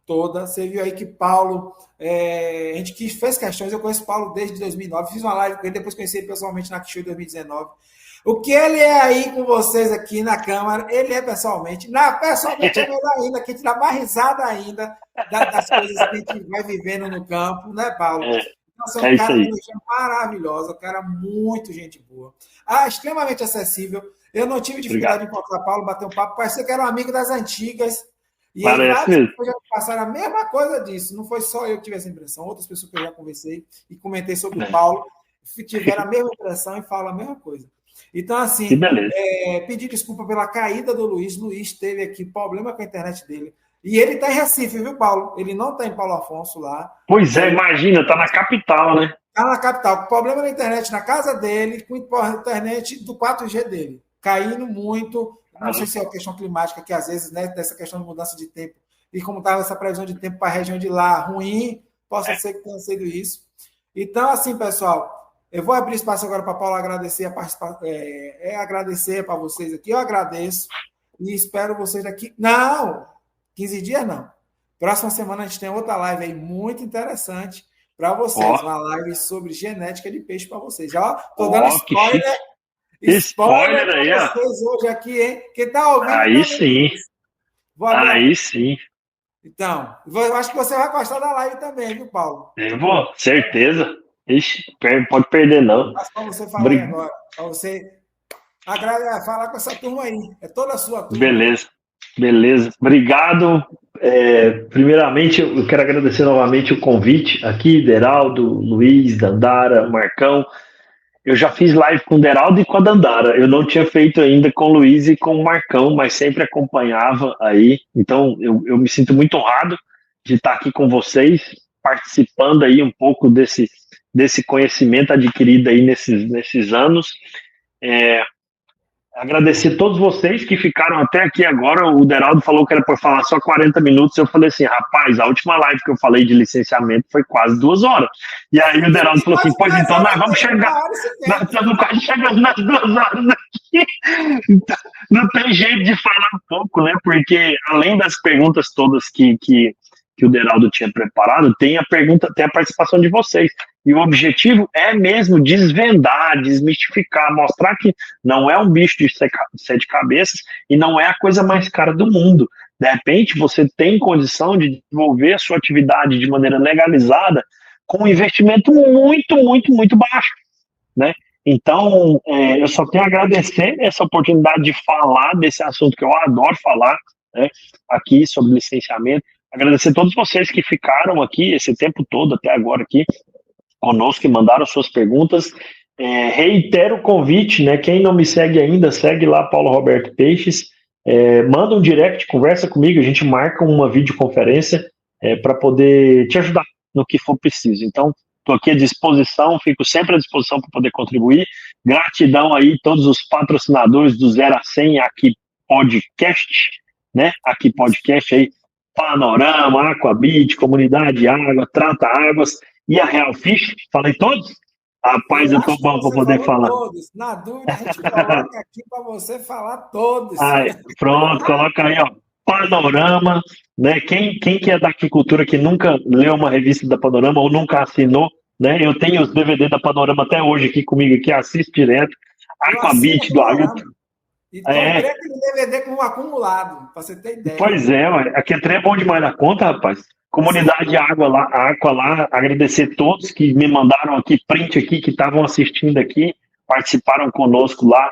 toda. Você viu aí que Paulo, a gente fez questões, eu conheço Paulo desde 2009, fiz uma live com ele, depois conheci ele pessoalmente na Show em 2019. O que ele é aí com vocês aqui na Câmara, ele é pessoalmente. Pessoalmente é melhor ainda, que a gente dá mais risada ainda das coisas que a gente vai vivendo no campo, né, Paulo? Então, você é um cara de energia maravilhosa, um cara muito gente boa. Extremamente acessível. Eu não tive dificuldade de encontrar Paulo, bater um papo, parecia que era um amigo das antigas. E várias pessoas já passaram a mesma coisa disso. Não foi só eu que tive essa impressão, outras pessoas que eu já conversei e comentei sobre o Paulo tiveram a mesma impressão e falam a mesma coisa. Então, assim, pedir desculpa pela caída do Luiz. Luiz teve aqui problema com a internet dele. E ele está em Recife, viu, Paulo? Ele não está em Paulo Afonso lá. Pois imagina, está na capital, né? Está na capital. Problema na internet na casa dele, com a internet do 4G dele. Caindo muito. Não sei se é uma questão climática, que às vezes, né, dessa questão de mudança de tempo, e como estava essa previsão de tempo para a região de lá ruim, possa ser que tenha sido isso. Então, assim, pessoal, eu vou abrir espaço agora para Paulo agradecer a participação, agradecer para vocês aqui. Eu agradeço e espero vocês aqui. Não, 15 dias não. Próxima semana a gente tem outra live aí muito interessante para vocês. Uma live sobre genética de peixe para vocês. Já estou dando spoiler. Spoiler aí, para vocês hoje aqui, hein? Quem está ouvindo? Aí sim. Aí sim. Então, eu acho que você vai gostar da live também, viu, Paulo? Eu vou, certeza. Ixi, pode perder, não. Mas para você falar agora, para você falar com essa turma aí. É toda a sua turma. Beleza. Obrigado. Primeiramente, eu quero agradecer novamente o convite aqui, Deraldo, Luiz, Dandara, Marcão. Eu já fiz live com o Deraldo e com a Dandara. Eu não tinha feito ainda com o Luiz e com o Marcão, mas sempre acompanhava aí. Então, eu me sinto muito honrado de estar aqui com vocês, participando aí um pouco desse conhecimento adquirido aí nesses anos. Agradecer a todos vocês que ficaram até aqui agora. O Deraldo falou que era para falar só 40 minutos. Eu falei assim, rapaz, a última live que eu falei de licenciamento foi quase 2 horas. E aí o Deraldo falou assim, pois então nós vamos chegar. Nós estamos quase chegando nas 2 horas aqui. Então, não tem jeito de falar um pouco, né? Porque além das perguntas todas que o Deraldo tinha preparado, tem a participação de vocês. E o objetivo é mesmo desvendar, desmistificar, mostrar que não é um bicho de 7 cabeças e não é a coisa mais cara do mundo. De repente, você tem condição de desenvolver a sua atividade de maneira legalizada com um investimento muito, muito, muito baixo, né? Então, eu só tenho a agradecer essa oportunidade de falar desse assunto que eu adoro falar, né, aqui sobre licenciamento. Agradecer a todos vocês que ficaram aqui esse tempo todo até agora aqui conosco, que mandaram suas perguntas. Reitero o convite, né? Quem não me segue ainda, segue lá Paulo Roberto Peixes, manda um direct, conversa comigo, a gente marca uma videoconferência para poder te ajudar no que for preciso. Então, estou aqui à disposição, fico sempre à disposição para poder contribuir. Gratidão aí a todos os patrocinadores do 0 a 100 aqui podcast, né? Aqui podcast aí, Panorama, Aquabit, Comunidade Água, Trata Águas e a Real Fish. Falei todos? Rapaz, eu tô bom para poder falar. Todos. Na dúvida, a gente coloca aqui para você falar todos. Pronto, coloca aí, ó. Panorama, né? Quem que é da aquicultura que nunca leu uma revista da Panorama ou nunca assinou, né? Eu tenho os DVD da Panorama até hoje aqui comigo, aqui assisto direto. Aquabit do Ailton. E comprei aquele DVD com um acumulado, para você ter ideia. Pois é, aqui é bom demais da conta, rapaz. Comunidade Água lá, agradecer a todos que me mandaram aqui, print aqui, que estavam assistindo aqui, participaram conosco lá.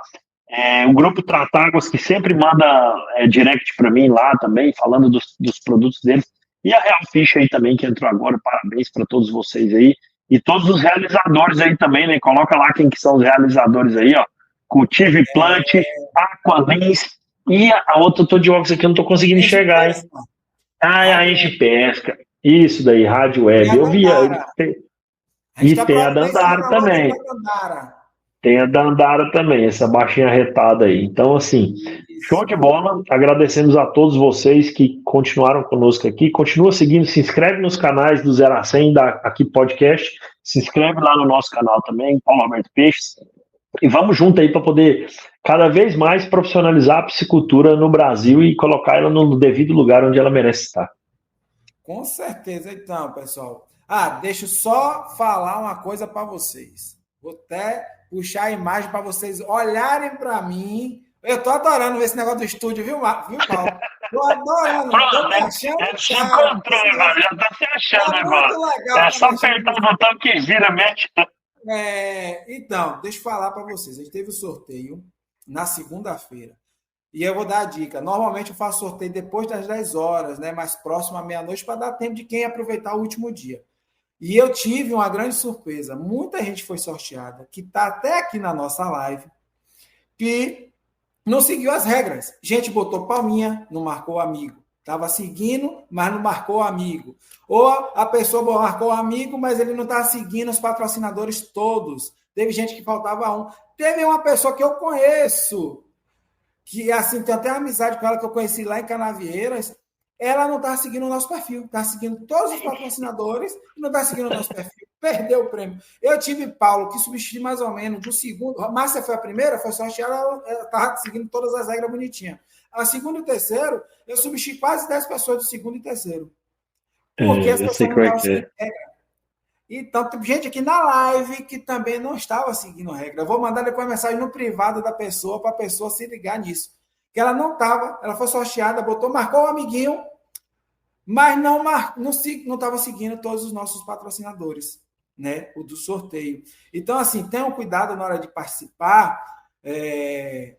O grupo Trata Águas, que sempre manda direct para mim lá também, falando dos produtos deles. E a Real Fish aí também, que entrou agora, parabéns para todos vocês aí. E todos os realizadores aí também, né? Coloca lá quem que são os realizadores aí, ó. Cultive Plant, Aqualins e a outra, eu tô de óculos aqui, eu não tô conseguindo enxergar, hein? A Enche Pesca. Isso daí, Rádio Web. Eu vi. E tem a Dandara também. Tem a Dandara também, essa baixinha arretada aí. Então, assim, show de bola. Agradecemos a todos vocês que continuaram conosco aqui. Continua seguindo, se inscreve nos canais do 0 a 100 da Aqui Podcast. Se inscreve lá no nosso canal também, Paulo Roberto Peixes. E vamos junto aí para poder cada vez mais profissionalizar a piscicultura no Brasil e colocar ela no devido lugar onde ela merece estar. Com certeza. Então, pessoal. Deixa eu só falar uma coisa para vocês. Vou até puxar a imagem para vocês olharem para mim. Eu tô adorando ver esse negócio do estúdio, viu, Paulo? Tô adorando. Tô me achando. Se encontrou, agora. Já tá se achando agora. Legal, é só apertar o botão que vira, mexe. Então, deixa eu falar para vocês. A gente teve o sorteio na segunda-feira. E eu vou dar a dica. Normalmente eu faço sorteio depois das 10 horas, né? Mais próximo à meia-noite, para dar tempo de quem aproveitar o último dia. E eu tive uma grande surpresa. Muita gente foi sorteada, que está até aqui na nossa live, que não seguiu as regras. Gente botou palminha, não marcou amigo. Estava seguindo, mas não marcou amigo. Ou a pessoa marcou amigo, mas ele não estava seguindo os patrocinadores todos. Teve gente que faltava um. Teve uma pessoa que eu conheço, que assim, tem até amizade com ela, que eu conheci lá em Canavieiras. Ela não estava seguindo o nosso perfil. Estava seguindo todos os patrocinadores e não estava seguindo o nosso perfil. Perdeu o prêmio. Eu tive Paulo, que substituiu mais ou menos do segundo. A Márcia foi a primeira, foi sorteada, ela estava seguindo todas as regras bonitinhas. A segunda e o terceiro, eu substituí quase 10 pessoas do segundo e terceiro. Porque as pessoas não estavam seguindo regra. Então, tem gente aqui na live que também não estava seguindo regra. Eu vou mandar depois mensagem no privado da pessoa, para a pessoa se ligar nisso. Que ela não estava, ela foi sorteada, marcou o amiguinho, mas não estava seguindo todos os nossos patrocinadores, né? O do sorteio. Então, assim, tenham cuidado na hora de participar.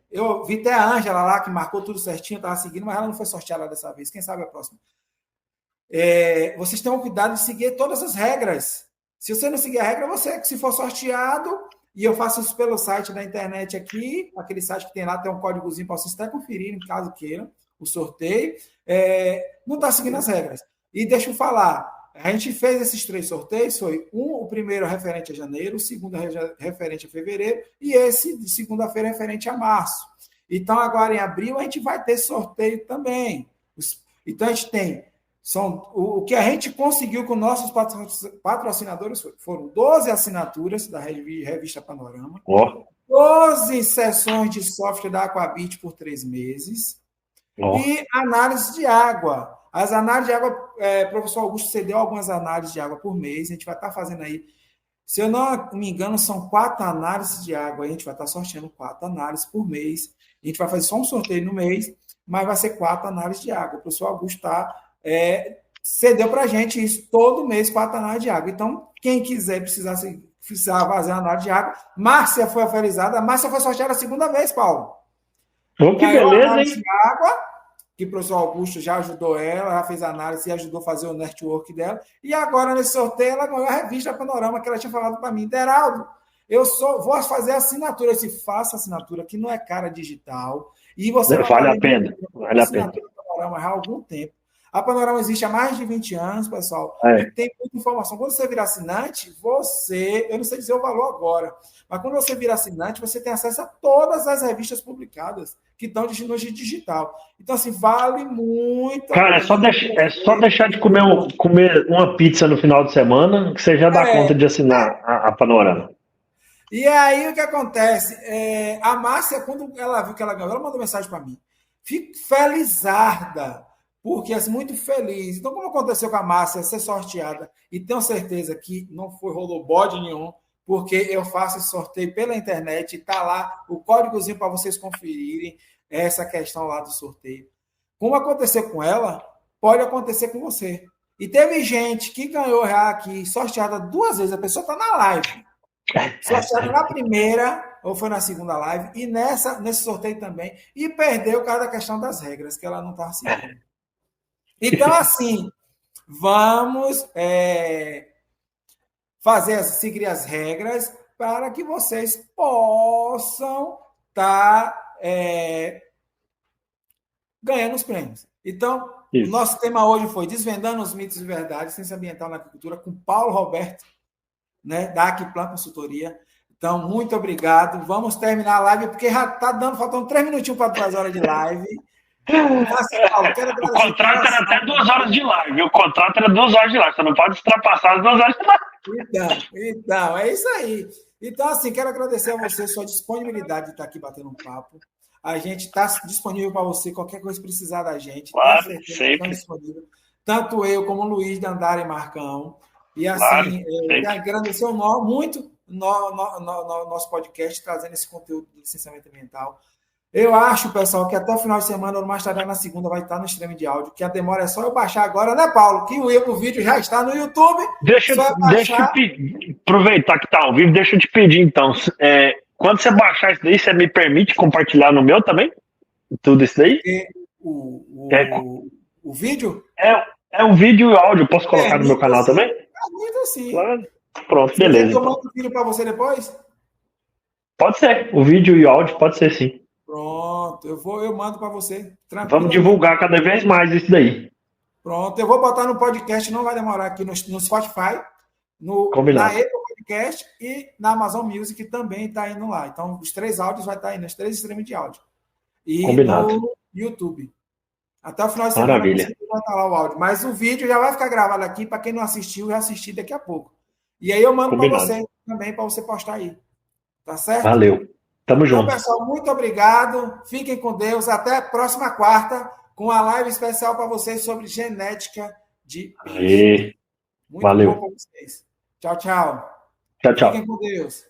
Eu vi até a Ângela lá, que marcou tudo certinho, estava seguindo, mas ela não foi sorteada dessa vez. Quem sabe a próxima. Vocês tenham cuidado de seguir todas as regras. Se você não seguir a regra, você, se for sorteado, e eu faço isso pelo site da internet aqui, aquele site que tem lá, tem um códigozinho para vocês até conferirem, caso queiram, o sorteio, não está seguindo as regras. E deixa eu falar, a gente fez esses 3 sorteios, foi o primeiro referente a janeiro, o segundo referente a fevereiro, e esse de segunda-feira referente a março. Então, agora em abril, a gente vai ter sorteio também. Então, a gente tem... O que a gente conseguiu com nossos patrocinadores foram 12 assinaturas da Revista Panorama, 12 sessões de software da Aquabit por 3 meses e análise de água. As análises de água, o professor Augusto cedeu algumas análises de água por mês, a gente vai estar fazendo aí, se eu não me engano, são 4 análises de água, a gente vai estar sorteando 4 análises por mês, a gente vai fazer só um sorteio no mês, mas vai ser 4 análises de água. O professor Augusto está... cedeu para a gente isso todo mês, 4 análises de água. Então, quem quiser precisar fazer análise de água, Márcia foi oferizada. A Márcia foi sorteada a segunda vez, Paulo. Que beleza, hein? De água, que o professor Augusto já ajudou ela, já fez análise e ajudou a fazer o network dela. E agora, nesse sorteio, ela ganhou a revista Panorama, que ela tinha falado para mim. Deraldo, vou fazer assinatura. Eu disse, faça assinatura, que não é cara digital. E você vale a pena. Vale a pena. Panorama já há algum tempo. A Panorama existe há mais de 20 anos, pessoal, e tem muita informação. Quando você vira assinante, eu não sei dizer o valor agora, mas quando você vira assinante, você tem acesso a todas as revistas publicadas que estão no digital. Então, assim, vale muito. Cara, é só deixar de comer uma pizza no final de semana, que você já dá conta de assinar a Panorama. E aí, o que acontece? A Márcia, quando ela viu que ela ganhou, ela mandou mensagem para mim. Fico felizarda. Porque, assim, muito feliz. Então, como aconteceu com a Márcia ser sorteada, e tenho certeza que não rolou bode nenhum, porque eu faço esse sorteio pela internet, e está lá o códigozinho para vocês conferirem essa questão lá do sorteio. Como aconteceu com ela, pode acontecer com você. E teve gente que ganhou já aqui, sorteada 2 vezes, a pessoa está na live. Sorteada na primeira, ou foi na segunda live, e nesse sorteio também, e perdeu por causa da questão das regras, que ela não estava seguindo. Então, assim, vamos seguir as regras para que vocês possam estar ganhando os prêmios. Então, o nosso tema hoje foi Desvendando os mitos e verdades, ciência ambiental na agricultura, com Paulo Roberto, né, da Aquiplan Consultoria. Então, muito obrigado. Vamos terminar a live, porque já está faltando 3 minutinhos para 2 horas de live. Então, assim, Paulo, quero O contrato era até 2 horas de live. O contrato era 2 horas de live. Você não pode ultrapassar as 2 horas de live. Então, é isso aí. Então, assim, quero agradecer a você, sua disponibilidade de estar aqui batendo um papo. A gente está disponível para você, qualquer coisa que precisar da gente. Claro, tenha certeza sempre. que estamos disponíveis. Tanto eu como o Luiz Dandara e Marcão. E assim, Claro, quero agradecer muito nosso podcast, trazendo esse conteúdo do licenciamento ambiental. Eu acho, pessoal, que até o final de semana, ou mais tarde na segunda, vai estar no stream de áudio, que a demora é só eu baixar agora, né, Paulo? Que o vídeo já está no YouTube. Deixa eu aproveitar que está ao vivo, deixa eu te pedir, então. Quando você baixar isso daí, você me permite compartilhar no meu também? Tudo isso daí? O vídeo? É um vídeo e áudio, posso colocar no meu canal também? Muito sim. Claro. Pronto, Você beleza. quer que eu mando o vídeo para você depois? Pode ser. O vídeo e o áudio pode ser, sim. Pronto, eu mando para você. Vamos divulgar cada vez mais isso daí. Pronto, eu vou botar no podcast, não vai demorar aqui no Spotify, na Apple Podcast e na Amazon Music também está indo lá. Então, os 3 áudios vai estar aí, nos 3 streams de áudio. E combinado. No YouTube. Até o final de semana Maravilha. vai estar lá o áudio. Mas o vídeo já vai ficar gravado aqui, para quem não assistiu, já assistir daqui a pouco. E aí eu mando para você também, para você postar aí. Tá certo? Valeu. Tamo junto. Então, pessoal, muito obrigado. Fiquem com Deus. Até a próxima quarta, com a live especial para vocês sobre genética de peixe. Muito Valeu. bom para vocês. Tchau, tchau. Tchau, tchau. Fiquem com Deus.